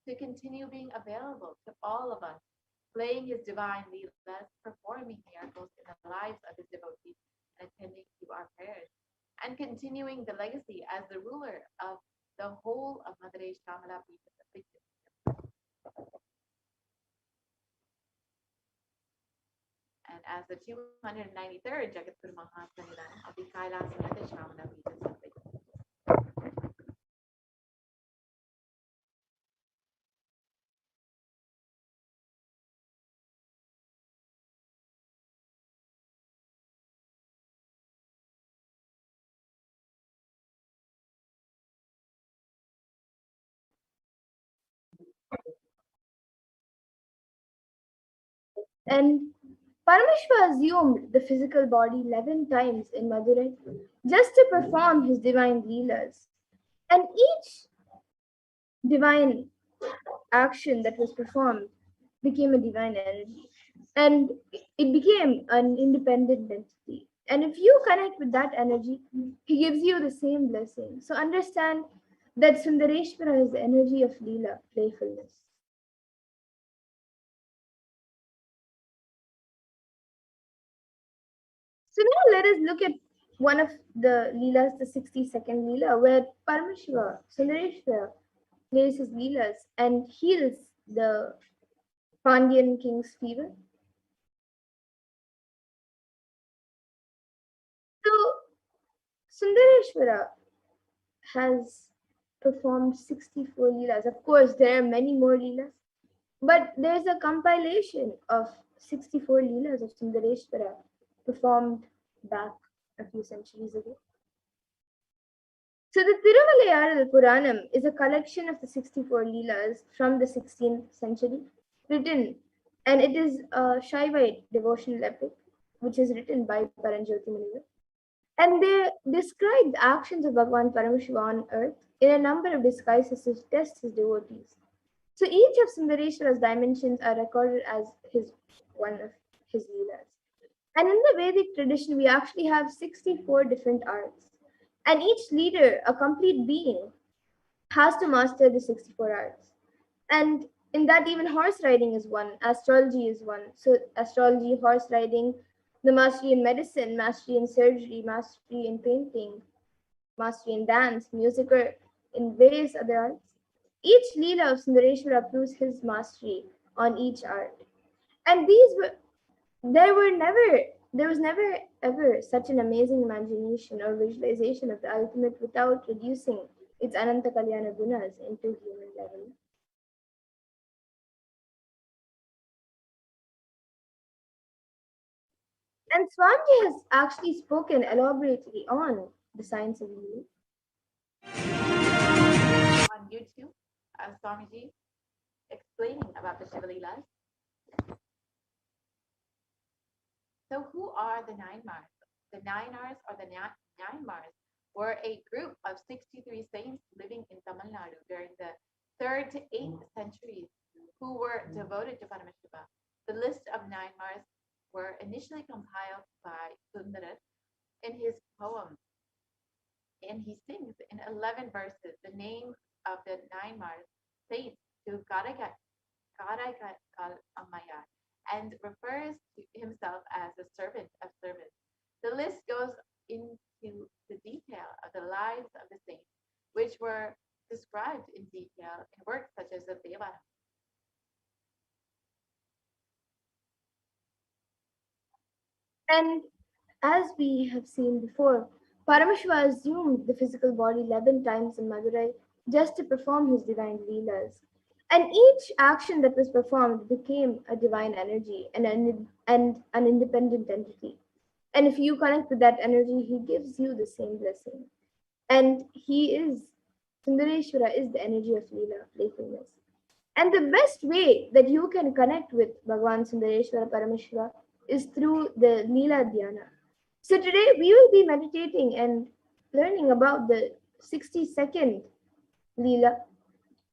to continue being available to all of us, playing his divine leelas, performing miracles in the lives of his devotees, and attending to our prayers, and continuing the legacy as the ruler of the whole of Madurai Shamala Pita. And as the 293rd Jagat Guru Mahan Sannidanam of the Kailasa and the Shamala Pita. And Paramashiva assumed the physical body 11 times in Madurai just to perform his divine leelas. And each divine action that was performed became a divine energy. And it became an independent entity. And if you connect with that energy, he gives you the same blessing. So understand that Sundareshwara is the energy of Leela, playfulness. So now let us look at one of the Leelas, the 62nd Leela, where Paramashiva, Sundareshwara, plays his Leelas and heals the Pandyan king's fever. So Sundareshwara has performed 64 Leelas. Of course, there are many more Leelas, but there's a compilation of 64 Leelas of Sundareshwara performed back a few centuries ago. So the Tirumalayar Puranam is a collection of the 64 Leelas from the 16th century, written, and it is a Shaivite devotional epic, which is written by Paranjoti Munivar. And they describe the actions of Bhagavan Paramashiva on earth in a number of disguises to test his devotees. So each of Sundareshwara's dimensions are recorded as one of his Leelas. And in the Vedic tradition, we actually have 64 different arts. And each leader, a complete being, has to master the 64 arts. And In that, even horse riding is one, astrology is one. So, astrology, horse riding, the mastery in medicine, mastery in surgery, mastery in painting, mastery in dance, music, or in various other arts. Each Leela of Sundareshwara proves his mastery on each art. And there was never ever such an amazing imagination or visualization of the ultimate without reducing its Ananta Kalyana gunas into human level. And Swamiji has actually spoken elaborately on the science of healing. On YouTube, Swamiji explaining about the Shiva Leelas. So who are the nine Mars? The nine Mars or the nine Mars were a group of 63 saints living in Tamil Nadu during the 3rd to 8th centuries who were devoted to Paramashiva. The list of nine Mars were initially compiled by Sundaras in his poem, and he sings in 11 verses the names of the nine Mars saints to Gadakal Amaya, and refers to himself as a servant of servants. The list goes into the detail of the lives of the saints, which were described in detail in works such as the BHAVA. And as we have seen before, Paramashiva assumed the physical body 11 times in Madurai just to perform his divine Leelas. And each action that was performed became a divine energy and an independent entity. And if you connect with that energy, he gives you the same blessing. And Sundareshwara is the energy of Leela, playfulness. And the best way that you can connect with Bhagavan Sundareshwara Paramashiva is through the Leela Dhyana. So today we will be meditating and learning about the 60-second Leela,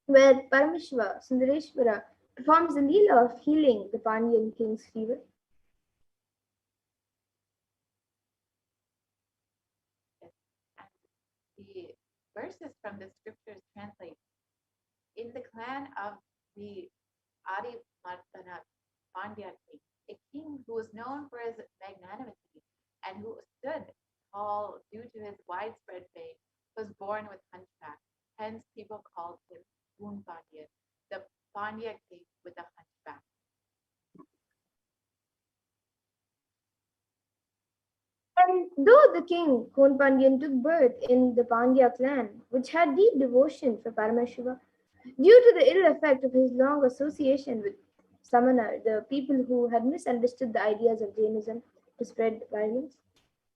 where Paramashiva Sundareshwara performs the Leela of healing the Pandyan king's fever. The verses from the scriptures translate in the clan of the Adi Mardana Pandya king, a king who was known for his magnanimity and who stood tall due to his widespread fame, was born with hunchback. Hence, people called him Poon Pandya, the Pandya king with a hunchback. And though the king, Kon Pandyan, took birth in the Pandya clan, which had deep devotion for Paramashiva, due to the ill effect of his long association with Samana, the people who had misunderstood the ideas of Jainism to spread violence,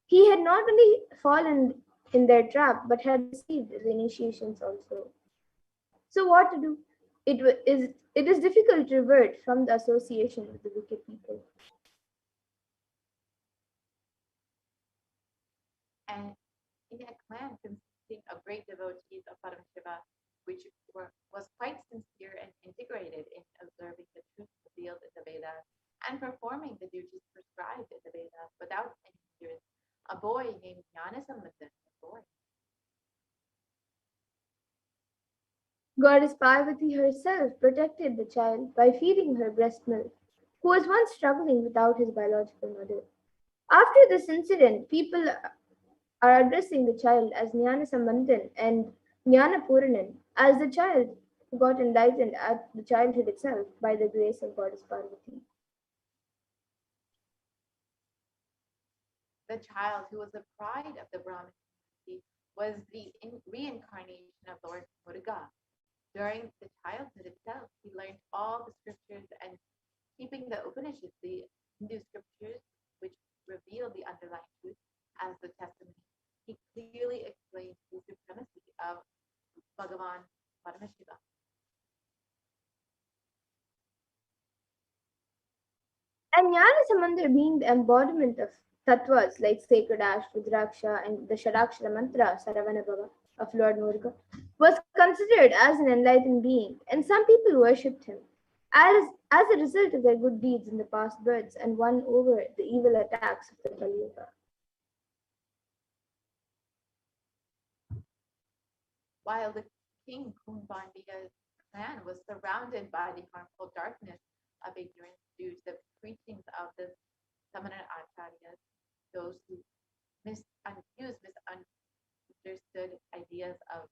he had not only fallen in their trap but had received the initiations also. So, what to do? It is difficult to revert from the association with the wicked people. And in a clan consisting of great devotees of Paramashiva, which was quite sincere and integrated in observing the truths revealed in the Vedas and performing the duties prescribed in the Vedas without any hindrance, a boy named Jnanasambandan was born. Goddess Parvati herself protected the child by feeding her breast milk, who was once struggling without his biological mother. After this incident, people are addressing the child as Jnana Sambandhan and Jnana Puranan, as the child who got enlightened at the childhood itself by the grace of Goddess Parvati. The child who was the pride of the Brahmin community was the reincarnation of Lord Muruga. During the childhood itself, he learned all the scriptures and keeping the Upanishads, the Hindu scriptures, which reveal the underlying truth as the testimony. He clearly explains the supremacy of Bhagavan Paramashiva. And Jnana Samandar, being the embodiment of tattvas like sacred ash, Rudraksha, and the Shadakshara mantra, Saravana Bhava, of Lord Muruga, was considered as an enlightened being, and some people worshipped him as a result of their good deeds in the past births and won over the evil attacks of the Kali Yuga. While the king Kun Pandya clan was surrounded by the harmful darkness of ignorance due to the preachings of the Samana Acharyas, those who misunderstood ideas of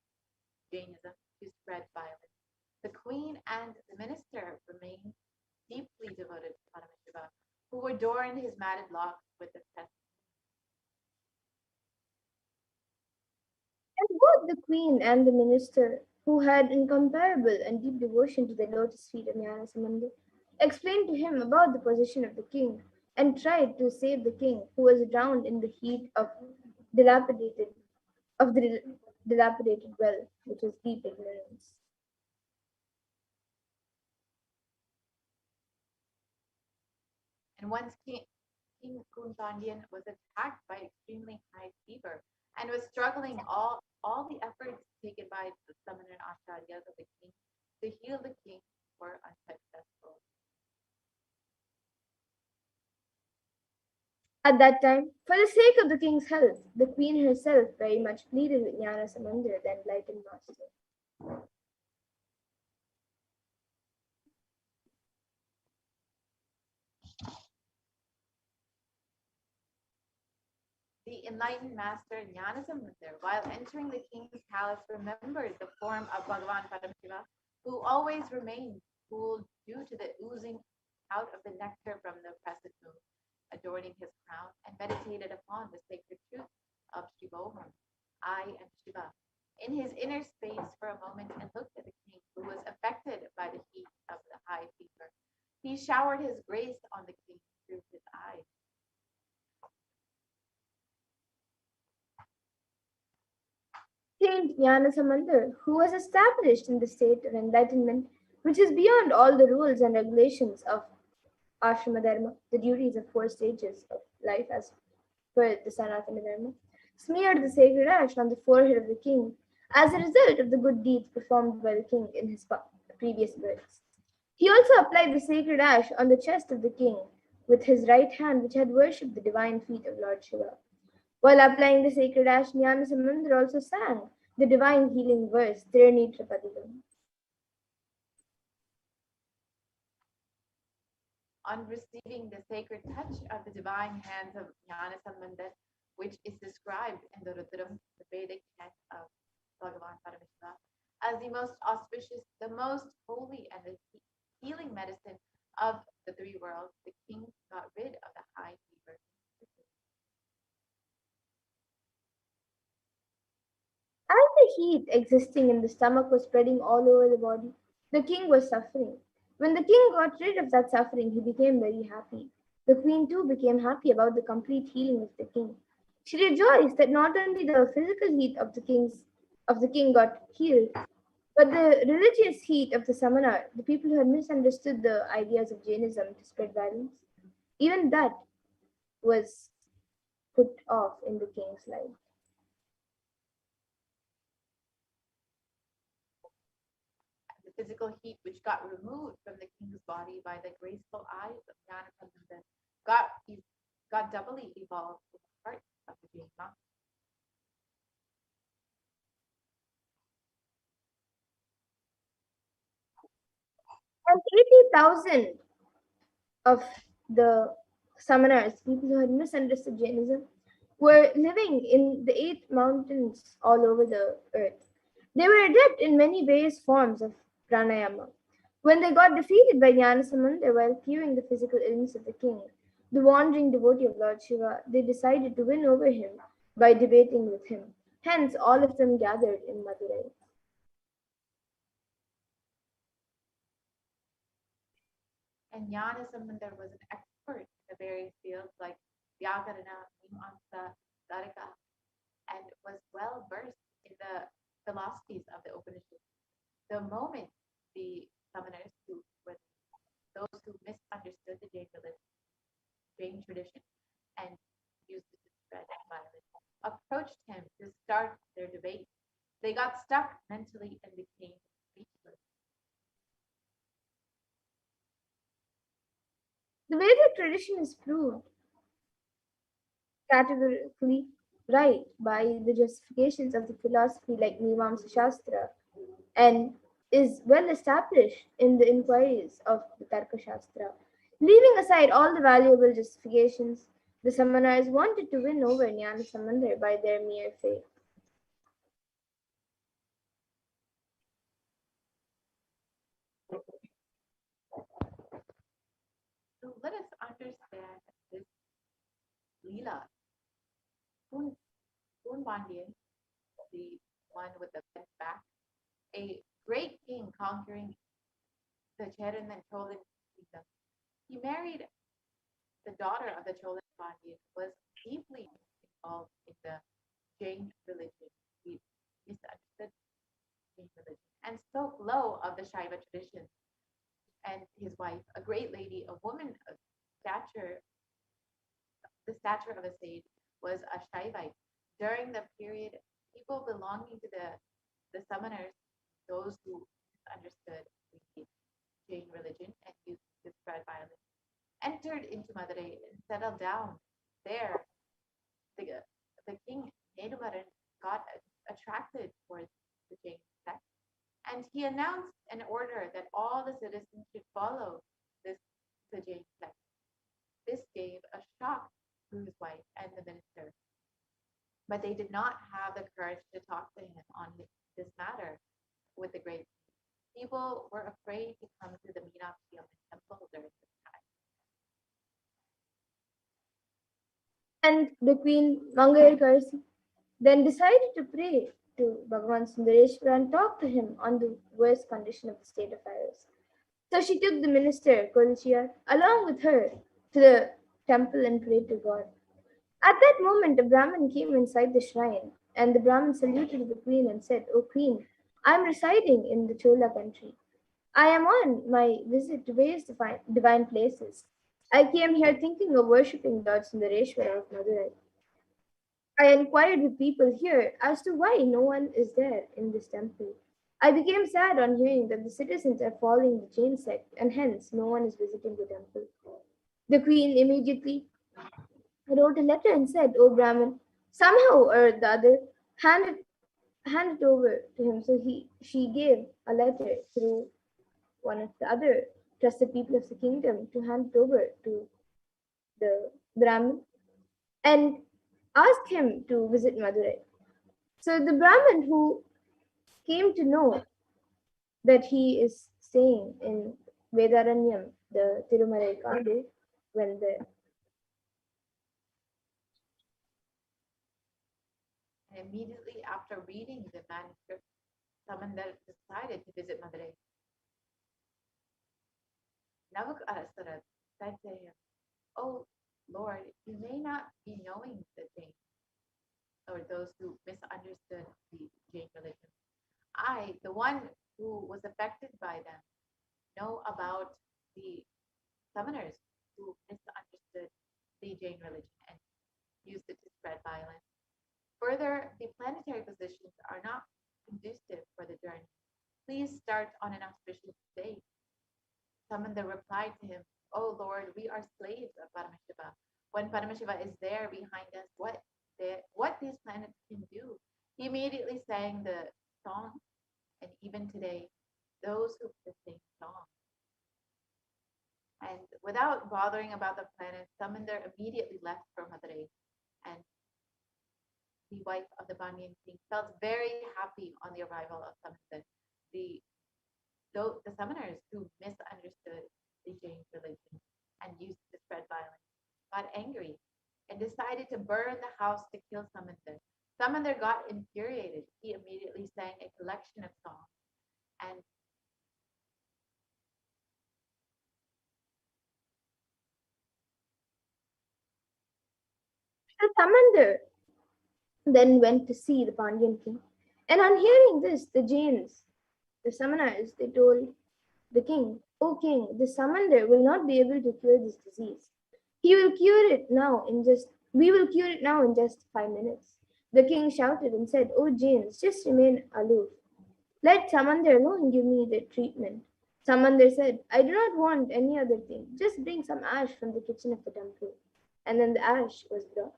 Jainism to spread violence. The queen and the minister remained deeply devoted to Paramashiva, who adorned his matted locks with the crest. And both the queen and the minister, who had incomparable and deep devotion to the lotus feet of Jnanasamanda, explained to him about the position of the king and tried to save the king, who was drowned in the heat of dilapidated of the dilapidated well, which was deep ignorance. And once King Kunpandian was attacked by extremely high fever and was struggling all the efforts taken by the Samana Acharyas of the king to heal the king were unsuccessful. At that time, for the sake of the king's health, the queen herself very much pleaded with Jnanasamandra, the enlightened master. The enlightened master Jnanasamandra, while entering the king's palace, remembered the form of Bhagavan Paramashiva, who always remained cool due to the oozing out of the nectar from the crescent moon, adorning his crown, and meditated upon the sacred truth of Shivoham, I am Shiva, in his inner space for a moment and looked at the king, who was affected by the heat of the high fever. He showered his grace on the king through his eyes. Saint Jnanasamandar, who was established in the state of enlightenment, which is beyond all the rules and regulations of ashrama dharma, the duties of 4 stages of life as per the Sanatana Dharma, smeared the sacred ash on the forehead of the king as a result of the good deeds performed by the king in his previous births. He also applied the sacred ash on the chest of the king with his right hand, which had worshipped the divine feet of Lord Shiva. While applying the sacred ash, Jnanasamandra also sang the divine healing verse, Tirnitra Padikam. On receiving the sacred touch of the divine hands of Jnanasamandra, which is described in the Rudram, the Vedic text of Bhagavan Paramashiva, as the most auspicious, the most holy, and the healing medicine of the 3 worlds, the king got rid of the high fever. As the heat existing in the stomach was spreading all over the body, the king was suffering. When the king got rid of that suffering, he became very happy. The queen too became happy about the complete healing of the king. She rejoiced that not only the physical heat of the king got healed, but the religious heat of the samana, the people who had misunderstood the ideas of Jainism to spread violence, even that was put off in the king's life. The physical heat which got removed from the king's body by the graceful eyes of Jnanasamandra got doubly evolved in the heart of the Jain monk. And 80,000 of the samanas, people who had misunderstood Jainism, were living in the 8 mountains all over the earth. They were adept in many various forms of pranayama. When they got defeated by Jnanasamandra while curing the physical illness of the king, the wandering devotee of Lord Shiva, they decided to win over him by debating with him. Hence, all of them gathered in Madurai. And Jnanasamandra was an expert in the various fields like Vyakarana, Mimamsa, Darika, and was well versed in the philosophies of the Upanishads. The moment the summoners, who were those who misunderstood the Jain tradition and used it to spread violence, approached him to start their debate, they got stuck mentally and became speechless. The Vedic tradition is proved categorically right by the justifications of the philosophy like Mimamsa Shastra and is well established in the inquiries of the Tarka Shastra. Leaving aside all the valuable justifications, the Samanas wanted to win over Jnana Samandar by their mere faith. So let us understand this Leela. Poon Pandian, the one with the bent back, a great king conquering the Cheran and Cholan kingdom. He married the daughter of the Cholan Pandian, was deeply involved in the Jain religion. He misunderstood Jain religion and spoke low of the Shaiva tradition. And his wife, a great lady, a woman of stature, the stature of a sage, was a Shaivite. During the period, people belonging to the Samanas, those who understood the Jain religion and used to spread violence, entered into Madurai and settled down there. The king Nedumaran got attracted towards the Jain sect, and he announced an order that all the citizens should follow the Jain sect. This gave a shock to his wife and the minister, but they did not have the courage to talk to him on this matter with the great king. People were afraid to come to the Meenakshi Amman temple during this time. And the queen, Mangayar Karsi, then decided to pray to Bhagavan Sundareshwara and talk to him on the worst condition of the state affairs. So she took the minister, Kolchiyar, along with her to the temple and prayed to God. At that moment, a Brahmin came inside the shrine, and the Brahmin saluted the queen and said, O queen, I am residing in the Chola country. I am on my visit to various divine places. I came here thinking of worshipping Lord Sundareshwara of Madurai. I inquired with people here as to why no one is there in this temple. I became sad on hearing that the citizens are following the Jain sect, and hence no one is visiting the temple. The queen immediately wrote a letter and said, O Brahmin, somehow or the other, hand it over to him. So she gave a letter through one of the other trusted people of the kingdom to hand it over to the Brahmin and asked him to visit Madurai. So the Brahmin, who came to know that he is staying in Vedaranyam, the Tirumalai Kandu, when the And immediately after reading the manuscript, Samandar decided to visit Madurai. Navukarasara said to him, Oh Lord, you may not be knowing the Jain, or those who misunderstood the Jain religion. I, the one who was affected by them, know about the summoners who misunderstood the Jain religion and used it to spread violence. Further, the planetary positions are not conducive for the journey. Please start on an auspicious day. Samandar replied to him, Oh Lord, we are slaves of Paramashiva. When Paramashiva is there behind us, what these planets can do. He immediately sang the song, and even today, those who sing song. And without bothering about the planets, Samandar immediately left for Madurai, and the wife of the Banyan king felt very happy on the arrival of Samandar. The summoners who misunderstood the Jain religion and used to spread violence got angry and decided to burn the house to kill Samandar. Samandar got infuriated. He immediately sang a collection of songs and Samandar then went to see the Pandyan king. And on hearing this, the Jains, the Samanas, they told the king, O king, the Samandar will not be able to cure this disease. We will cure it now in just 5 minutes. The king shouted and said, O Jains, just remain aloof. Let Samandar alone give me the treatment. Samandar said, I do not want any other thing. Just bring some ash from the kitchen of the temple. And then the ash was brought.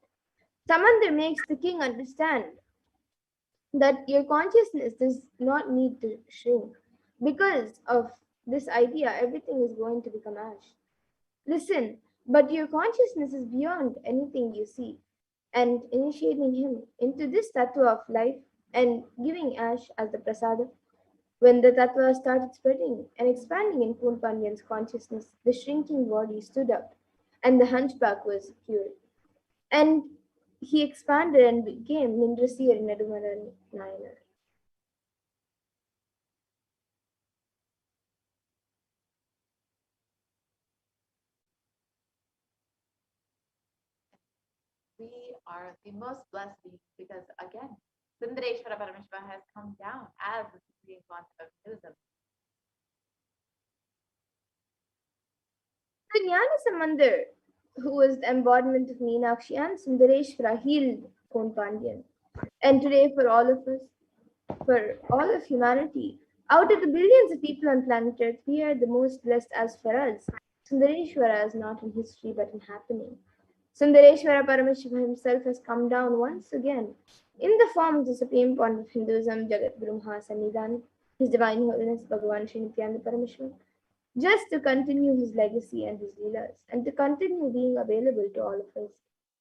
Samandar makes the king understand that your consciousness does not need to shrink. Because of this idea, everything is going to become ash. Listen, but your consciousness is beyond anything you see, and initiating him into this tattva of life and giving ash as the prasada. When the tattva started spreading and expanding in Poonpanyan's consciousness, the shrinking body stood up, and the hunchback was cured. And he expanded and became Nindrasir Nedumaran Nayanar. We are the most blessed beings because, again, Sundareshwara Paramashiva has come down as the supreme concept of Hinduism. The Jnana Samandar, who was the embodiment of Meenakshi and Sundareshwara, healed Poonpanyan. And today, for all of us, for all of humanity, out of the billions of people on planet Earth, we are the most blessed as for us. Sundareshwara is not in history but in happening. Sundareshwara Paramashiva himself has come down once again in the form of the supreme point of Hinduism, Jagat Guru Mahasannidhanam, His Divine Holiness Bhagavan Sri Nithyananda Paramashivam, just to continue his legacy and his leelas, and to continue being available to all of us,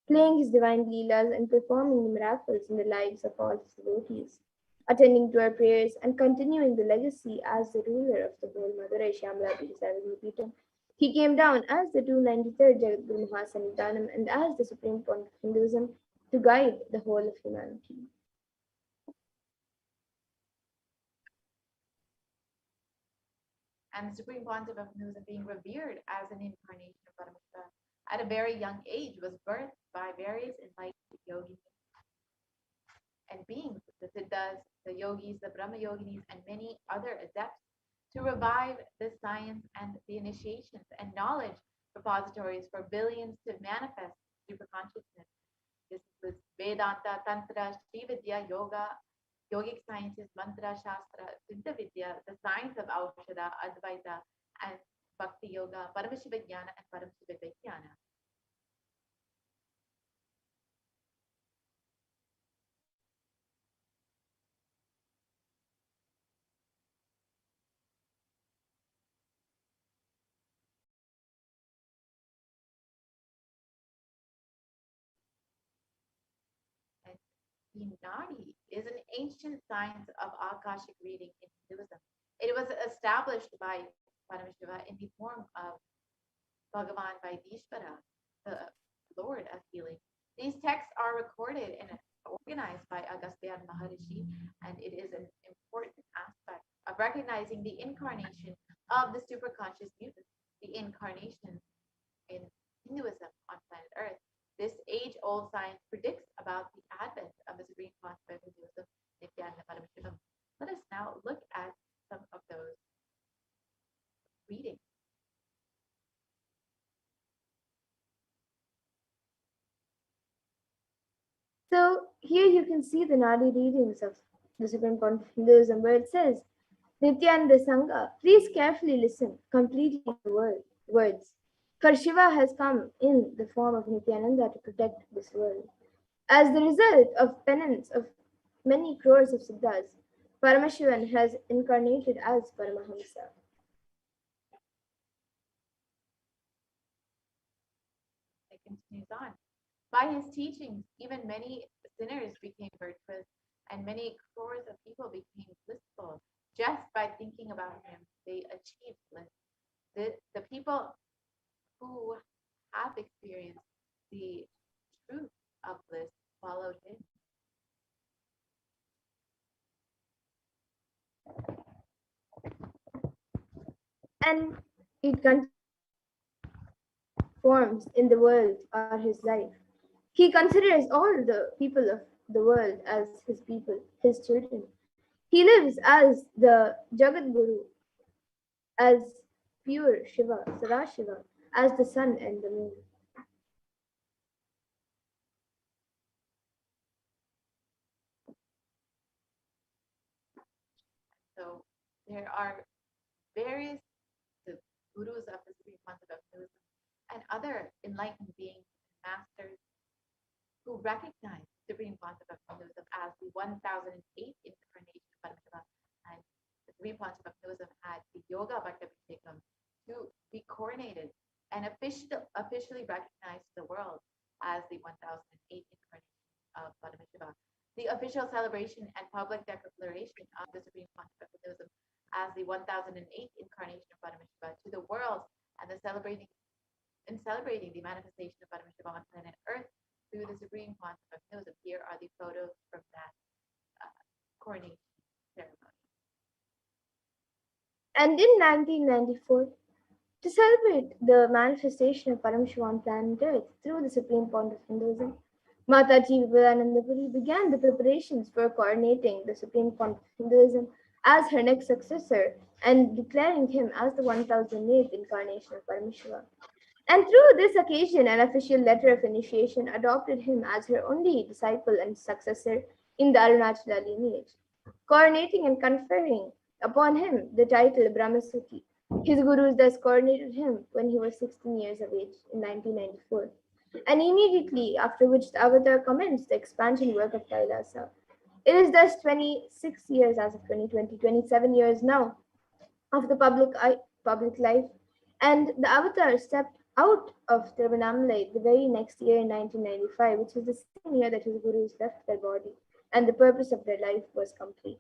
playing his divine leelas and performing miracles in the lives of all his devotees, attending to our prayers and continuing the legacy as the ruler of the whole Madurai Shyamala Peetham. He came down as the 293rd Jagadguru Mahasannidhanam and as the supreme point of Hinduism to guide the whole of humanity. And the supreme concept of Hinduism being revered as an incarnation of Paramashiva at a very young age was birthed by various enlightened yogis and beings, the Siddhas, the yogis, the Brahma yoginis, and many other adepts to revive the science and the initiations and knowledge repositories for billions to manifest super consciousness. This was Vedanta, Tantra, Shri Vidya, Yoga, yogic sciences, Mantra, Shastra, Siddha Vidya, the science of Aushadha, Advaita, and Bhakti Yoga, Paramashiva Jnana, and Paramashiva Vijnana. The Nadi is an ancient science of Akashic reading in Hinduism. It was established by Paramashiva in the form of Bhagavan Vaidishvara, the Lord of healing. These texts are recorded and organized by Agastya Maharishi, and it is an important aspect of recognizing the incarnation of the superconscious mutant, the incarnation in Hinduism on planet Earth. This age-old science predicts about the advent of the supreme concept of Hinduism, Nithyananda Paramashivam. Let us now look at some of those readings. So here you can see the Nadi readings of the supreme point of Hinduism, where it says, Nityananda Sangha, please carefully listen, completing the words. For Shiva has come in the form of Nityananda to protect this world. As the result of penance of many crores of Siddhas, Paramashivan has incarnated as Paramahamsa. It continues on. By his teachings, even many sinners became virtuous, and many crores of people became blissful. Just by thinking about him, they achieved bliss. The people who have experienced the truth of bliss followed him. And it forms in the world are his life. He considers all the people of the world as his people, his children. He lives as the Jagat Guru, as pure Shiva, Sadashiva, as the sun and the moon. So there are various gurus of the supreme concept of Hinduism and other enlightened beings and masters who recognize the supreme concept of Hinduism as the 1008th incarnation of Paramashiva and the Supreme Pontiff of Hinduism had the Yoga Bhattabhishekam to be coronated and officially recognized to the world as the 1008 incarnation of Paramashiva. The official celebration and public declaration of the Supreme Pontiff of Hinduism as the 1008 incarnation of Paramashiva to the world, and celebrating the manifestation of Paramashiva on planet Earth through the Supreme Pontiff of Hinduism. Here are the photos from that coronation ceremony. And in 1994, to celebrate the manifestation of Paramashiva on planet Earth through the Supreme Pontiff of Hinduism, Mataji Vivekanandapuri began the preparations for coronating the Supreme Pontiff of Hinduism as her next successor and declaring him as the 1008th incarnation of Paramashiva. And through this occasion, an official letter of initiation adopted him as her only disciple and successor in the Arunachala lineage, coronating and conferring upon him the title Brahmasukhi. His gurus thus coronated him when he was 16 years of age in 1994, and immediately after which the avatar commenced the expansion work of Kailasa. It is thus 26 years as of 2020, 27 years now of the public life, and the avatar stepped out of Tiruvannamalai the very next year in 1995, which is the same year that his gurus left their body, and the purpose of their life was complete.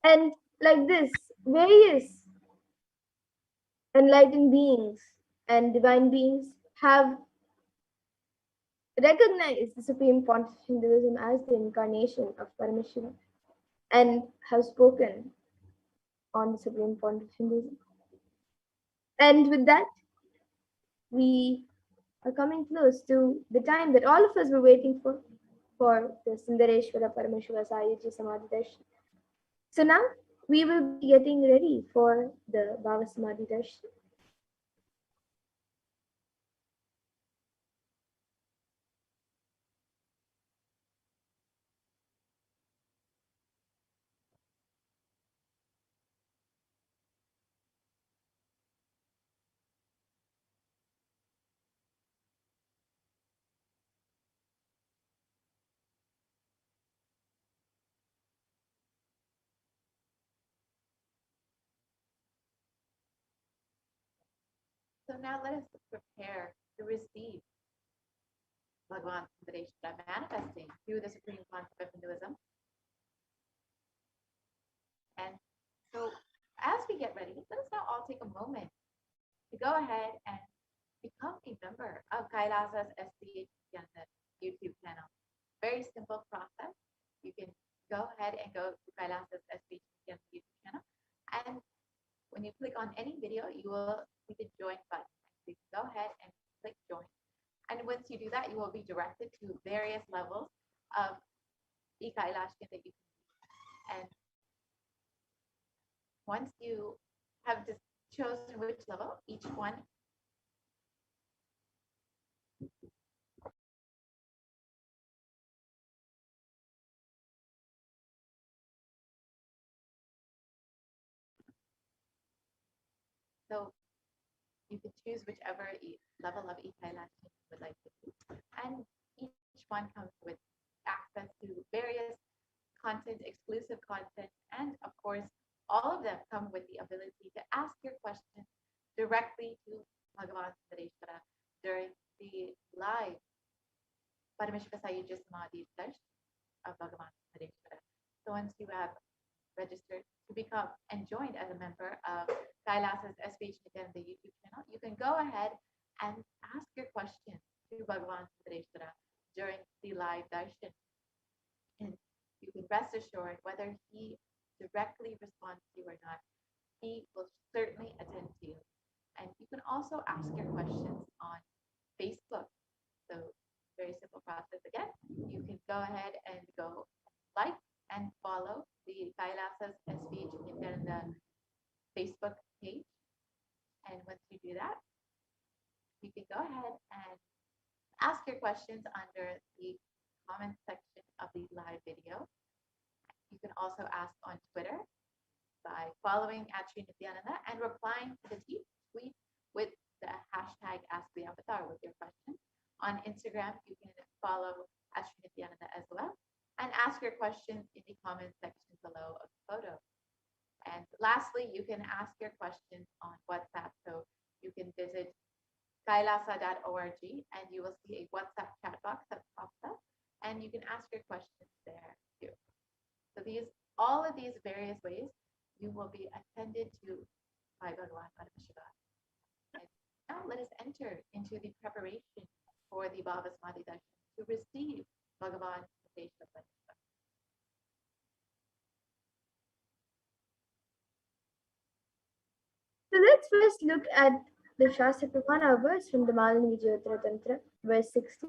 And like this, various enlightened beings and divine beings have recognized the Supreme Pontiff of Hinduism as the incarnation of Paramashiva and have spoken on the Supreme Pontiff of Hinduism. And with that, we are coming close to the time that all of us were waiting for the Sundareshwara Paramashiva Sayajya Samadhi Darshan. So now we will be getting ready for the BHAVA Samadhi Darshan. So now let us prepare to receive Bhagavan Sundareshwara manifesting through the Supreme Pontiff of Hinduism. And so as we get ready, let us now all take a moment to go ahead and become a member of Kailasa's HDH Nithyananda YouTube channel. Very simple process. You can go ahead and go to Kailasa's HDH Nithyananda YouTube channel, and when you click on any video, you will see the join button. So you can go ahead and click join. And once you do that, you will be directed to various levels of e-Kailashya that you can use. And once you have just chosen which level, each one so you can choose whichever level of e-Kailashya you would like to do. And each one comes with access to various content, exclusive content, and of course, all of them come with the ability to ask your questions directly to Bhagavan Sundareshwara during the live Paramashiva Sayajya Samadhi Darshan of Bhagavan Sundareshwara. So once you have registered to become and joined as a member of Kailasa's HDH Nithyananda YouTube channel, you can go ahead and ask your questions to Bhagavan Sundareshwara during the live darshan. And you can rest assured, whether he directly responds to you or not, he will certainly attend to you. And you can also ask your questions on Facebook. So very simple process again. You can go ahead and go like and follow the Kailasa's HDH Nithyananda Facebook page. And once you do that, you can go ahead and ask your questions under the comment section of the live video. You can also ask on Twitter by following @Nithyananda and replying to the tweet with the hashtag #AskTheAvatar with your question. On Instagram, you can follow @Nithyananda as well. and ask your questions in the comment section below of the photo. And lastly, you can ask your questions on WhatsApp. So you can visit kailasa.org and you will see a WhatsApp chat box that pops up, and you can ask your questions there too. So all of these various ways, you will be attended to by Bhagavan Paramashiva. And now let us enter into the preparation for the Bhava Samadhi Darshan to receive Bhagavan Paramashiva. So let's first look at the Shastra Pramana verse from the Malini Vijayotara Tantra, verse 60.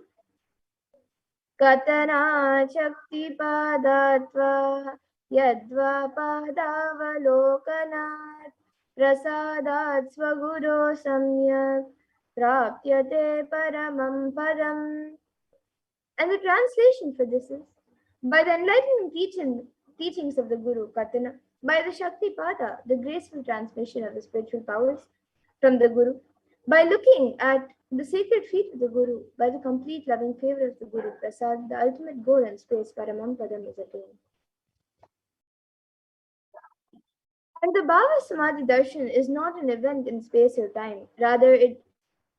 Katana Shakti Padatva Yadva Padavalokanat Prasadat Svaguro Samyak Prapyate Paramam Padam. And the translation for this is, by the enlightenment teachings of the Guru, Katana, by the Shakti Pada, the graceful transmission of the spiritual powers from the Guru, by looking at the sacred feet of the Guru, by the complete loving favor of the Guru, Prasad, the ultimate goal and space, Paramam Padam, is attained. And the Bhava Samadhi Darshan is not an event in space or time. Rather, it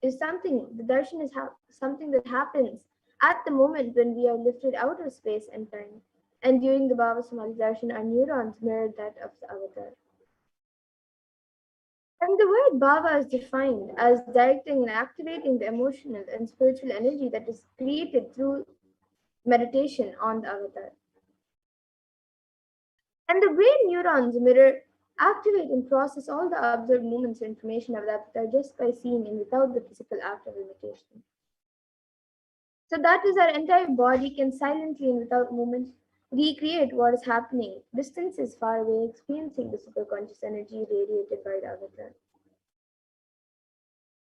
is something, the darshan is something that happens at the moment when we are lifted out of space and time. And during the Bhava Samadhi darshan, our neurons mirror that of the avatar. And the word bhava is defined as directing and activating the emotional and spiritual energy that is created through meditation on the avatar. And the brain neurons mirror, activate, and process all the observed movements and information of the avatar just by seeing and without the physical act of imitation. So that is, our entire body can silently and without movement recreate what is happening distances far away, experiencing the superconscious energy radiated by the avatar.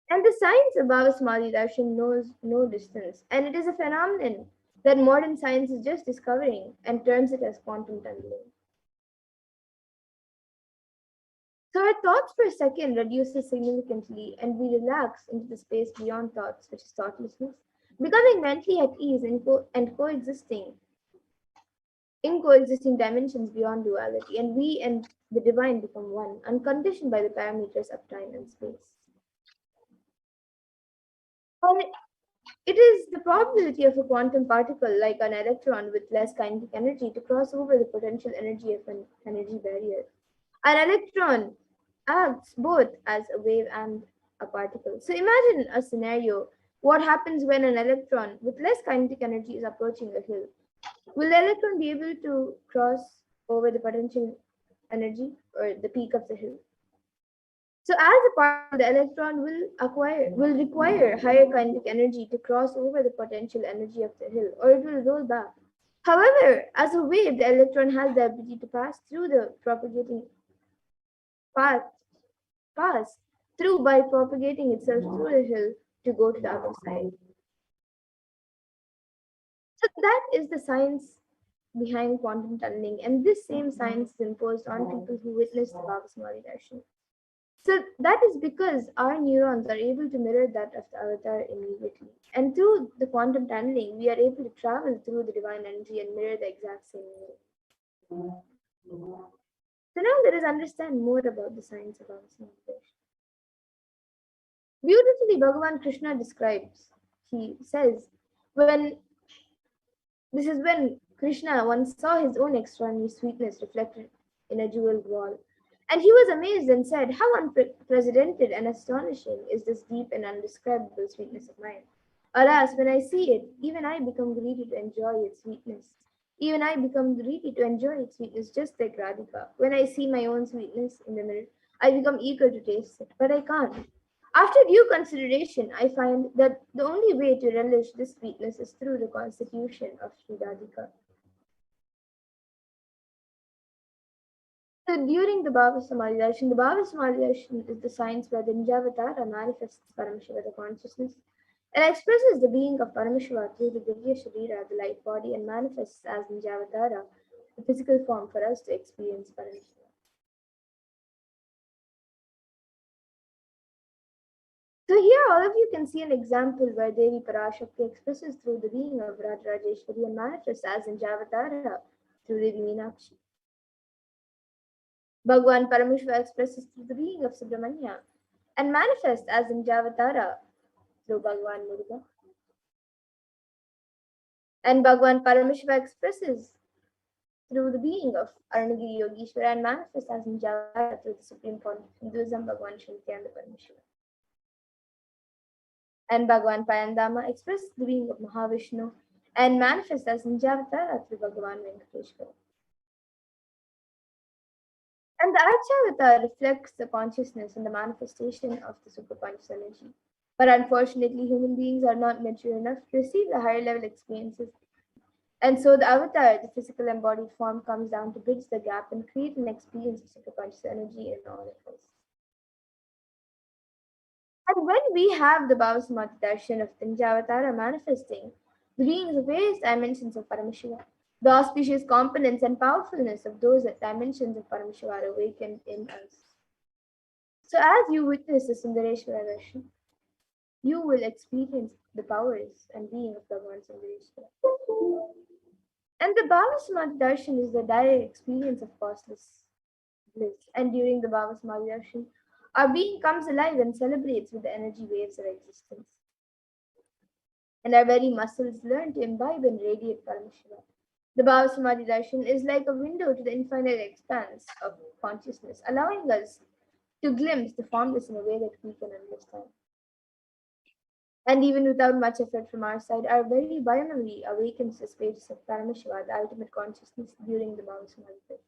And the science of Bhava Samadhi Darshan knows no distance, and it is a phenomenon that modern science is just discovering and terms it as quantum tunneling. So our thoughts for a second reduces significantly, and we relax into the space beyond thoughts, which is thoughtlessness, becoming mentally at ease and coexisting in coexisting dimensions beyond duality, and we and the divine become one, unconditioned by the parameters of time and space. And it is the probability of a quantum particle, like an electron with less kinetic energy, to cross over the potential energy of an energy barrier. An electron acts both as a wave and a particle. So imagine a scenario. What happens when an electron with less kinetic energy is approaching a hill? Will the electron be able to cross over the potential energy or the peak of the hill? So as a particle, the electron will require higher kinetic energy to cross over the potential energy of the hill, or it will roll back. However, as a wave, the electron has the ability to pass through the propagating path by propagating itself through the hill to go to the other side. So that is the science behind quantum tunneling, and this same science is imposed on people who witness the Bhava Samadhi Darshan. So that is because our neurons are able to mirror that of the avatar immediately. And through the quantum tunneling, we are able to travel through the divine energy and mirror the exact same way. So now let us understand more about the science of Bhava Samadhi Darshan. Beautifully, Bhagavan Krishna describes, he says, when Krishna once saw his own extraordinary sweetness reflected in a jeweled wall. And he was amazed and said, "How unprecedented and astonishing is this deep and undescribable sweetness of mine. Alas, when I see it, even I become greedy to enjoy its sweetness. Even I become greedy to enjoy its sweetness, just like Radhika. When I see my own sweetness in the mirror, I become eager to taste it, but I can't. After due consideration, I find that the only way to relish this sweetness is through the constitution of Sri Radhika." So during the Bhava Samadhi Darshan, the Bhava Samadhi Darshan is the science where the Nijavatara manifests Paramashiva, the consciousness, and expresses the being of Paramashiva through the Divya Sharira, the light body, and manifests as Nijavatara, the physical form for us to experience Paramashiva. So here all of you can see an example where Devi Parashakti expresses through the being of Rajarajeshwari and manifests as in Javatara through Devi Meenakshi. Bhagwan Parameshwara expresses through the being of Subramanya and manifests as in Javatara through Bhagwan Muruga. And Bhagwan Parameshwara expresses through the being of Arunagiri Yogeshwara and manifests as in Javatara through the Supreme Point of Hinduism, Bhagwan Shri Nithyananda Paramashivam. And Bhagwan Payandama expresses the being of Mahavishnu and manifests as in Javatara through Bhagwan Venkateshwara. And the Archavatar reflects the consciousness and the manifestation of the Super Conscious energy. But unfortunately, human beings are not mature enough to receive the higher level experiences. And so the avatar, the physical embodied form, comes down to bridge the gap and create an experience of Super Conscious energy in all of us. And when we have the Bhava Samadhi Darshan of Tinjavatara manifesting the beings of various dimensions of Paramashiva, the auspicious components and powerfulness of those dimensions of Paramashiva are awakened in us. So as you witness the Sundareshwara Darshan, you will experience the powers and being of Bhagavan Sundareshwara. And the Bhava Samadhi Darshan is the direct experience of causeless bliss. And during the Bhava Samadhi Darshan, our being comes alive and celebrates with the energy waves of existence. And our very muscles learn to imbibe and radiate Paramashiva. The Bhava Samadhi Darshan is like a window to the infinite expanse of consciousness, allowing us to glimpse the formless in a way that we can understand. And even without much effort from our side, our very biomemory awakens the space of Paramashiva, the ultimate consciousness, during the Bhava Samadhi Darshan.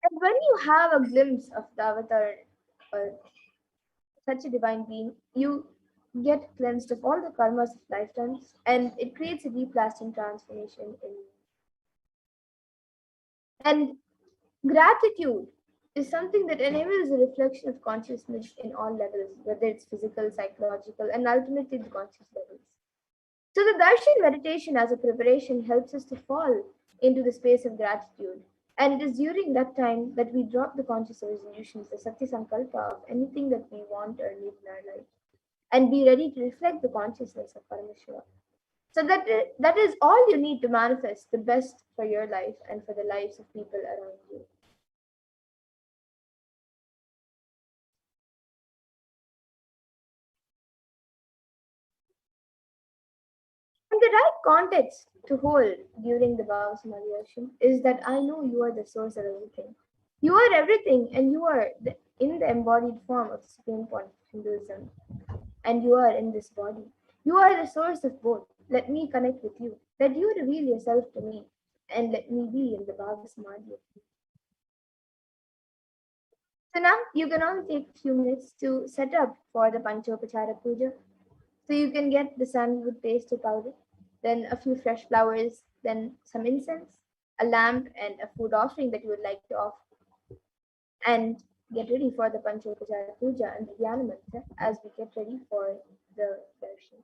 And when you have a glimpse of the avatar or such a divine being, you get cleansed of all the karmas of lifetimes, and it creates a deep lasting transformation in you. And gratitude is something that enables a reflection of consciousness in all levels, whether it's physical, psychological, and ultimately the conscious levels. So the Darshan meditation as a preparation helps us to fall into the space of gratitude. And it is during that time that we drop the conscious resolutions, the Satya Sankalpa of anything that we want or need in our life, and be ready to reflect the consciousness of Paramashiva. So that is all you need to manifest the best for your life and for the lives of people around you. And the right context to hold during the Bhava Samadhi Darshan is that I know you are the source of everything. You are everything, and you are in the embodied form of the Supreme Point of Hinduism. And you are in this body. You are the source of both. Let me connect with you. Let you reveal yourself to me, and let me be in the Bhava Samadhi of you. So now you can all take a few minutes to set up for the Panchopachara Puja. So you can get the sandalwood paste powder, then a few fresh flowers, then some incense, a lamp, and a food offering that you would like to offer. And get ready for the Panchopachara Puja and the Dhyana Mantra as we get ready for the darshan.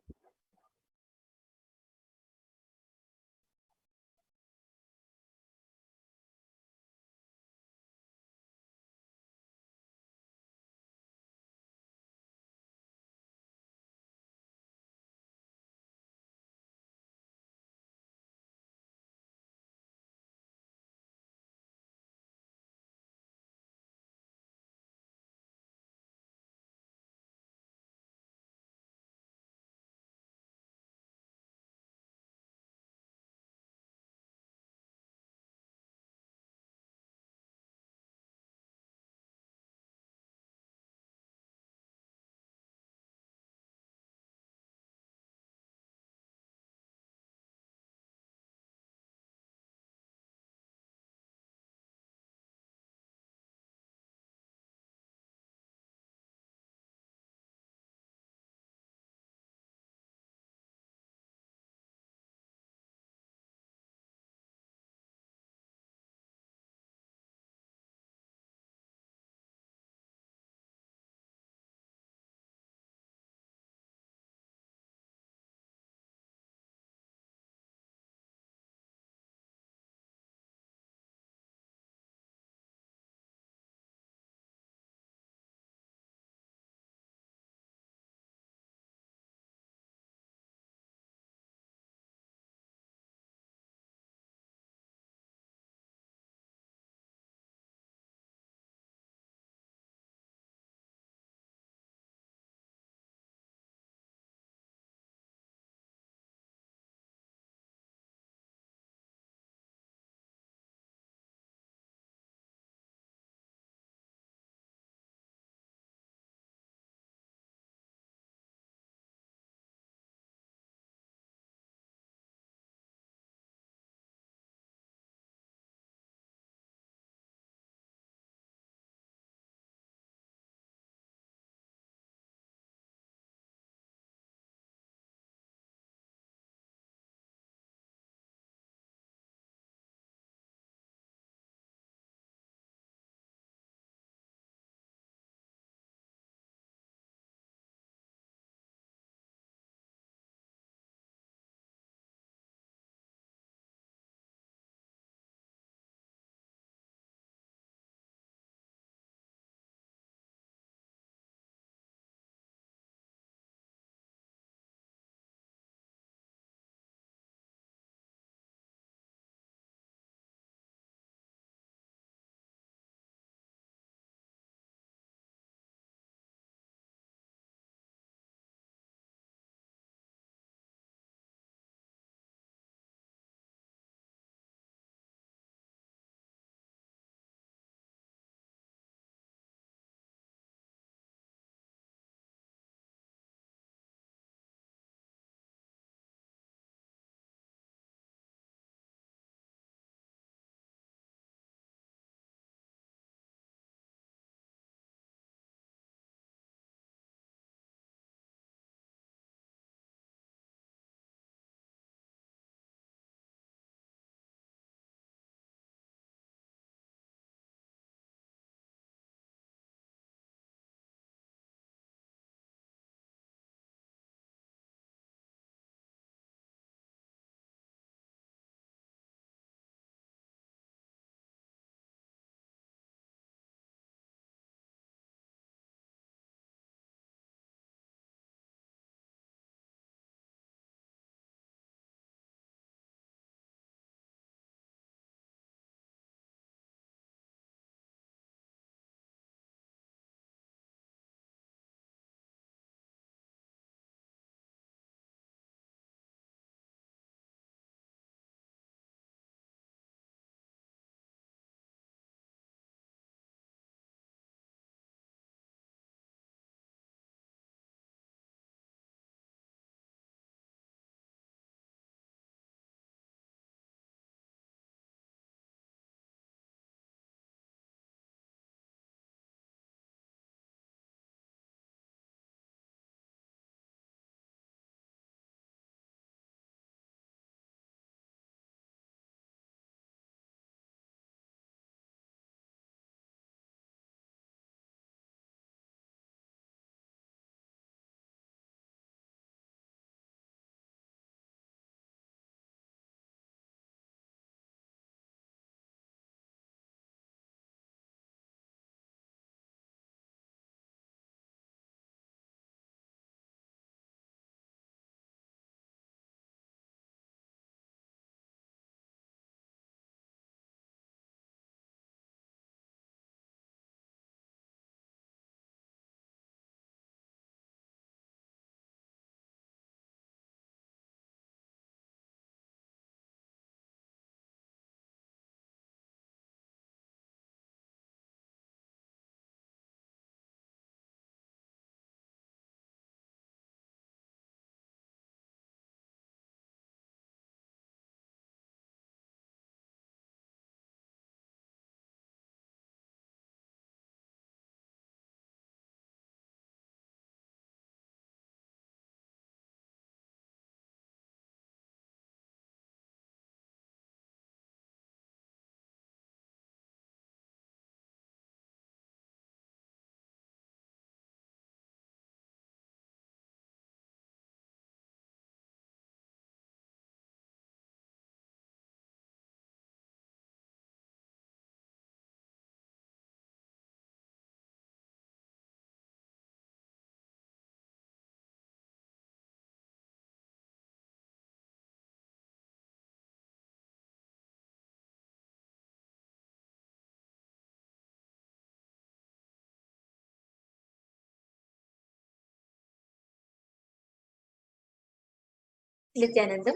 Nithyanandam.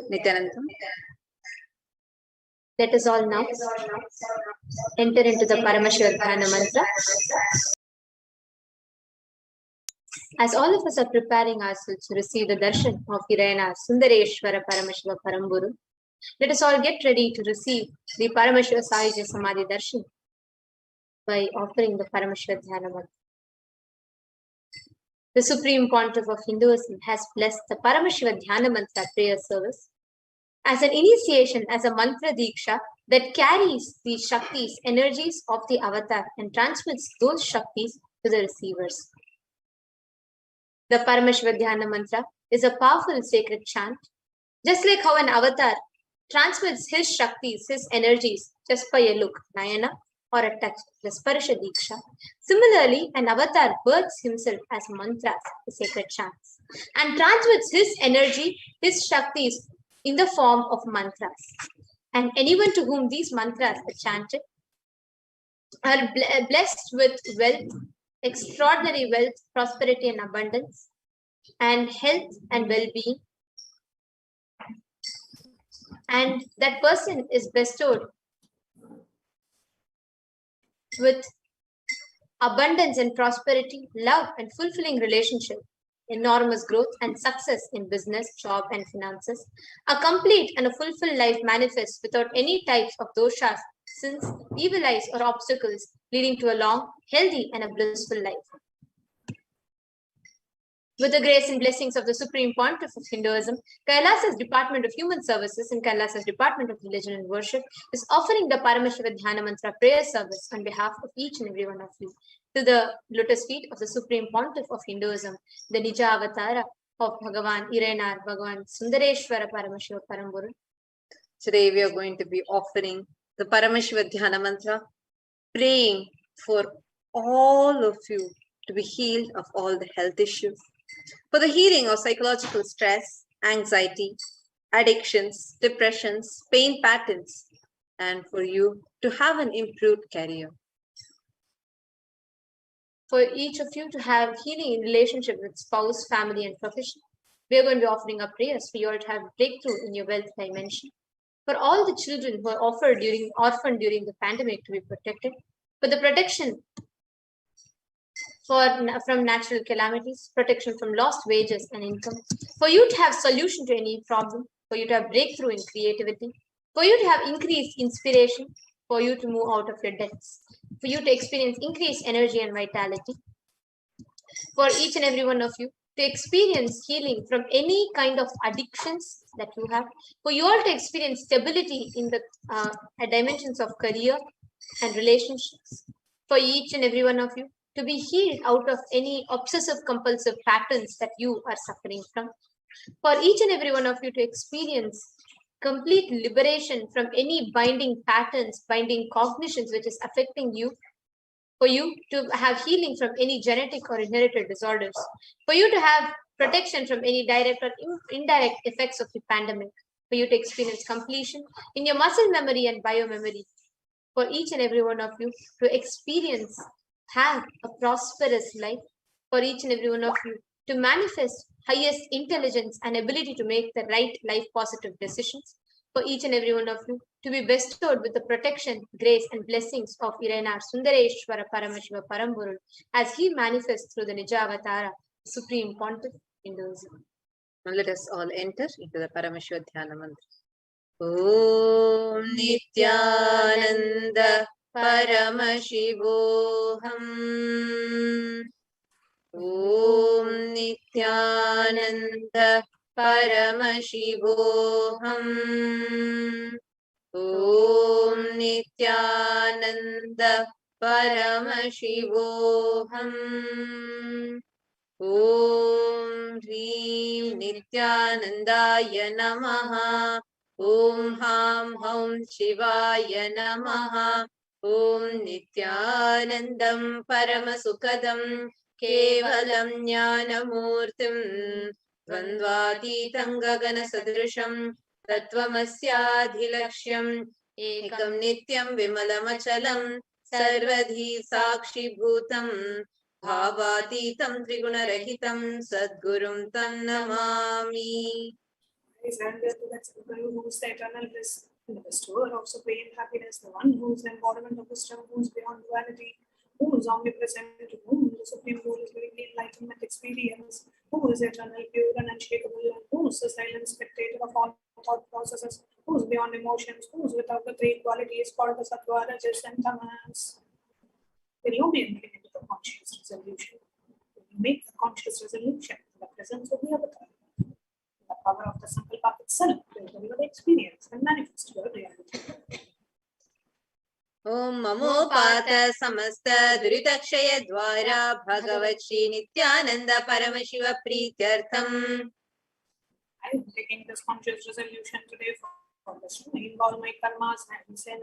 Let us all now enter into the Paramashivoham mantra. As all of us are preparing ourselves to receive the darshan of Hirayana Sundareshwara Paramashiva Paramburu, let us all get ready to receive the Paramashiva Sahija Samadhi darshan by offering the Paramashiva Dhyana mantra. The Supreme Pontiff of Hinduism has blessed the Paramashiva Dhyana mantra prayer service as an initiation, as a mantra diksha that carries the Shaktis, energies of the avatar, and transmits those Shaktis to the receivers. The Paramashiva Dhyana mantra is a powerful sacred chant, just like how an avatar transmits his Shaktis, his energies, just by a look, Nayana, or a touch, the Sparsha Diksha. Similarly, an avatar births himself as mantras, the sacred chants, and transmits his energy, his Shaktis, in the form of mantras. And anyone to whom these mantras are chanted are blessed with wealth, extraordinary wealth, prosperity and abundance, and health and well-being. And that person is bestowed with abundance and prosperity, love and fulfilling relationship, enormous growth and success in business, job and finances. A complete and a fulfilled life manifests without any types of doshas, sins, evil eyes or obstacles, leading to a long, healthy and a blissful life. With the grace and blessings of the Supreme Pontiff of Hinduism, Kailasa's Department of Human Services and Kailasa's Department of Religion and Worship is offering the Paramashiva Dhyana Mantra prayer service on behalf of each and every one of you to the lotus feet of the Supreme Pontiff of Hinduism, the Nija Avatara of Bhagavan Irainar, Bhagavan Sundareshwara Paramashiva Paramburu. Today we are going to be offering the Paramashiva Dhyana Mantra, praying for all of you to be healed of all the health issues, for the healing of psychological stress, anxiety, addictions, depressions, pain patterns, and for you to have an improved career. For each of you to have healing in relationship with spouse, family, and profession. We are going to be offering up prayers for you all to have breakthrough in your wealth dimension. For all the children who are orphaned during the pandemic to be protected. For the protection from natural calamities, protection from lost wages and income, for you to have solution to any problem, for you to have breakthrough in creativity, for you to have increased inspiration, for you to move out of your debts, for you to experience increased energy and vitality, for each and every one of you to experience healing from any kind of addictions that you have, for you all to experience stability in the dimensions of career and relationships, for each and every one of you to be healed out of any obsessive compulsive patterns that you are suffering from, for each and every one of you to experience complete liberation from any binding patterns, binding cognitions which is affecting you, for you to have healing from any genetic or inherited disorders, for you to have protection from any direct or indirect effects of the pandemic, for you to experience completion in your muscle memory and biomemory, for each and every one of you to experience, have a prosperous life, for each and every one of you to manifest highest intelligence and ability to make the right life positive decisions, for each and every one of you to be bestowed with the protection, grace and blessings of Irainar Sundareshwara Paramashiva Paramburu as he manifests through the Nija Avatara, Supreme Pontiff Hinduism. Now let us all enter into the Paramashiva Dhyana Mantra. Om Nithyananda Paramashivoham. Om Nithyananda Paramashivoham. Om Nithyananda Paramashivoham. Om Hrim Nithyanandaya Namaha. Om Ham Hum Shivaya Namaha. Om Nithyanandam Paramasukadam Kevalam Jnanamurtim Dvandvatitam Gagana Sadrisham Tattvamasyaadhilaksham Ekam Nityam Vimalamachalam Sarvadhi Sakshi Bhutam Bhavatitam Triguna Rahitam Sadgurum Tam Namami. I surrender to that Supreme who is the eternal bliss and the bestower of supreme happiness, the one who is the embodiment of wisdom, who is beyond duality, who is omnipresent, to whom the Supreme Goal is giving the enlightenment experience, who is eternal, pure, and unshakable, and who is the silent spectator of all thought processes, who is beyond emotions, who is without the three qualities called the Sattva, Rajas, and Tamas. When you may enter into the conscious resolution, when you make the conscious resolution in the presence of the avatar, the power of the Sankalpa itself will deliver the experience and manifest your reality. ओम ममोपात समस्त दुरितक्षय द्वारा भगवत् Shri Nityanand Paramshiva प्रीत्यर्थम I am taking this conscious resolution today for destroying all my karmas and sins,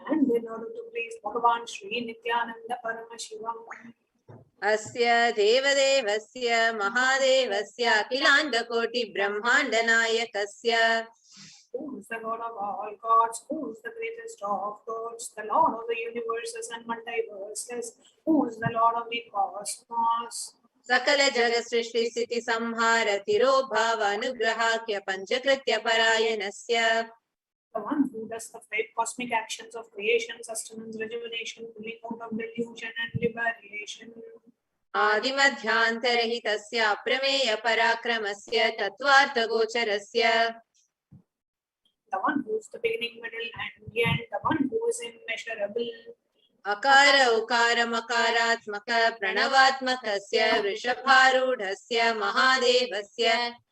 and in order to please Bhagavan Shri Nithyananda Paramashivam. अस्य देवदेवस्य महादेवस्य अखिलाण्डकोटि ब्रह्माण्डनायकस्य Who is the Lord of all gods? Who is the greatest of gods? The Lord of the universes and multiverses. Who is the Lord of the cosmos? सकल जगत् सृष्टि स्थिति संहार तिरोभाव अनुग्रहाख्य पंचकृत्य परायणस्य The one who does the five cosmic actions of creation, sustenance, rejuvenation, pulling out of delusion and liberation. आदिमध्यान्तरहितस्य अप्रमेय पराक्रमस्य तत्त्वार्थगोचरस्य The one who is the beginning, middle, and end. The one who is immeasurable. अकार उकार मकारात्मक प्रणवात्मकस्य वृषभारूढस्य महादेवस्य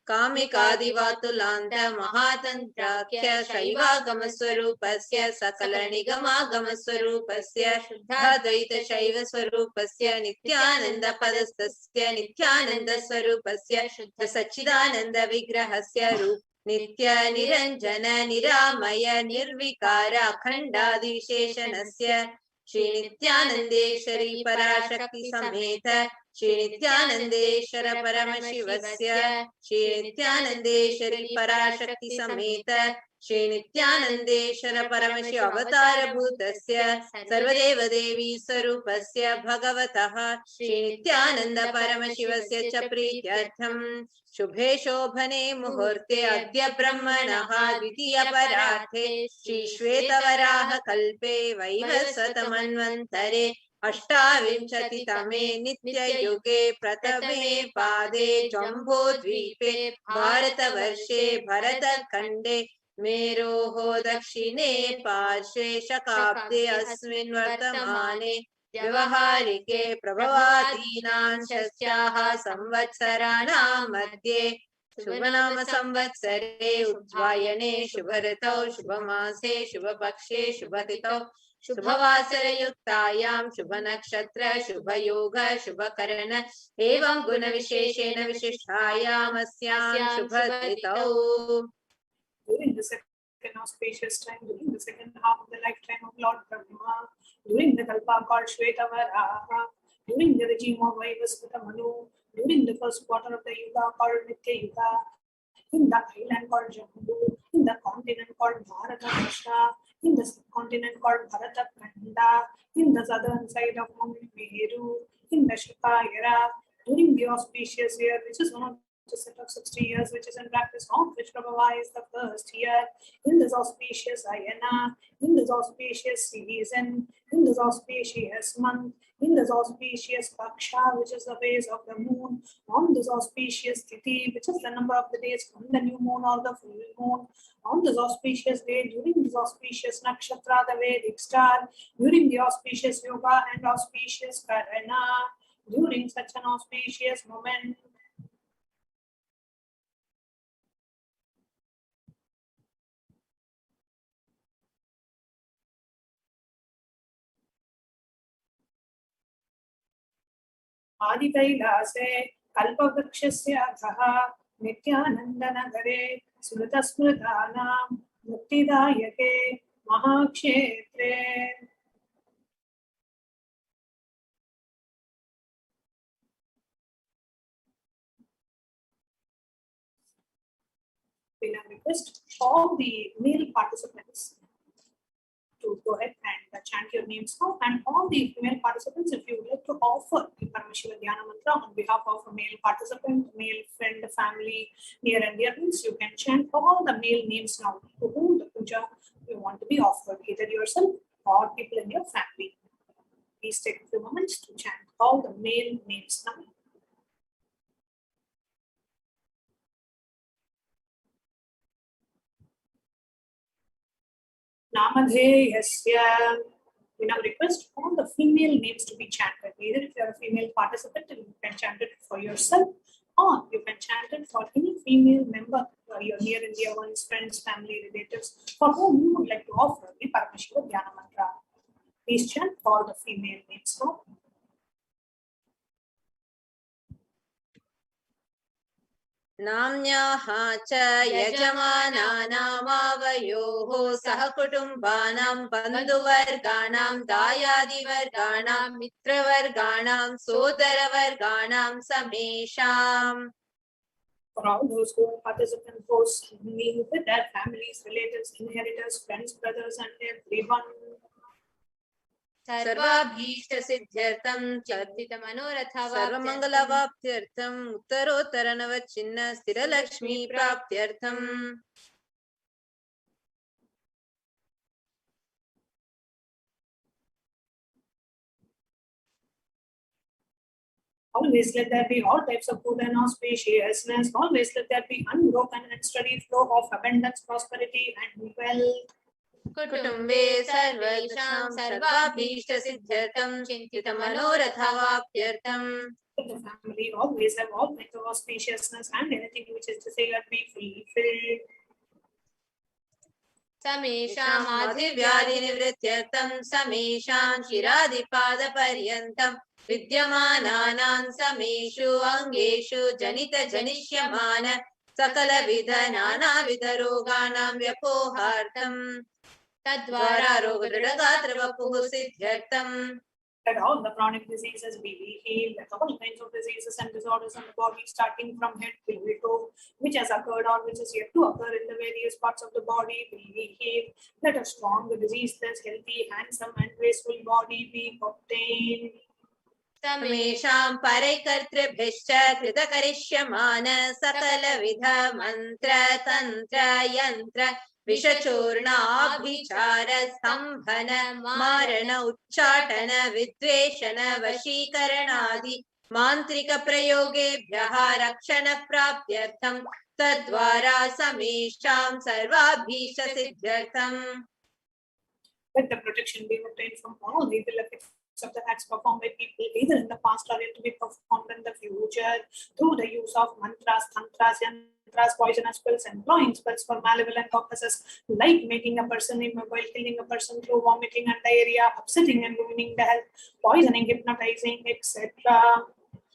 कामिकादिवातुलान्त महातन्त्राख्य शैवागमस्वरूपस्य सकलनिगमागमस्वरूपस्य शुद्धाद्वैत शैवस्वरूपस्य नित्यानन्दपदस्थस्य नित्यानन्दस्वरूपस्य शुद्ध सच्चिदानन्द विग्रहस्य रूप नित्य निरञ्जन निरामय निर्विकार अखण्डादिविशेषणस्य श्री नित्यानन्देश्वरी पराशक्ति समेत श्री नित्यानन्देश्वर परमशिवस्य श्री नित्यानन्देश्वरी पराशक्ति समेत श्री नित्यानन्देश्वर परमशिव अवतारभूतस्य सर्वदेव देवी स्वरूपस्य भगवतः श्री नित्यानन्द परमशिवस्य च प्रीत्यर्थं शुभे शोभने मुहूर्ते अद्य ब्रह्मणः द्वितीयपरार्थे श्री श्वेतवराह कल्पे वैवस्वतमन्वन्तरे अष्टाविंशतितमे नित्ययुगे प्रथमे पादे जम्बोद्वीपे भारतवर्षे भरतखण्डे मेरोः दक्षिणे पार्श्वे शकाब्दे अस्मिन् वर्तमाने व्यवहारिके प्रभवादीनां षष्ट्याः संवत्सराणां मध्ये शुभनाम संवत्सरे उद्वायने शुभऋतौ शुभमासे शुभपक्षे शुभतिथौ शुभवासरयुक्तायां शुभनक्षत्र शुभयोग शुभकरण एवं गुणविशेषेण विशिष्टायाम् अस्यां शुभतिथौ. During the second auspicious time, during the second half of the lifetime of Lord Brahma, during the Kalpa called Shvetavaraha, during the regime of Vaivasvata Manu, during the first quarter of the Yuga called Nitya Yuga, in the island called Jambu, in the continent called Bharatavarsha, in the subcontinent called Bharatapanda, in the southern side of Mount Meru, in the Shaka era, during the auspicious year, which is one of the set of 60 years, which is in practice, of which Prabhava is the first year, in this auspicious Ayana, in this auspicious season, in this auspicious month, in this auspicious Paksha, which is the phase of the moon, on this auspicious Tithi, which is the number of the days from the new moon or the full moon, on this auspicious day, during this auspicious Nakshatra, the Vedic star, during the auspicious Yoga and auspicious Karana, during such an auspicious moment, Adi Kailase, Kalpavrakshasya Adhaha, Nithyanandanagare, Smritasmritanam, Muktidayake, Mahakshetre. We now request all the male participants to go ahead and chant chant your names now, and all the female participants, if you would like to offer the Paramashiva Dhyana Mantra on behalf of a male participant, male friend, family, near and dear ones, you can chant all the male names now to whom the puja you want to be offered, either yourself or people in your family. Please take a few moments to chant all the male names now. Namadheyasya. We now request all the female names to be chanted. Either if you are a female participant, you can chant it for yourself, or you can chant it for any female member, your near and dear ones, friends, family, relatives, for whom you would like to offer the Paramashiva Dhyana Mantra. Please chant all the female names now. नाम्न्याः च यजमानानामावयोः सहकुटुम्बानां बन्धुवर्गाणां दायादिवर्गाणां मित्रवर्गाणां सोदरवर्गाणां समेषाम्. For all those who participate in posts, meet with their families, relatives, inheritors, friends, brothers, and everyone. सर्वाभीष्टसिद्ध्यर्थं सर्वमङ्गलवाप्त्यर्थं उत्तरोत्तरनवचिन्न स्थिरलक्ष्मी प्राप्त्यर्थं. Always let there be all types of good and auspiciousness. Always let there be unbroken and steady flow of abundance, prosperity, and wealth. कुटुम्बे सर्वेषां सर्वाभीष्टसिद्ध्यर्थं चिन्तितमनोरथावाप्त्यर्थम्. The family always have all kinds of auspiciousness and anything which is desired be fulfilled. समेषां आदिव्याधिनिवृत्त्यर्थं समेषां शिरादिपादपर्यन्तं विद्यमानानां समेषु अङ्गेषु जनितजनिष्यमान सकलविध नानाविधरोगाणां व्यपोहार्थं तद्वारा रोगदृढगात्रवपुः सिद्ध्यर्थं. That all the chronic diseases be healed, that all kinds of diseases and disorders in the body, starting from head till toe, which has occurred or which is yet to occur in the various parts of the body, will be healed. That a strong, diseaseless, healthy, handsome, and graceful body be obtained. समेषां परैकर्तृभ्यश्च कृतकरिष्यमान सकलविध मन्त्र तन्त्र यन्त्र विषचूर्णाभिचार स्तम्भन मारण उच्चाटन विद्वेषण वशीकरणादि मान्त्रिक प्रयोगेभ्यः रक्षण प्राप्त्यर्थं तद्वारा समेषां सर्वाभीष्टसिद्ध्यर्थम्. Let the protection be obtained from all evil effects of the acts performed by people, either in the past or yet to be performed in the future, through the use of mantras, tantras, yantras, poisonous spells, employing spells for malevolent purposes, like making a person immobile, killing a person through vomiting and diarrhea, upsetting and ruining the health, poisoning, hypnotizing, etc.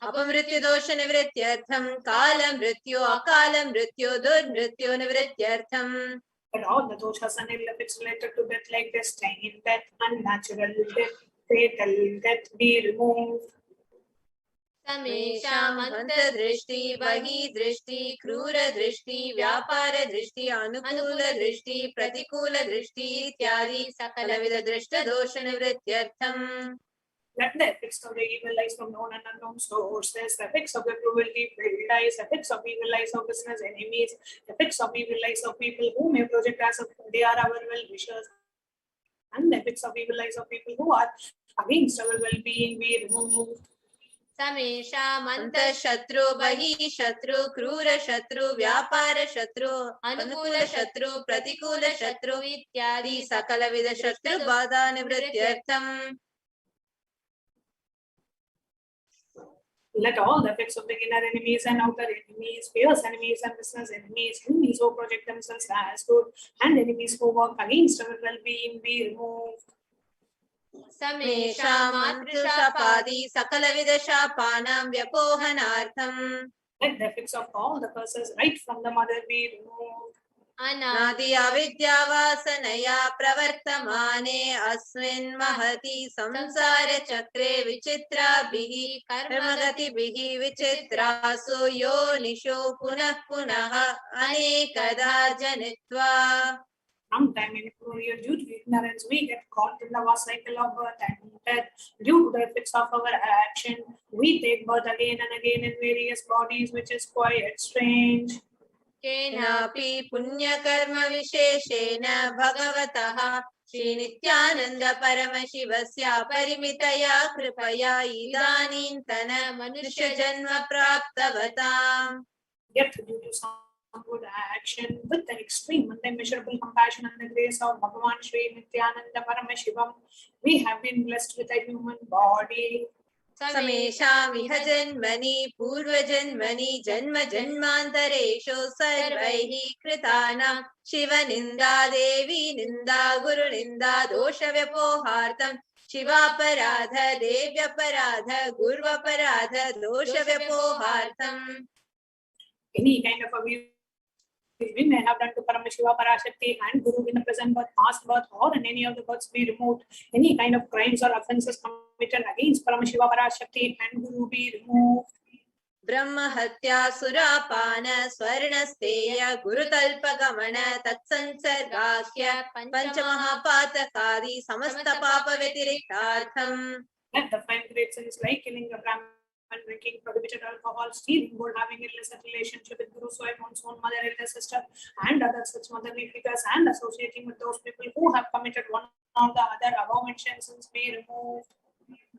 अपमृत्युदोषनिवृत्त्यर्थं कालमृत्यो अकालमृत्यो दुर्मृत्यो निवृत्त्यर्थं. But all the doshas and ill effects related to death, like destined death, unnatural death, fatal death, be removed. समेषां अन्तर्दृष्टि बहिर्दृष्टि क्रूरदृष्टि व्यापारदृष्टि अनुकूलदृष्टि प्रतिकूलदृष्टि इत्यादि सकलविध दृष्टदोषनिवृत्त्यर्थम्. Let the effects of the evil eyes from known and unknown sources, the effects of the cruelty, failed eyes, effects of evil eyes of business enemies, effects of evil eyes of people who may project as if they are our well-wishers, and the effects of evil eyes of people who are against our well-being be removed. समेषाम् अन्तःशत्रु बहिःशत्रु क्रूरशत्रु व्यापारशत्रु अनुकूलशत्रु प्रतिकूलशत्रु इत्यादि सकलविध शत्रुबाधा निवृत्त्यर्थम्. Let all the effects of the inner enemies and outer enemies, fierce enemies and business enemies, enemies who project themselves as good, and enemies who work against our well-being be removed. समेषाम् मातृशापादि सकलविध शापानां व्यपोहनार्थम्. Let the effects of all the curses right from the mother be removed. अनादि अविद्यावासनया प्रवर्तमाने अस्मिन् महति संसारचक्रे विचित्राभिः कर्मगतिभिः विचित्रासु योनिषु पुनः पुनः अनेकधा जनित्वा. Sometime in Korea, due to ignorance, we get caught in the vast cycle of birth and death. Due to the effects of our action, we take birth again and again in various bodies, which is quite strange. केनापि पुण्यकर्म विशेषेण भगवतः श्री नित्यानंद परमशिवस्य परिमितया कृपया इदानीन्तन मनुष्य जन्म प्राप्तवताम्. Yet due to some good action, with the extreme and immeasurable compassion and the grace of Bhagavan Sri Nithyananda Paramashivam, we have been blessed with a human body. समेषां इह जन्मनि पूर्वजन्मनि जन्म जन्मान्तरेषु सर्वैः कृतानां शिवनिन्दा देवी निन्दा गुरुनिन्दा दोषव्यपोहार्थं शिवापराध देव्यपराध गुर्वपराध दोषव्यपोहार्थम्. Any kind of abuse we may have done to Paramashiva, Parashakti and Guru in the present birth, past birth, or in any of the births be removed. Any kind of crimes or offences committed against Paramashiva, Parashakti and Guru be removed. ब्रह्म हत्या सुरापान स्वर्णस्तेय गुरुतल्पगमन तत्संसर्गाख्य पंचमहापातकादि समस्त पाप व्यतिरिक्तार्थम्. Let the five great sins like killing a Brahman, drinking prohibited alcohol, stealing gold, having illicit relationship with Guru's wife, one's own mother, elder sister, and other such motherly figures, and associating with those people who have committed one or the other above mentioned sins be removed.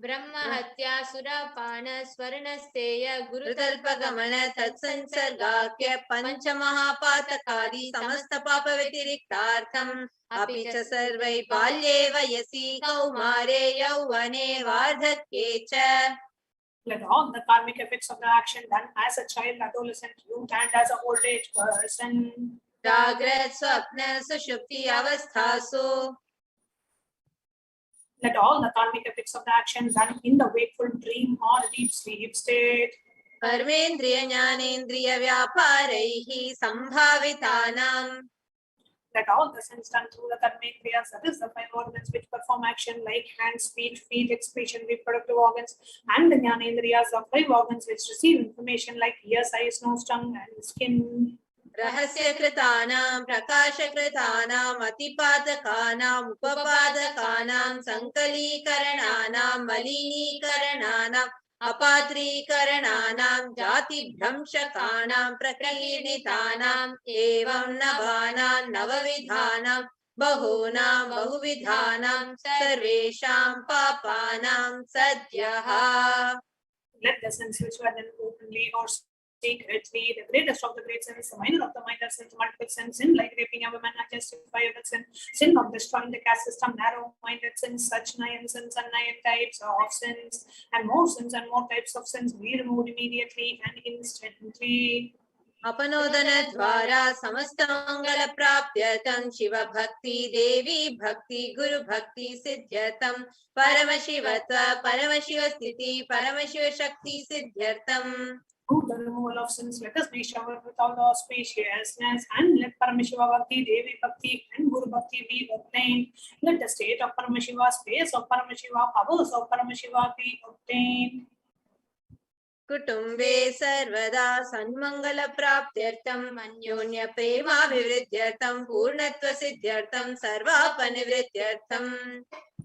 ब्रह्म हत्या सुरापान स्वर्णस्तेय गुरुतल्पगमन तत्संसर्गाख्य पंचमहापातकादि समस्त पाप व्यतिरिक्तार्थम्. अपि च सर्वै बाल्ये वयसि कौमारे यौवने वार्धक्ये च. Let all the karmic effects of the action done as a child, adolescent, youth, and as an old age person, जाग्रत स्वप्न सुषुप्ति अवस्थासु. let all the karmic effects of the action done in the wakeful dream or deep sleep state, कर्मेन्द्रिय ज्ञानेन्द्रिय व्यापारैः संभावितानां. let all the sins done through the karmendriyas, that is the five organs which perform action like hands, speech, feet, excretion, reproductive organs, and the jnanendriyas, the five organs which receive information like ears, eyes, nose, tongue, and skin. रहस्यकृतानां प्रकाशकृतानां अतिपादकानां उपपादकानां संकलीकरणानां मलिनीकरणानां अपात्रीकरणानां जातिभ्रंशकानां प्रकीर्णितानां एवं नवानां नवविधानां बहूनां बहुविधानां सर्वेषां पापानां सद्यः. Let the sins which were done openly or secretly, the greatest of the great sins, the minor of the minor sins, multiple sins, sin like raping a woman, unjustifiable sin, sin of destroying the caste system, narrow-minded sins, such 9 sins and 9 types of sins, and more sins and more types of sins be removed immediately and instantly. अपनोदन द्वारा समस्त मंगल प्राप्त्यर्थं शिव भक्ति देवी भक्ति गुरु भक्ति सिद्ध्यर्थं परमशिवत्व परमशिव स्थिति परमशिव शक्ति सिद्ध्यर्थं. Through the removal of sins, let us be showered with all the auspiciousness, and let Paramashiva Bhakti, Devi Bhakti, and Guru Bhakti be obtained. Let the state of Paramashiva, space of Paramashiva, powers of Paramashiva be obtained. कुटुम्बे सर्वदा सन्मंगल प्राप्त्यर्थं अन्योन्य प्रेमाभिवृद्ध्यर्थं पूर्णत्व सिद्ध्यर्थं सर्वापनिवृत्त्यर्थं.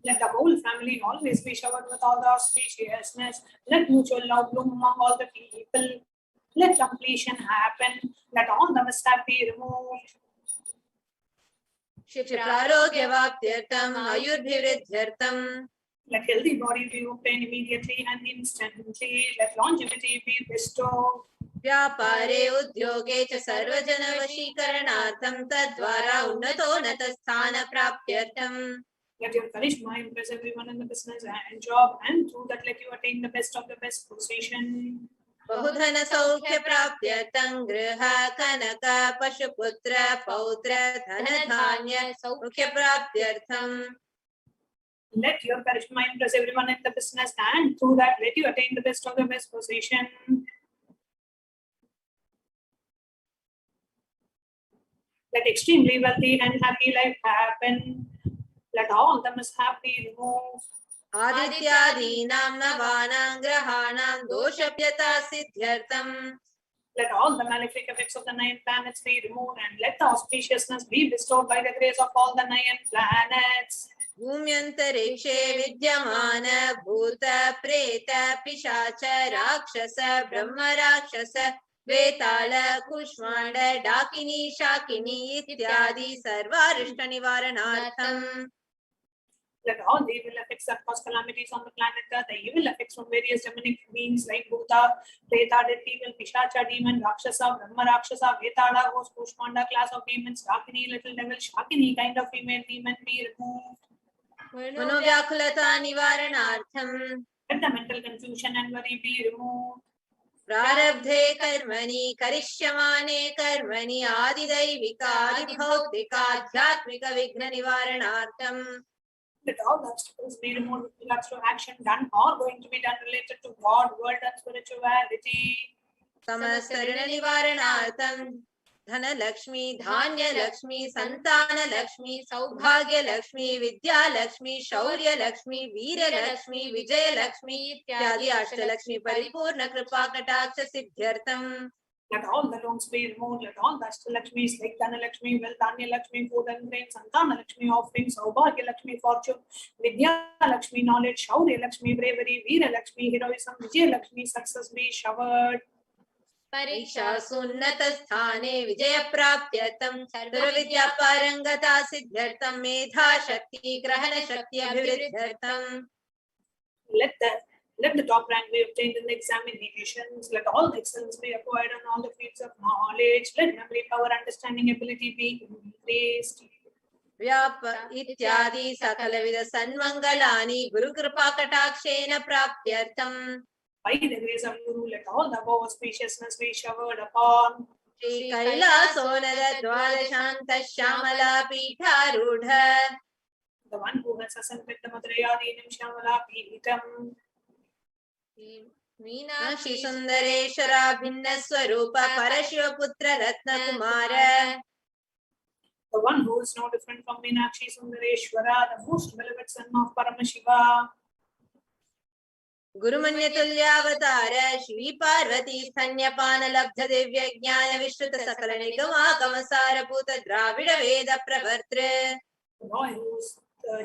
Let the whole family always be showered with all the auspiciousness. Let mutual love bloom among all the people. Let completion happen. Let all the mishaps be removed. क्षिप्रारोग्यवाप्त्यर्थं आयुर्भिवृद्ध्यर्थं. Let healthy body be obtained immediately and instantly. Let longevity be bestowed. व्यापारे उद्योगे च सर्वजनवशीकरणार्थं तद्वारा उन्नतोन्नत स्थान प्राप्त्यर्थं. Let your charisma impress everyone in the business and job, and through that let you attain the best of the best position. बहुधन सौख्य प्राप्त्यर्थं गृह कनक पशुपुत्र पौत्र धन धान्य सौख्य प्राप्त्यर्थं. Let your charisma impress everyone in the business, and through that let you attain the best of the best position. Let extremely wealthy and happy life happen. Let all the mishap be removed. आदित्यादीनां नवानां ग्रहाणां दोषभ्यता सिद्ध्यर्थं. Let all the malefic effects of the 9 planets be removed, and let the auspiciousness be bestowed by the grace of all the 9 planets. भूम्यन्तरिक्षे विद्यमान भूत प्रेत पिशाच राक्षस ब्रह्म राक्षस वेताल कुष्मांड डाकिनी शाकिनी इत्यादि सर्वारिष्ट निवारणार्थम. Let all the evil effects that cause calamities on the planet Earth, the evil effects from various demonic beings like Bhuta, Preta, Death Evil, Pishacha, Demon, Rakshasa, Brahma Rakshasa, Vetala, Ghost, Kushmanda, class of demons, Dakini, Little Devil, Shakini, kind of female demon be removed. मनोव्याकुलता निवारणार्थम. Let the mental confusion and worry be removed. प्रारब्धे कर्मणि करिष्यमाणे कर्मणि आदिदैविक आदिभौतिक आध्यात्मिक विघ्न निवारणार्थम. Let all the obstacles be removed with regards to action done or going to be done related to God, world and spirituality. समस्त ऋण निवारणार्थम. धन लक्ष्मी धान्य लक्ष्मी संतान लक्ष्मी सौभाग्य लक्ष्मी विद्या लक्ष्मी शौर्य लक्ष्मी वीर लक्ष्मी विजय लक्ष्मी इत्यादि अष्टलक्ष्मी परिपूर्ण कृपा कटाक्ष सिद्ध्यर्थम. Let all the loans be removed. Let all the Ashtalakshmis like Dhanalakshmi, Wealth, Dhanya Lakshmi, Food and Grain, Santana Lakshmi, Offerings, Saubhagya Lakshmi, Fortune, Vidya Lakshmi, Knowledge, Shaurya Lakshmi, Bravery, Veera Lakshmi, Heroism, Vijay Lakshmi, Success be showered. परीक्षासु उन्नत स्थाने विजय प्राप्त्यर्थं सर्व विद्या पारंगता सिद्ध्यर्थं मेधा शक्ति ग्रहण शक्ति अभिवृद्ध्यर्थं. Let the top rank be obtained in the examinations. Let all the excellence be acquired on all the fields of knowledge. Let memory, power, understanding, ability be increased. व्याप इत्यादि सकलविध सन्मंगलानि गुरु कृपा कटाक्षेन प्राप्त्यर्थं. By the grace of Guru, let all the above auspiciousness be showered upon. Shri कैलासोनद द्वादशांत Shyamala पीठारूढ़. The one who has ascended the Madrayadinam Shyamala Peetam. Meenakshi सुंदरेश्वरा भिन्न स्वरूप परशिव पुत्र रत्न Kumar. The one who is no different from Meenakshi Sundareshwara, the most beloved son of Paramashiva. गुरुमन्य तुल्यावतार Shri Parvati स्तन्यपान लब्ध दिव्य ज्ञान विश्रुत सकल निगमागम सारभूत द्राविड वेद प्रवर्त्र. The boy who is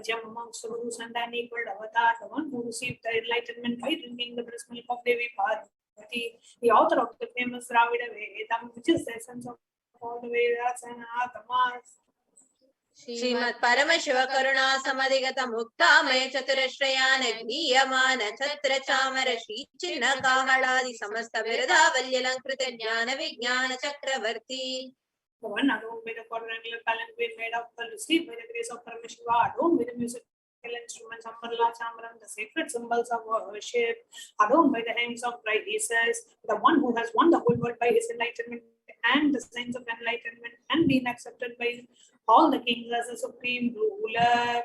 gem amongst the Gurus and an equal avatar, the one who received the enlightenment by drinking the breast milk of Devi Parvati, the author of the famous Dravida Vedam, which is the essence of all the Vedas and Agamas. Shrimad Paramshiva करुणा समधिगत मुक्तामय चतुरश्रयान गीयमान छत्र चामर श्री चिन्ह काहलादि समस्त बिरदावल्यलंकृत ज्ञान विज्ञान चक्रवर्ती. The one adorned by the quadrangular palanquin made of the received by the grace of Paramashiva, adorned with the musical instruments, Ambarla Chambaram, the sacred symbols of worship, adorned by the hymns of praises, the one who has won the whole world by his enlightenment and the signs of enlightenment and been accepted by all the kings as a supreme ruler.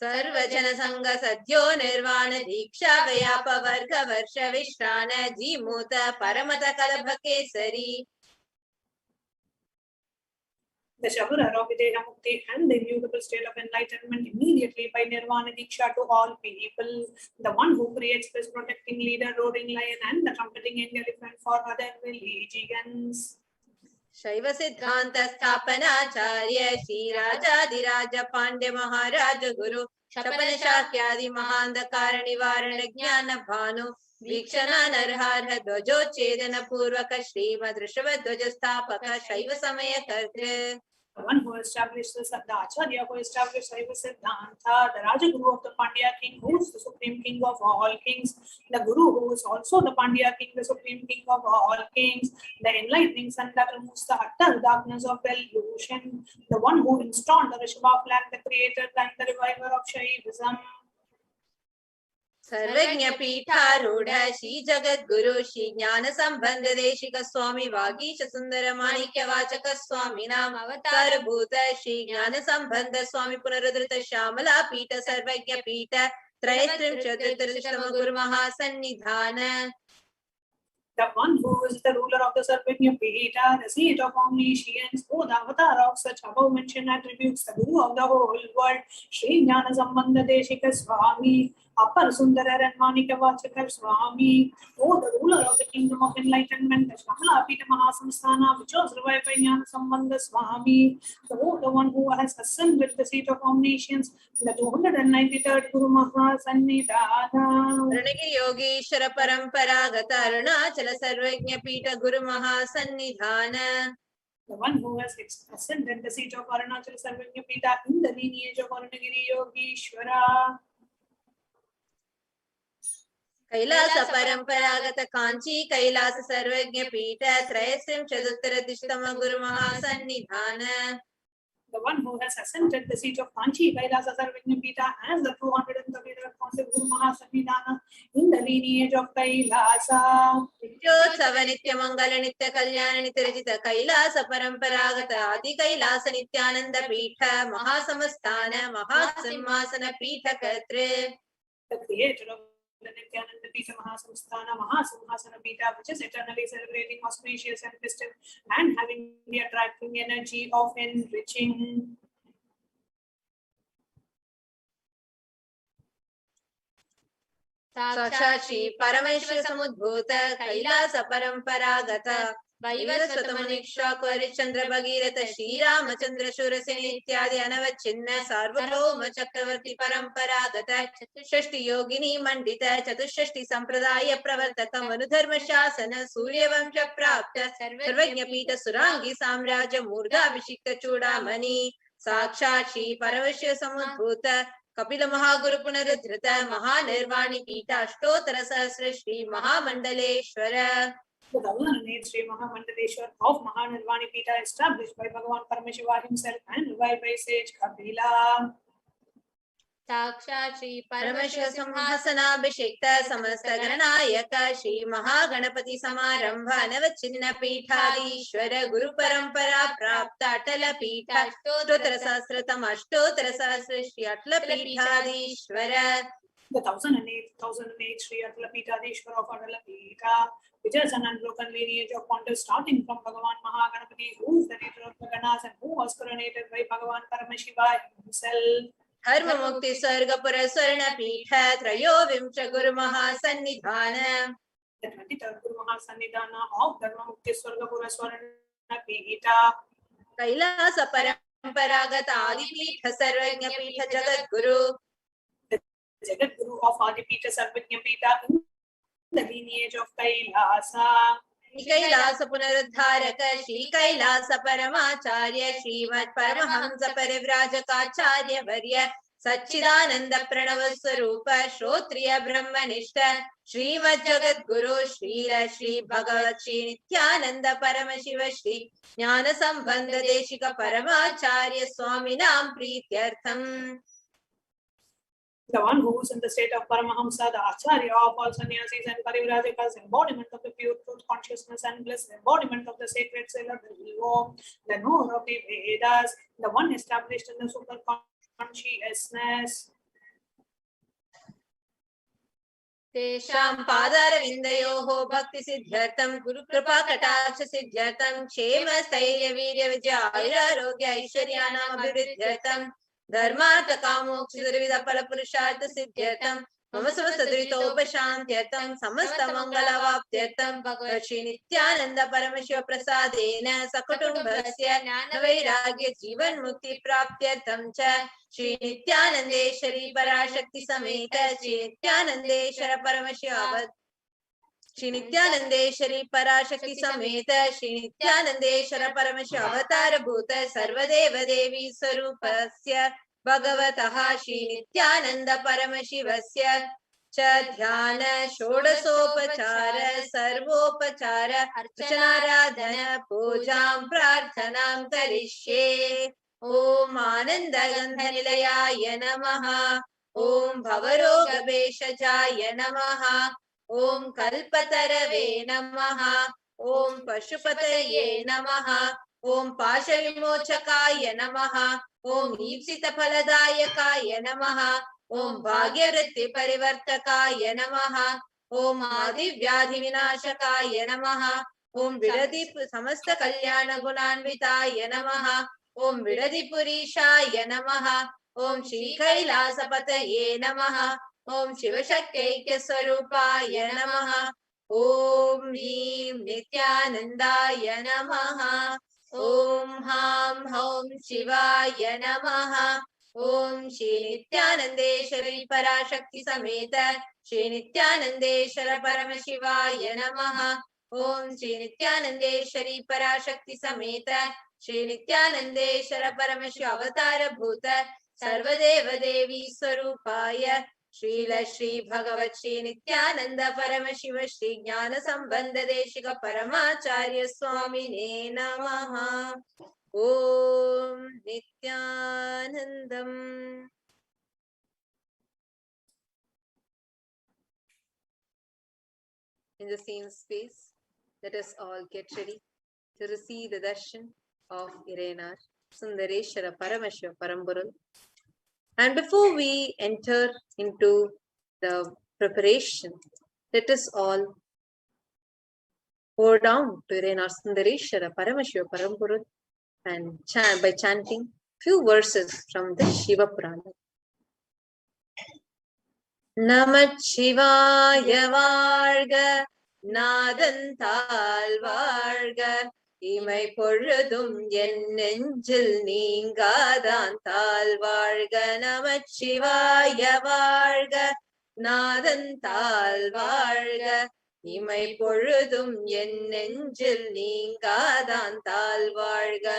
सर्वजन संग सद्यो निर्वाण दीक्षा व्याप वर्ग वर्ष विश्रान Jimuta परमत कलभ Kesari. The Shabura Videha Mukti and the immutable state of enlightenment immediately by Nirvana Diksha to all people. The one who creates this protecting leader, roaring lion, and the trumpeting angel elephant for other religions. शैव सिद्धांत स्थापनाचार्य श्री राजाधिराज पांड्य महाराज गुरु शपन शाक्यादि महांधकार निवारण ज्ञान भानु वीक्षण नरहार ध्वजोच्छेदन पूर्वक श्रीमद् ऋषभ ध्वज स्थापक शैव समय कर्तृ. The one who established this, the Acharya who established Saiva Siddhanta, the Rajaguru of the Pandya king, who is the supreme king of all kings, the Guru who is also the Pandya king, the supreme king of all kings, the enlightening sun that removes the utter darkness of delusion, the one who installed the Rishabha flag, the creator and the reviver of Shaivism. सर्वज्ञ पीठारूढ़ श्री जगत गुरु श्री ज्ञान संबंध देशिक स्वामी वागीश सुंदर माणिक्य वाचक स्वामी नाम अवतार भूत श्री ज्ञान संबंध स्वामी पुनरुद्धृत श्यामला पीठ सर्वज्ञ पीठ त्रयस्त्रिंशत्तम गुरु महासन्निधान. The one who is the ruler of the Sarvajna Pita, the seat of omniscience, who the avatar of such above mentioned attributes, the Guru of the whole world, Sri Jnana Sambandha Deshika Swami, Upper Sundarar and Manika Vachakar Swami, oh, the ruler of the kingdom of enlightenment, the Shamala Pita Mahasamsthana, which was revived by Jnana Sambandha Swami, the one who has ascended the seat of omniscience, the 293rd Guru Mahasannidhana. Ranagi Yogeshwara Paramparagata Arunachala Sarvajna Pita Guru Mahasannidhana. The one who has ascended the seat of Arunachala Sarvajna Pita in the lineage of Arunagiri Yogeshwara. Kailasa Paramparagata Kanchi Kailasa Sarvajna Pita Trayasim Chaduttara Tishtama Guru Mahasannidhana. The one who has ascended the seat of Kanchi Kailasa Sarvajna Pita as the 233rd Pontiff Guru Mahasannidhana in the lineage of Kailasa. Nityotsava Nityamangala Nitya Kalyana Nityarajita Kailasa Paramparagata Adi Kailasa Nithyananda Pitha Mahasamastana Mahasimhasana Pitha Katre. The creator of the Nithyananda Pitha Mahasamsthana Mahasimhasana Pitha, which is eternally celebrating, auspicious and festive, and having the attracting energy of enriching. Sakshashi Parameshwara Samudbhuta Kailasa Paramparagata Vaivasvatamaniksha Kvarichandra Bhagirata Shri Ramachandra Shuraseni Ityadi Anavachinna Sarvabhauma Chakravarti Paramparagata Chatushashti Yogini Mandita Chatushashti Sampradaya Pravartaka Manudharma Shasana Surya Vamsha Prapta Sarvajna Pita Surangi Samraja Murga Abhishikta Chudamani Sakshashi Parameshwara Samudbhuta Kapila Mahaguru Punaruddhrita Mahanirvani Pita Ashtotara Sahasra Shri Mahamandaleshwara. The 1008 Sri Mahamandaleshwar of Mahanirvani Pita, established by Bhagavan Paramashivoham himself and revived by sage Kapila. Sakshat Shri Paramashiva Samhasana Abhishekta Samasta Gananayaka Shri Mahaganapati Samarambha Navachinna Pithadishwara Guru Parampara Prapta Atala Pitha Ashtotara Sahasratam Ashtotara Sahasra Shri Atala Pithadishwara. The 1008 Sri Atala Pithadishwara of Atala Pitha, which is an unbroken lineage of pontiffs starting from Bhagavan Mahaganapati, who is the leader of the Ganas and who was coronated by Bhagavan Paramashiva himself. Dharma Mukti Sarga Pura Swarna Pitha Trayo Vimcha Guru Mahasannidhana. The 23rd Guru Mahasannidhana of Dharma Mukti Sarga Pura Swarna Pitha. Kailasa Paramparagata Adi Pitha Sarvajna Pitha Jagat Guru. The Jagat Guru of Adi Pitha Sarvajna Pitha in the lineage of Kailasa. Kailasa Punaruddharaka Shri Kailasa Paramacharya Srimad Paramahamsa Parivrajaka Varya Satchidananda Pranava Swarupa Shrotriya Brahmanishta Srimad Jagat Guru Shrira Shri Bhagavat Shri Nithyananda Paramashiva Shri Jnana Sambandha Deshika Paramacharya Swaminam Prityartham. The one who is in the state of Paramahamsa, the Acharya of all sannyasis and Parivrajakas, embodiment of the pure truth consciousness and bliss, embodiment of the sacred seal of the Om, the knower of the Vedas, the one established in the super consciousness. Tesham Padaravindayoho Bhakti Siddhartam Guru Kripa Kataksha Siddhartam Kshema Stairya Virya Vijaya Arogya Aishwaryanam Abhividhyartam Dharmartha Kamokshya Dravida Palapurushartha Siddhyartam Mama Samastadritopashantyartam Samasta Mangala Vaptyartam Bhagavad Shri Nithyananda Paramashiva Prasadena Sakutumbhasya Jnana Vairagya Jivan Mukti Praptyartam Cha Shri Nithyanandeshwari Parashakti Sameta Shri Nithyanandeshwara Paramashiva Shri Nithyanandeshwari Parashakti Sameta Shri Nithyanandeshwara Paramashiva Avatara Bhuta Sarvadeva Devi Swarupasya Bhagavataha Shri Nithyananda Paramashivasya Cha Dhyana Shodasopachara Sarvopachara Archanaradhana Pujam Prarthanam Karishye. Om Ananda Gandhanilaya Namaha. Om Bhavaroga Beshajaya Namaha. Om Kalpatarave Namaha. Om Pashupataye Namaha. Om Pashavimochakaya Namaha. Om Ipsita Phaladayakaya Namaha. Om Bhagyavritti Parivartakaya Namaha. Om Adi Vyadhi Vinashakaya Namaha. Om Viradi Samasta Kalyana Gunanvitaya Namaha. Om Viradi Purishaya Namaha. Om Shri Kailasapataye Namaha. Om Shiva Shakyaikya Swarupaya Namaha. Om Hrim Nithyanandaya Namaha. Om Ham Hom Shivaya Namaha. Om Shri Nithyanandeshwari Parashakti Sameta Shri Nithyanandeshwara Paramashivaya Namaha. Om Shri Nithyanandeshwari Parashakti Sameta Shri Nithyanandeshwara Paramashiva Avatara Bhuta Sarvadeva Devi Swarupaya Srila Shri Bhagavat Shri Nithyananda Paramashiva Shri Jnana Sambandha Deshika Paramacharya Swamine Namaha. Om Nithyanandam. In the same space, let us all get ready to receive the darshan of Irenar Sundareshwara Paramashiva Paramburul. And before we enter into the preparation, let us all pour down to Irenar Sundareshwara Paramashiva Paramburul and chant by chanting few verses from the Shiva Purana. Namah Shivaya Varga Nadanthal Varga Imai Porudum En Nenjil Ningadanthal Varga Namah Shivaya Varga Nadanthal Varga Imai Porudum En Nenjil Ningadanthal Varga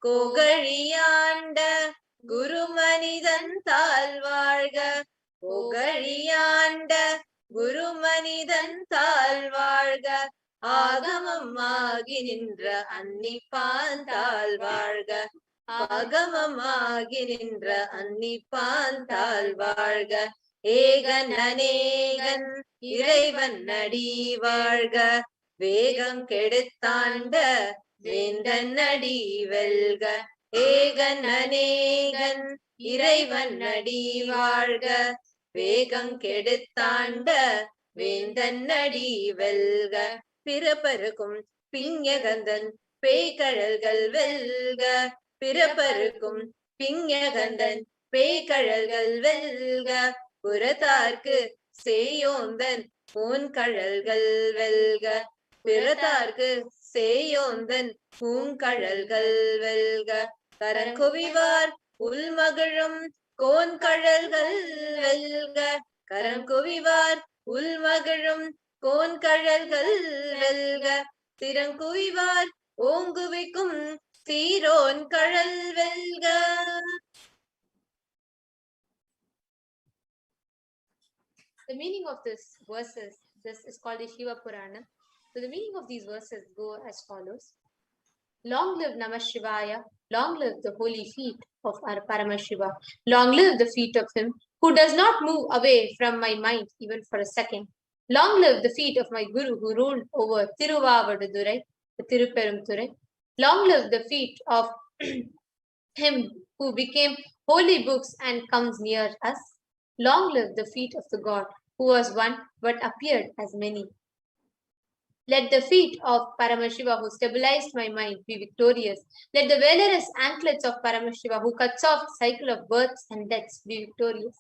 Kogariyanda Guru Manidanthal Varga Kogariyanda Guru Manidanthal Varga Agamamagi Nindra Annipanthal Varga Agamamagi Nindra Annipanthal Varga Egan Anegan Iraivan Nadi Varga Vegam Keduthanda Vendan Nadi Velga Egan Anegan Iraivan Nadi Varga Vegam Keduthanda Vendan Nadi Velga Piraparukum Pinyagandan Peykazhalgal Velga Piraparukum Pinyagandan Peykazhalgal Velga Puratharku Seyondan Poonkazhalgal Velga Puratharku Seyondan Poonkazhalgal Velga Karankuvivar Ulmagarum Poonkazhalgal Velga Karankuvivar Ulmagarum Poonkazhalgal Velga Tirankuvivar Onguvikum Siron Kazhal Velga. The meaning of this verses, this is called the Shiva Purana. So the meaning of these verses go as follows. Long live Namah Shivaya, long live the holy feet of our Paramashiva, long live the feet of him who does not move away from my mind even for a second. Long live the feet of my Guru who ruled over Tiruvavadurai, the Tiruperumthurai. Long live the feet of him who became holy books and comes near us. Long live the feet of the God who was one but appeared as many. Let the feet of Paramashiva who stabilized my mind be victorious. Let the valorous anklets of Paramashiva who cuts off the cycle of births and deaths be victorious.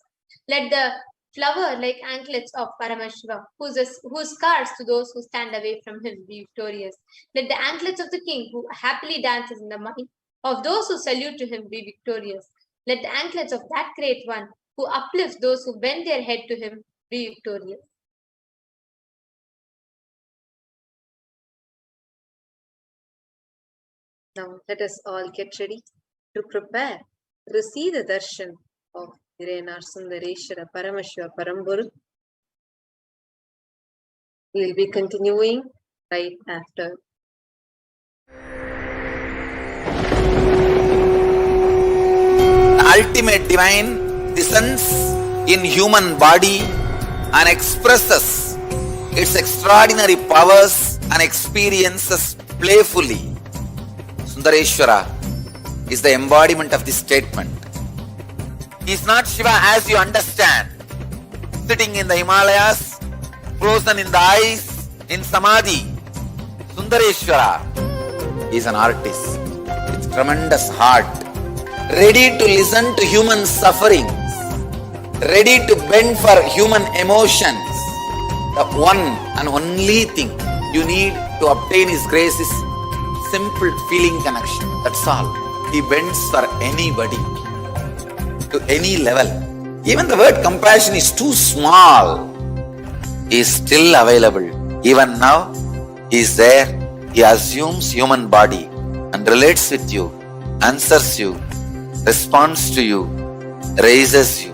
Let the flower-like anklets of Paramashiva, whose scars to those who stand away from him be victorious. Let the anklets of the king who happily dances in the mind of those who salute to him be victorious. Let the anklets of that great one who uplifts those who bend their head to him be victorious. Now let us all get ready to prepare to receive the darshan of Irenar Sundareshwara Paramashiva Paramburu. We will be continuing right after. The ultimate divine descends in human body and expresses its extraordinary powers and experiences playfully. Sundareshwara is the embodiment of this statement. He is not Shiva as you understand, sitting in the Himalayas, frozen in the ice, in Samadhi. Sundareshwara is an artist with tremendous heart ready to listen to human sufferings, ready to bend for human emotions. The one and only thing you need to obtain His grace is simple feeling connection. That's all. He bends for anybody, to any level. Even the word compassion is too small. He is still available. Even now, He is there. He assumes human body and relates with you, answers you, responds to you, raises you.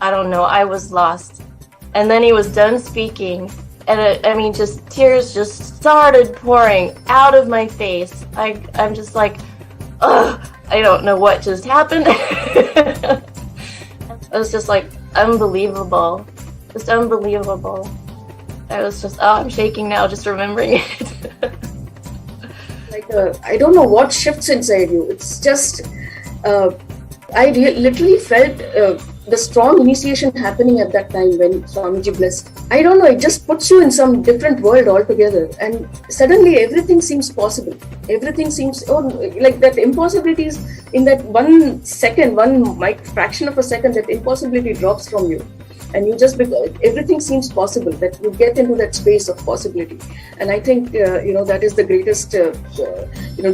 I don't know, I was lost. And then he was done speaking, and just tears just started pouring out of my face. I'm just like, ugh, I don't know what just happened. It was just like unbelievable, just unbelievable. I was just, I'm shaking now just remembering it. I don't know what shifts inside you. It's just, I literally felt the strong initiation happening at that time when Swamiji blessed. I don't know, it just puts you in some different world altogether, and suddenly everything seems possible. Everything seems, like that impossibilities in that 1 second, fraction of a second, that impossibility drops from you. And you just, everything seems possible, that you get into that space of possibility. And I think, that is the greatest,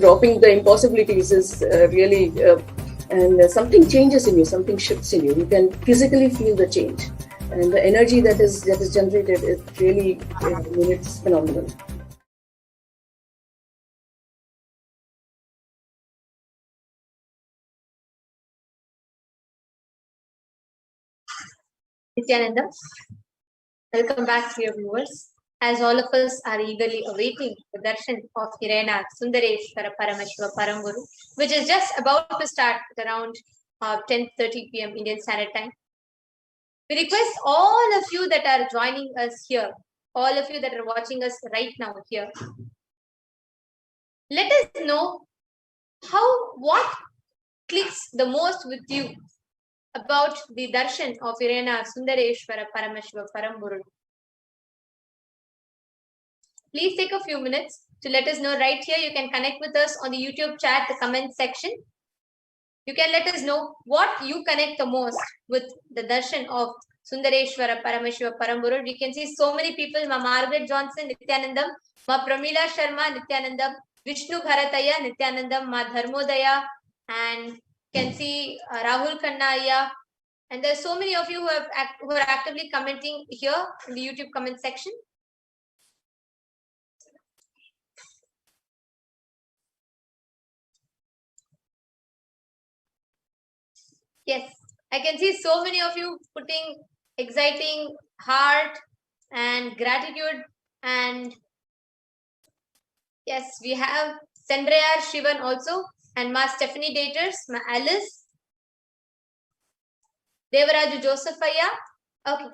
dropping the impossibilities is really, and something changes in you, something shifts in you. You can physically feel the change. And the energy that is generated is really, it's phenomenal. Nithyananda, welcome back to your viewers. As all of us are eagerly awaiting the darshan of Hirayanath Sundareshwara Paramashiva Paramburu, which is just about to start at around 10:30 p.m. Indian Standard Time. We request all of you that are joining us here, all of you that are watching us right now here, let us know what clicks the most with you about the darshan of Hirayanath Sundareshwara Paramashiva Paramburu. Please take a few minutes to let us know right here. You can connect with us on the YouTube chat, the comment section. You can let us know what you connect the most with the darshan of Sundareshwara Paramashiva Paramburu. We can see so many people: Ma Margaret Johnson, Nithyanandam; Ma Pramila Sharma, Nithyanandam; Vishnu Bharataya, Nithyanandam; Ma Dharmodaya, and can see Rahul Kannaya. And there are so many of you who are actively commenting here in the YouTube comment section. Yes, I can see so many of you putting exciting heart and gratitude. And yes, we have Sandreyar Shivan also, and Ma Stephanie Daters, Ma Alice, Devaraju Josephaya. Okay,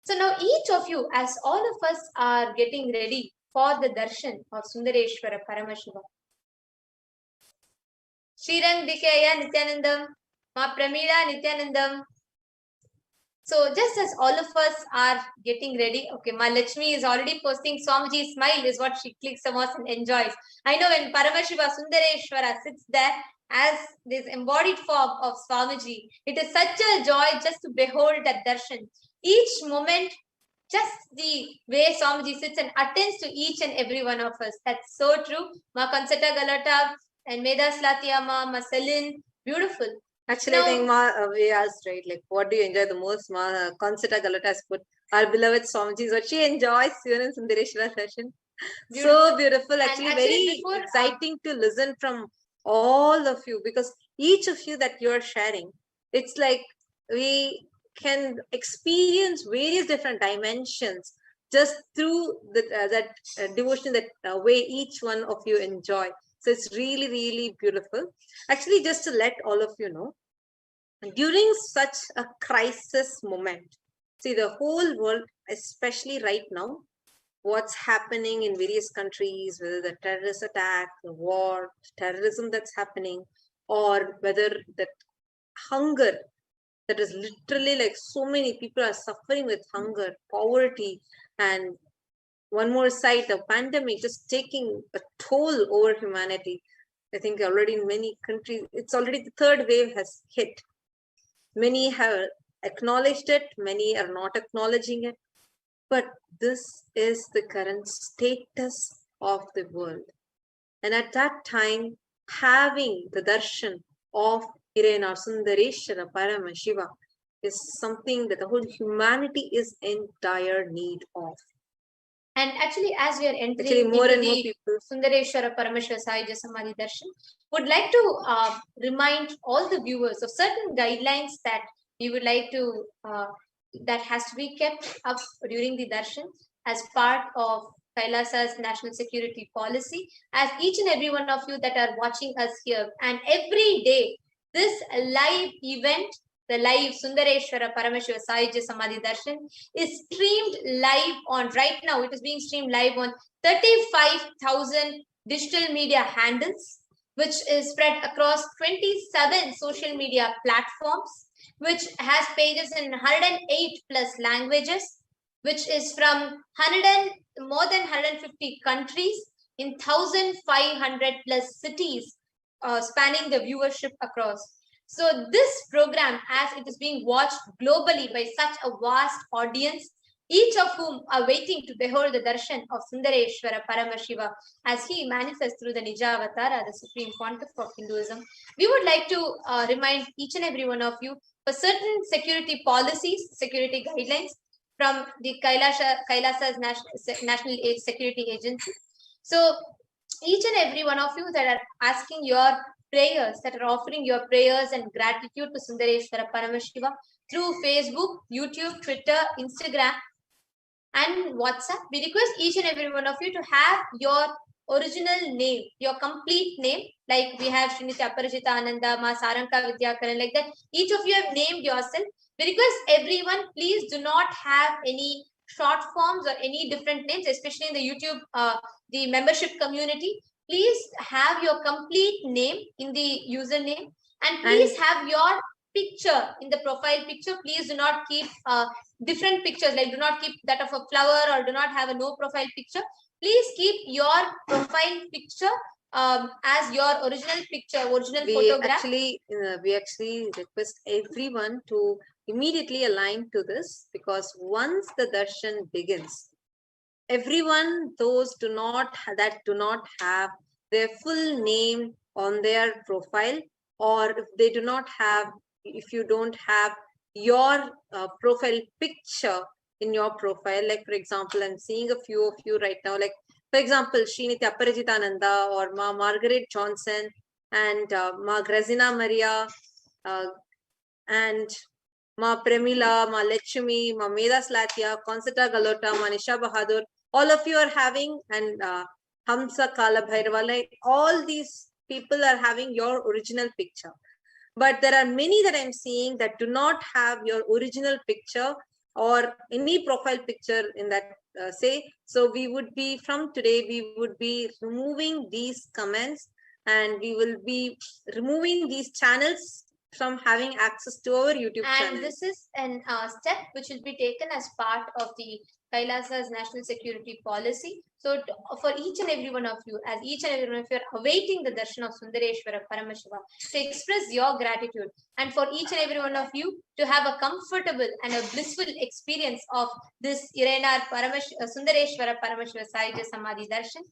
so now each of you, as all of us are getting ready for the darshan of Sundareshwara Paramashiva. Srirang Dikaya Nithyanandam, Ma Pramila Nithyanandam. So just as all of us are getting ready, okay, Ma Lakshmi is already posting Swamiji smile is what she clicks the most and enjoys. I know when Paramashiva Sundareshwara sits there as this embodied form of Swamiji, it is such a joy just to behold that darshan. Each moment just the way Swamiji sits and attends to each and every one of us. That's so true. Ma Concetta Galata and Medas Latiama, Ma Selin, beautiful. Actually, I think we asked, right, like, what do you enjoy the most? Concetta Galata has put our beloved Swamiji, what she enjoys even in Sundareshwara session. So beautiful, actually very exciting to listen from all of you, because each of you that you're sharing, it's like we can experience various different dimensions just through that devotion, that way each one of you enjoy. So it's really, really beautiful. Actually, just to let all of you know, during such a crisis moment, see the whole world, especially right now, what's happening in various countries, whether the terrorist attack, the war, terrorism that's happening, or whether that hunger that is literally like so many people are suffering with hunger, poverty, and one more side, the pandemic just taking a toll over humanity. I think already in many countries, it's already the third wave has hit. Many have acknowledged it, many are not acknowledging it. But this is the current status of the world. And at that time, having the darshan of Irena Sundareshwara Paramashiva is something that the whole humanity is in dire need of. And actually, as we are entering more into and more the people. Sundareshwara Paramashiva Sahajya Samadhi Darshan, would like to remind all the viewers of certain guidelines that we would like to that has to be kept up during the darshan as part of Kailasa's national security policy, as each and every one of you that are watching us here, and every day this live event, the live Sundareshwara Paramashiva Sahajya Samadhi Darshan, is streamed live on, right now it is being streamed live on 35,000 digital media handles, which is spread across 27 social media platforms, which has pages in 108 plus languages, which is from more than 150 countries in 1,500 plus cities, spanning the viewership across. So this program, as it is being watched globally by such a vast audience, each of whom are waiting to behold the darshan of Sundareshwara Paramashiva as he manifests through the Nijavatara, the supreme pontiff of Hinduism, we would like to remind each and every one of you for certain security policies, security guidelines from the Kailasa's National Security Agency. So each and every one of you that are asking your prayers, that are offering your prayers and gratitude to Sundareshwara Paramashiva through Facebook, YouTube, Twitter, Instagram, and WhatsApp, we request each and every one of you to have your original name, your complete name, like we have Srinitya Aparajita Ananda, Ma Saranka Vidyakaran, like that. Each of you have named yourself. We request everyone, please do not have any short forms or any different names, especially in the YouTube, the membership community. Please have your complete name in the username, and please have your picture in the profile picture. Please do not keep different pictures, like do not keep that of a flower or do not have a no profile picture. Please keep your profile picture as your original picture, original photograph. We actually request everyone to immediately align to this, because once the darshan begins, everyone, those do not have their full name on their profile, or if they do not have, if you don't have your profile picture in your profile, like for example, I'm seeing a few of you right now, like for example, Srinitya Aparajitananda or Ma Margaret Johnson and Ma Grazina Maria and Ma Premila, Ma Lechumi, Ma Medas Latia, Concetta Galota, Ma Nisha Bahadur, all of you are having, and Hamsa Kala Bhairava, like all these people are having your original picture. But there are many that I'm seeing that do not have your original picture or any profile picture in that so we would be, from today, we would be removing these comments, and we will be removing these channels from having access to our YouTube channel. And this is an step which will be taken as part of the Kailasa's national security policy. So for each and every one of you, as each and every one of you are awaiting the darshan of Sundareshwara Paramashiva, to express your gratitude, and for each and every one of you to have a comfortable and a blissful experience of this Irenar Sundareshwara Paramashiva Sahija Samadhi Darshan,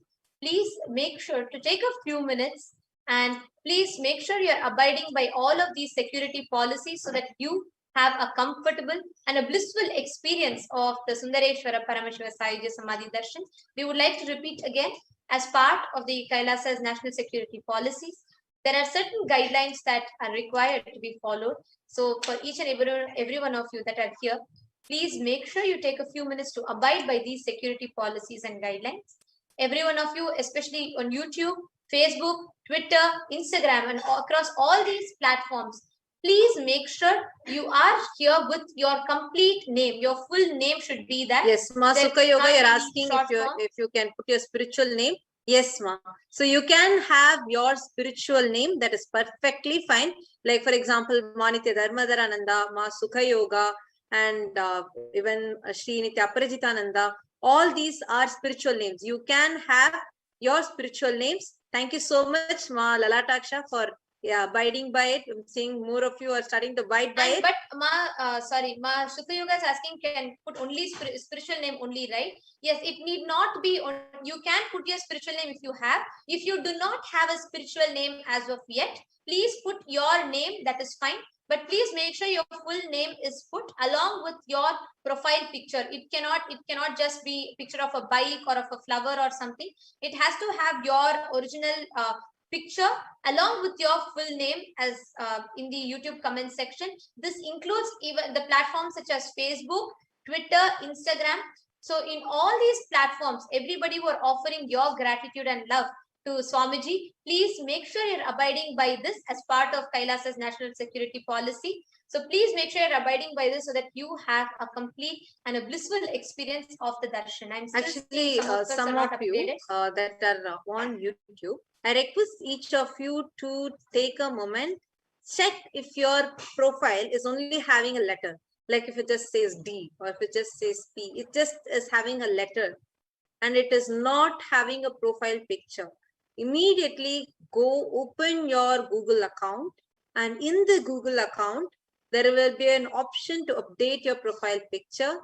please make sure to take a few minutes and please make sure you are abiding by all of these security policies so that you have a comfortable and a blissful experience of the Sundareshwara Paramashiva Sahija Samadhi Darshan. We would like to repeat again, as part of the Kailasa's national security policies, there are certain guidelines that are required to be followed. So for each and every one of you that are here, please make sure you take a few minutes to abide by these security policies and guidelines. Every one of you, especially on YouTube, Facebook, Twitter, Instagram, and across all these platforms, please make sure you are here with your complete name. Your full name should be there. Yes, Ma Sukha Yoga, you're asking short if you can put your spiritual name. Yes, Ma. So you can have your spiritual name. That is perfectly fine. Like for example, Manitya Dharmadharananda, Ma Sukha Yoga, and even Shri Nitya Aparajitananda. All these are spiritual names. You can have your spiritual names. Thank you so much, Ma Lalataksha, for abiding by it. I'm seeing more of you are starting to abide by it. But Ma Sukha Yoga is asking, can put only spiritual name only, right? Yes, it need not be. You can put your spiritual name if you have. If you do not have a spiritual name as of yet, please put your name. That is fine. But please make sure your full name is put along with your profile picture. It cannot just be a picture of a bike or of a flower or something. It has to have your original picture along with your full name as in the YouTube comment section. This includes even the platforms such as Facebook, Twitter, Instagram. So in all these platforms, everybody who are offering your gratitude and love to Swamiji, please make sure you're abiding by this as part of Kailasa's national security policy. So please make sure you're abiding by this so that you have a complete and a blissful experience of the darshan. I'm Actually, some of you that are on YouTube, I request each of you to take a moment, check if your profile is only having a letter. Like if it just says D or if it just says P, it just is having a letter and it is not having a profile picture. Immediately go open your Google account, and in the Google account, there will be an option to update your profile picture.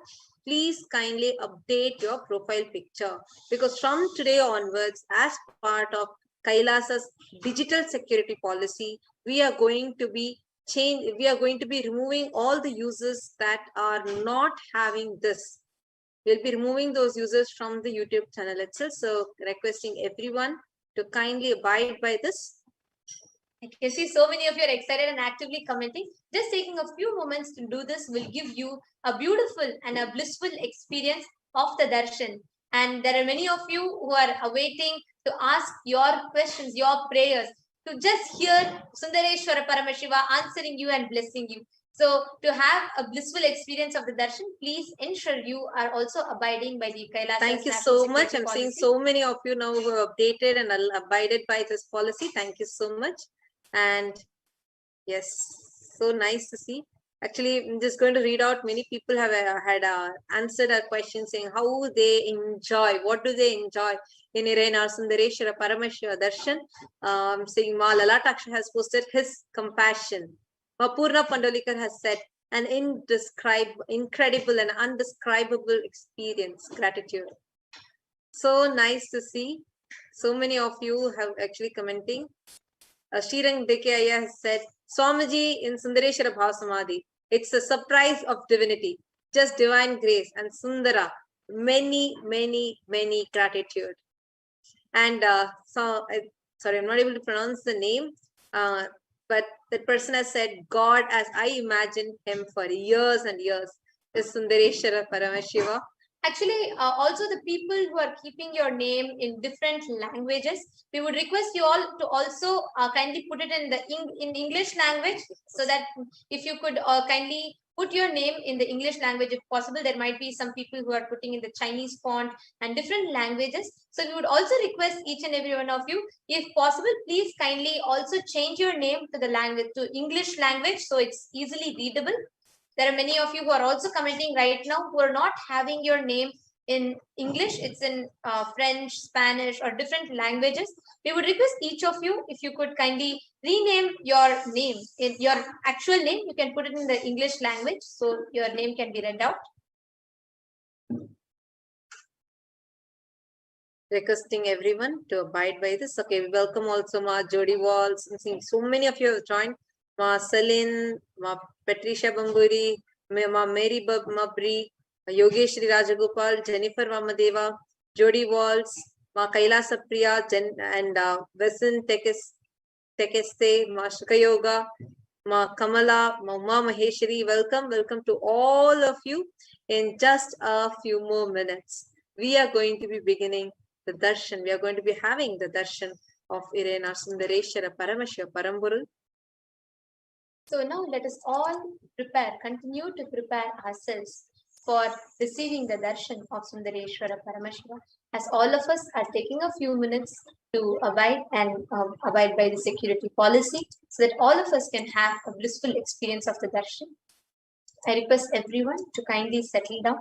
Please kindly update your profile picture, because from today onwards, as part of Kailasa's digital security policy, we are going to be removing all the users that are not having this. We'll be removing those users from the YouTube channel itself. So requesting everyone to kindly abide by this. I can see so many of you are excited and actively commenting. Just taking a few moments to do this will give you a beautiful and a blissful experience of the darshan. And there are many of you who are awaiting to ask your questions, your prayers, to just hear Sundareshwara Paramashiva answering you and blessing you. So to have a blissful experience of the darshan, please ensure you are also abiding by the Kailasa. Thank you so much. I'm seeing so many of you now who have updated and abided by this policy. Thank you so much. And yes, so nice to see. Actually, I'm just going to read out. Many people have had answered our question saying how they enjoy, what do they enjoy in Irenar Sundareshwara Paramashiva Darshan. Saying Ma Lalataksha has posted his compassion. Purna Pandalikar has said an incredible and undescribable experience, gratitude. So nice to see. So many of you have actually commenting. Srirang Dekaya has said, Swamiji in Sundareshwara Bhava Samadhi, it's a surprise of divinity, just divine grace and Sundara, many, many, many gratitude. And sorry, I'm not able to pronounce the name, but that person has said, God as I imagined him for years and years is Sundareshwara Paramashiva. Actually, also the people who are keeping your name in different languages, we would request you all to also kindly put it in the English language, so that if you could kindly put your name in the English language if possible. There might be some people who are putting in the Chinese font and different languages. So we would also request each and every one of you, if possible, please kindly also change your name to the language, to English language, so it's easily readable. There are many of you who are also commenting right now who are not having your name in English, it's in French, Spanish, or different languages. We would request each of you, if you could kindly rename your name. In your actual name, you can put it in the English language, so your name can be read out. Requesting everyone to abide by this. Okay, we welcome also Ma Jody Walls. I'm seeing so many of you have joined. Ma Celine, Ma Patricia Bamburi, Ma Mary Mabri, Yogeshri Rajagopal, Jennifer Vamadeva, Jody Walls, Ma Kailasa Priya, and Vesan Tekeste, Ma Shukha Yoga, Ma Kamala, Ma Maheshri. Welcome to all of you. In just a few more minutes, we are going to be beginning the darshan. We are going to be having the darshan of Irena Sundareshwara Paramashiva Paramburu. So now let us all continue to prepare ourselves for receiving the darshan of Sundareshwara Paramashiva, as all of us are taking a few minutes to abide by the security policy, so that all of us can have a blissful experience of the darshan. I request everyone to kindly settle down.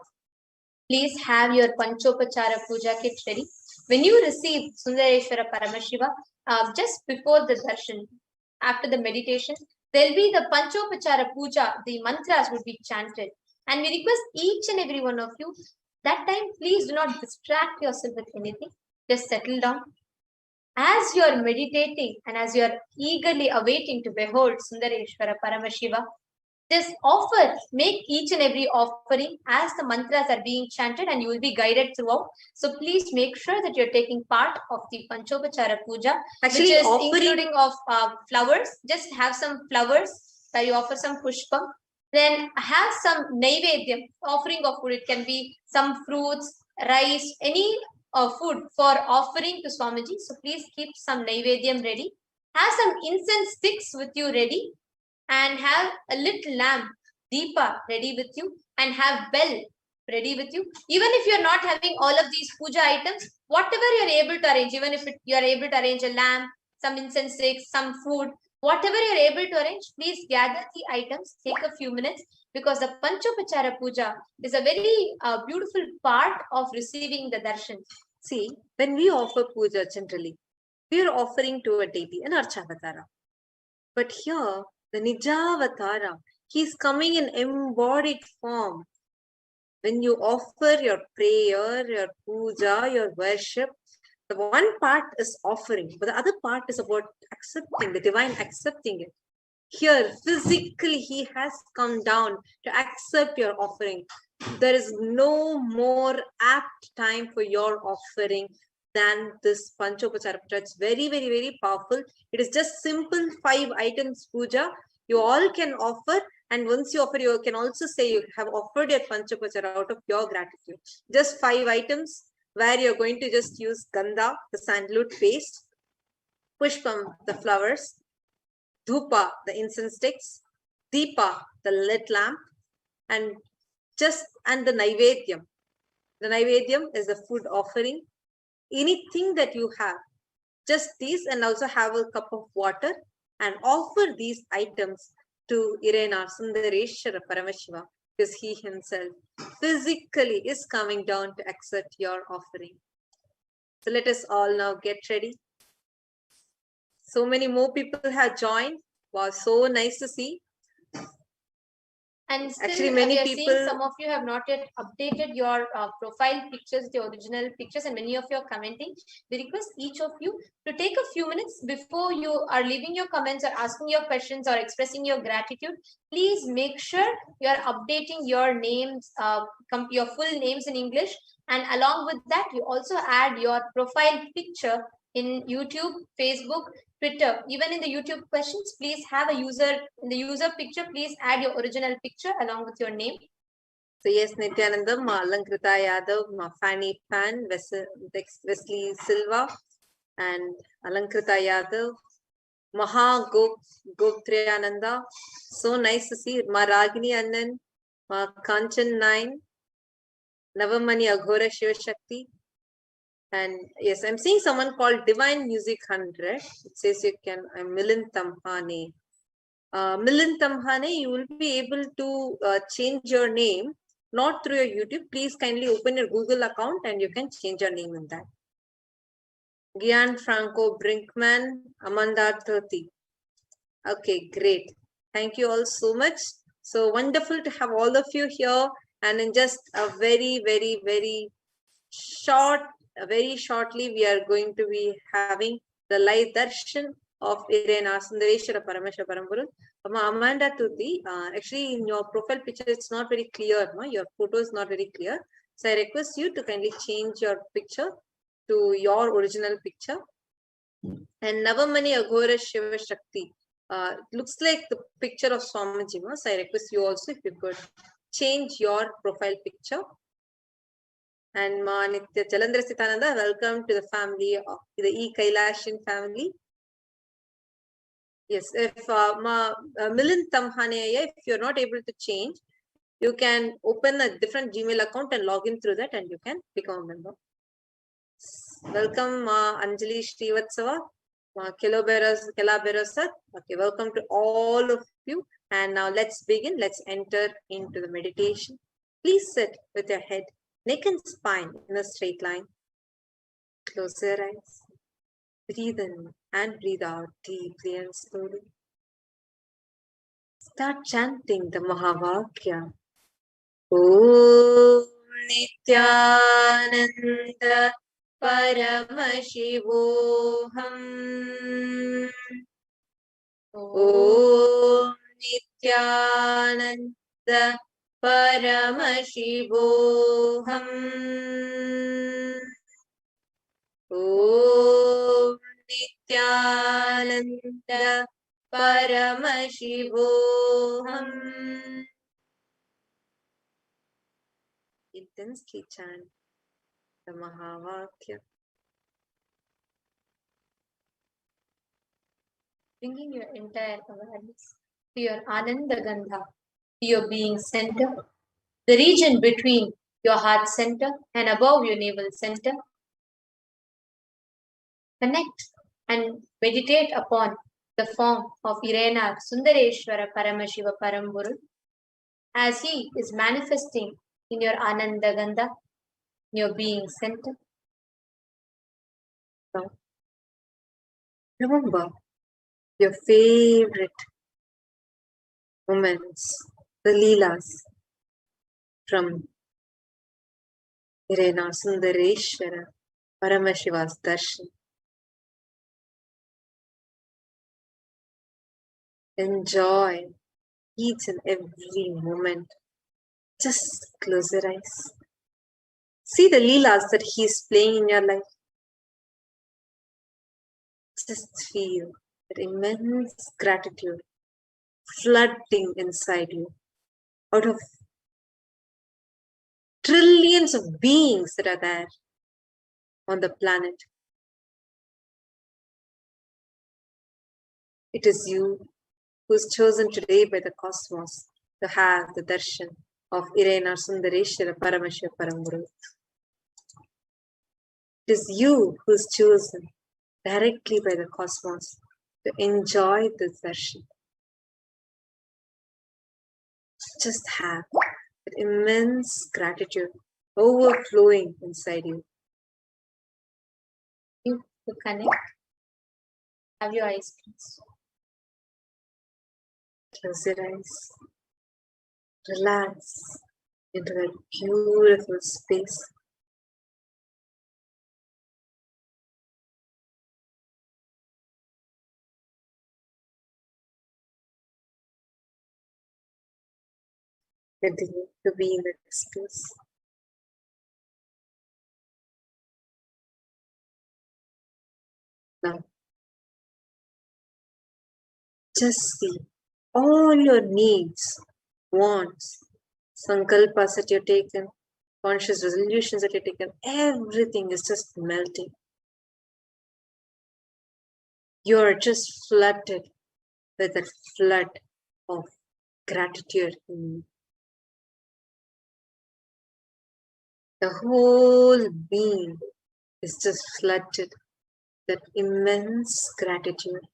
Please have your Panchopachara Puja kit ready. When you receive Sundareshwara Paramashiva, just before the darshan, after the meditation, there will be the Panchopachara Puja, the mantras would be chanted. And we request each and every one of you, that time, please do not distract yourself with anything. Just settle down. As you are meditating and as you are eagerly awaiting to behold Sundareshwara Paramashiva, just make each and every offering as the mantras are being chanted, and you will be guided throughout. So please make sure that you're taking part of the Panchopachara Puja, Actually, which is including of flowers. Just have some flowers, you offer some pushpam. Then have some naivedyam, offering of food. It can be some fruits, rice, any food for offering to Swamiji. So please keep some naivedyam ready. Have some incense sticks with you ready. And have a little lamp, Deepa, ready with you, and have bell ready with you. Even if you're not having all of these puja items, whatever you're able to arrange, even if you are able to arrange a lamp, some incense sticks, some food, whatever you're able to arrange, please gather the items, take a few minutes, because the Panchopachara Puja is a very beautiful part of receiving the darshan. See, when we offer puja generally, we are offering to a deity, an Archavatara. But here, the Nijavatara, he is coming in embodied form. When you offer your prayer, your puja, your worship, the one part is offering, but the other part is about accepting, the divine accepting it. Here, physically, he has come down to accept your offering. There is no more apt time for your offering than this Panchopachara Puja. It's very, very, very powerful. It is just simple 5 items puja. You all can offer, and once you offer, you can also say you have offered your Panchopachara out of your gratitude. Just 5 items where you're going to just use Gandha, the sandalwood paste, Pushpam, the flowers, Dhupa, the incense sticks, Deepa, the lit lamp, and the Naivedyam. The Naivedyam is the food offering. Anything that you have, just these, and also have a cup of water and offer these items to Irena Sundareshwara Paramashiva, because he himself physically is coming down to accept your offering. So let us all now get ready. So many more people have joined. Wow, so nice to see. And still, actually, many people, some of you have not yet updated your profile pictures, the original pictures, and many of you are commenting. We request each of you to take a few minutes before you are leaving your comments or asking your questions or expressing your gratitude. Please make sure you are updating your names, your full names in English, and along with that, you also add your profile picture in YouTube, Facebook, Twitter. Even in the YouTube questions, please have a user, in the user picture, please add your original picture along with your name. So yes, Nithyananda, Ma Alankrita Yadav, Ma Fanny Pan, Wesley Silva, and Alankrita Yadav, Maha Goptriyananda. So nice to see Ma Ragini Annan, Ma Kanchan 9, Navamani Aghora Shiva Shakti. And yes, I'm seeing someone called Divine Music 100. It says you can, I'm Milind Tamhane. Milind Tamhane, you will be able to change your name not through your YouTube, please kindly open your Google account and you can change your name in that. Gianfranco Brinkman, Amanda 30. Okay, great. Thank you all so much. So wonderful to have all of you here, and in just a very shortly we are going to be having the live darshan of Irena Sundareshwara Paramashiva Paramburu. Amanda Tuti, actually in your profile picture it's not very clear, no? Your photo is not very clear. So I request you to kindly change your picture to your original picture. And Navamani Aghora Shiva Shakti. Looks like the picture of Swamiji. So I request you also if you could change your profile picture. And Ma Nitya Jalandhara Nithyananda, welcome to the family of the E-Kailashan family. Yes, if Milind Tamhanaya, if you're not able to change, you can open a different Gmail account and log in through that and you can become a member. Welcome Anjali Srivatsava. Kela Berasat. Okay, welcome to all of you. And now let's begin. Let's enter into the meditation. Please sit with your head, neck and spine in a straight line. Close your eyes. Breathe in and breathe out deeply and slowly. Start chanting the Mahavakya. Om Nithyananda Paramashivoham. Om Nithyananda Paramashivoham. Om Nithyananda Paramashivoham. Intensely chant the Mahavakya. Bringing your entire awareness to your Ananda Gandha, to your being center, the region between your heart center and above your navel center. Connect and meditate upon the form of Irena Sundareshwara Paramashiva Paramburu as he is manifesting in your Ananda Gandha, your being center. Now, remember your favorite moments, the Leelas from Irena Sundareshwara Paramashiva's Darshan. Enjoy each and every moment. Just close your eyes. See the Leelas that he is playing in your life. Just feel that immense gratitude flooding inside you out of trillions of beings that are there on the planet. It is you who is chosen today by the cosmos to have the darshan of Irena Sundareshwara Paramashiva Paramburu. It is you who is chosen directly by the cosmos to enjoy this darshan. Just have that immense gratitude overflowing inside you. You to connect. Have your eyes closed. Close your eyes. Relax into that beautiful space. Continue to be in that space. Now, just see all your needs, wants, sankalpas that you've taken, conscious resolutions that you've taken, everything is just melting. You're just flooded with a flood of gratitude in you. The whole being is just flooded with that immense gratitude.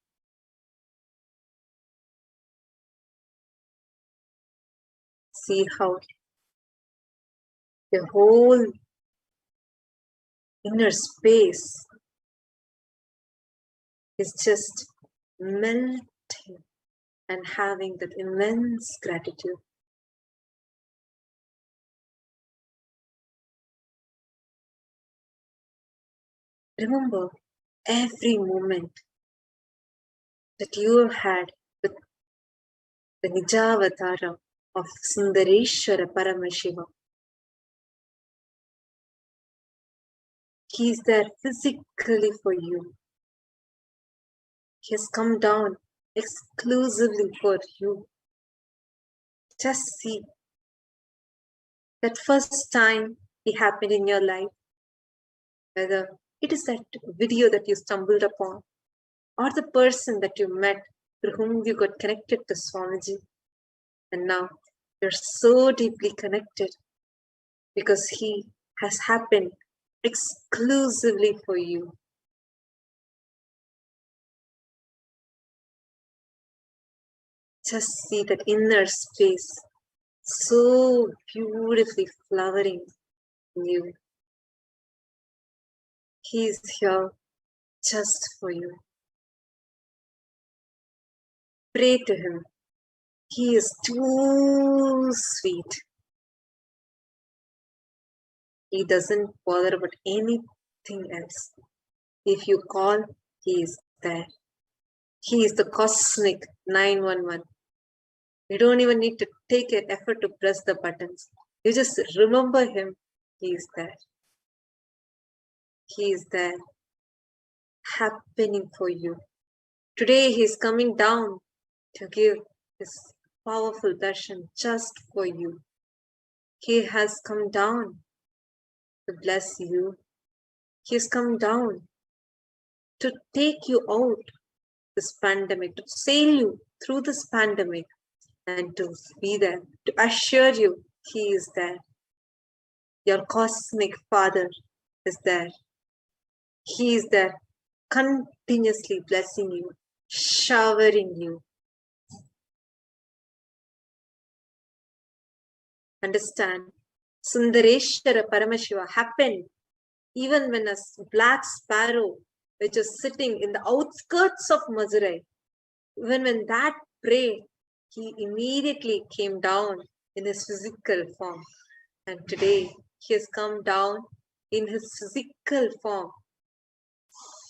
See how the whole inner space is just melting and having that immense gratitude. Remember every moment that you have had with the Nijavatara of Sundareshwara Paramashivam. He is there physically for you. He has come down exclusively for you. Just see that first time he happened in your life, whether it is that video that you stumbled upon, or the person that you met through whom you got connected to Swamiji. And now you're so deeply connected because he has happened exclusively for you. Just see that inner space so beautifully flowering in you. He is here just for you. Pray to him. He is too sweet. He doesn't bother about anything else. If you call, he is there. He is the cosmic 911. You don't even need to take an effort to press the buttons. You just remember him. He is there. He is there, happening for you. Today he is coming down to give his powerful darshan just for you. He has come down to bless you. He has come down to take you out this pandemic, to sail you through this pandemic, and to be there, to assure you he is there. Your cosmic father is there. He is there, continuously blessing you, showering you. Understand, Sundareshwara Paramashiva happened even when a black sparrow which was sitting in the outskirts of Madurai, even when that prayed, he immediately came down in his physical form. And today he has come down in his physical form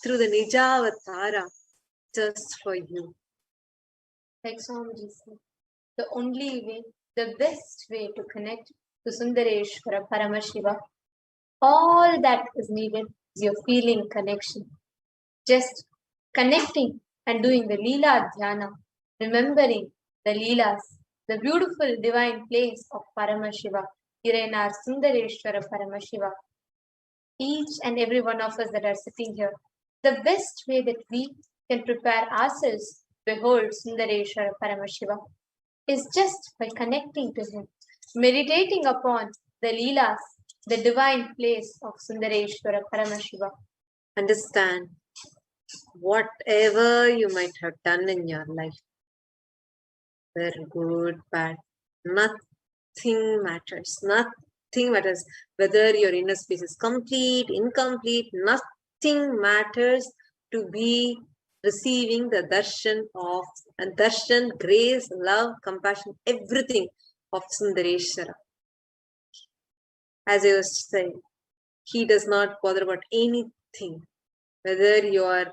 through the Nijavatara just for you. Like Swamiji said, the only way, the best way to connect to Sundareshwara Paramashiva, all that is needed is your feeling connection. Just connecting and doing the Leela Dhyana, remembering the Leelas, the beautiful divine place of Paramashiva, Iranar Sundareshwara Paramashiva. Each and every one of us that are sitting here, the best way that we can prepare ourselves to behold Sundareshwara Paramashiva is just by connecting to him, meditating upon the Leelas, the divine place of Sundareshwara Paramashiva. Understand, whatever you might have done in your life, whether good, bad, nothing matters. Nothing matters. Whether your inner space is complete, incomplete, nothing matters to be receiving the darshan of, and darshan, grace, love, compassion, everything of Sundareshwara. As I was saying, he does not bother about anything. Whether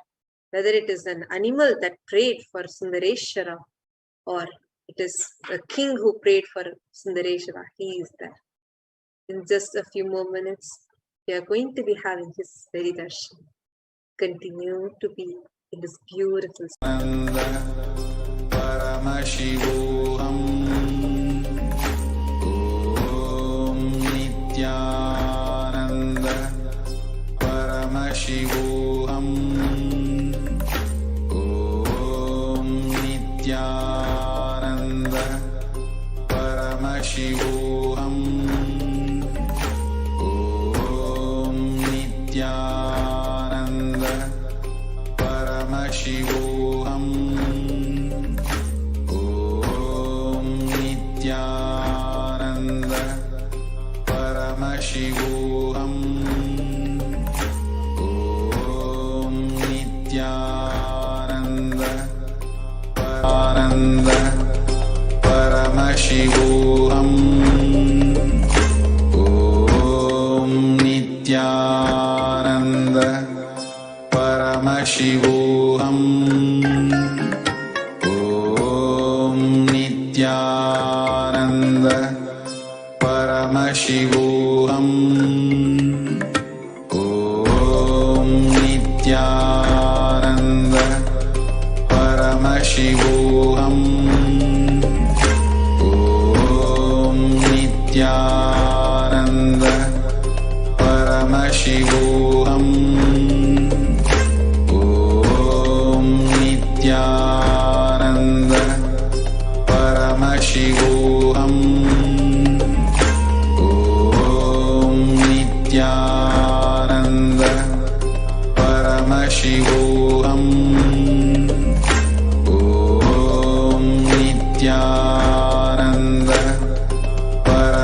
it is an animal that prayed for Sundareshwara, or it is a king who prayed for Sundareshwara, he is there. In just a few more minutes, we are going to be having his very darshan. Continue to be in this beautiful Paramashivoham. Om Nithyananda Paramashivoham. Om Nithyananda Paramashivoham. Om Nithyananda Paramashivoham. Om Nithyananda Paramashivoham. Paramashivoham. Om Nithyananda Paramashivoham. Om Nithyananda Paramashivoham. Om Nithyananda Paramashivoham. Om Nithyananda Paramashivoham. Om Nithyananda Paramashivoham. Om Nithyananda Paramashivoham. Om Nithyananda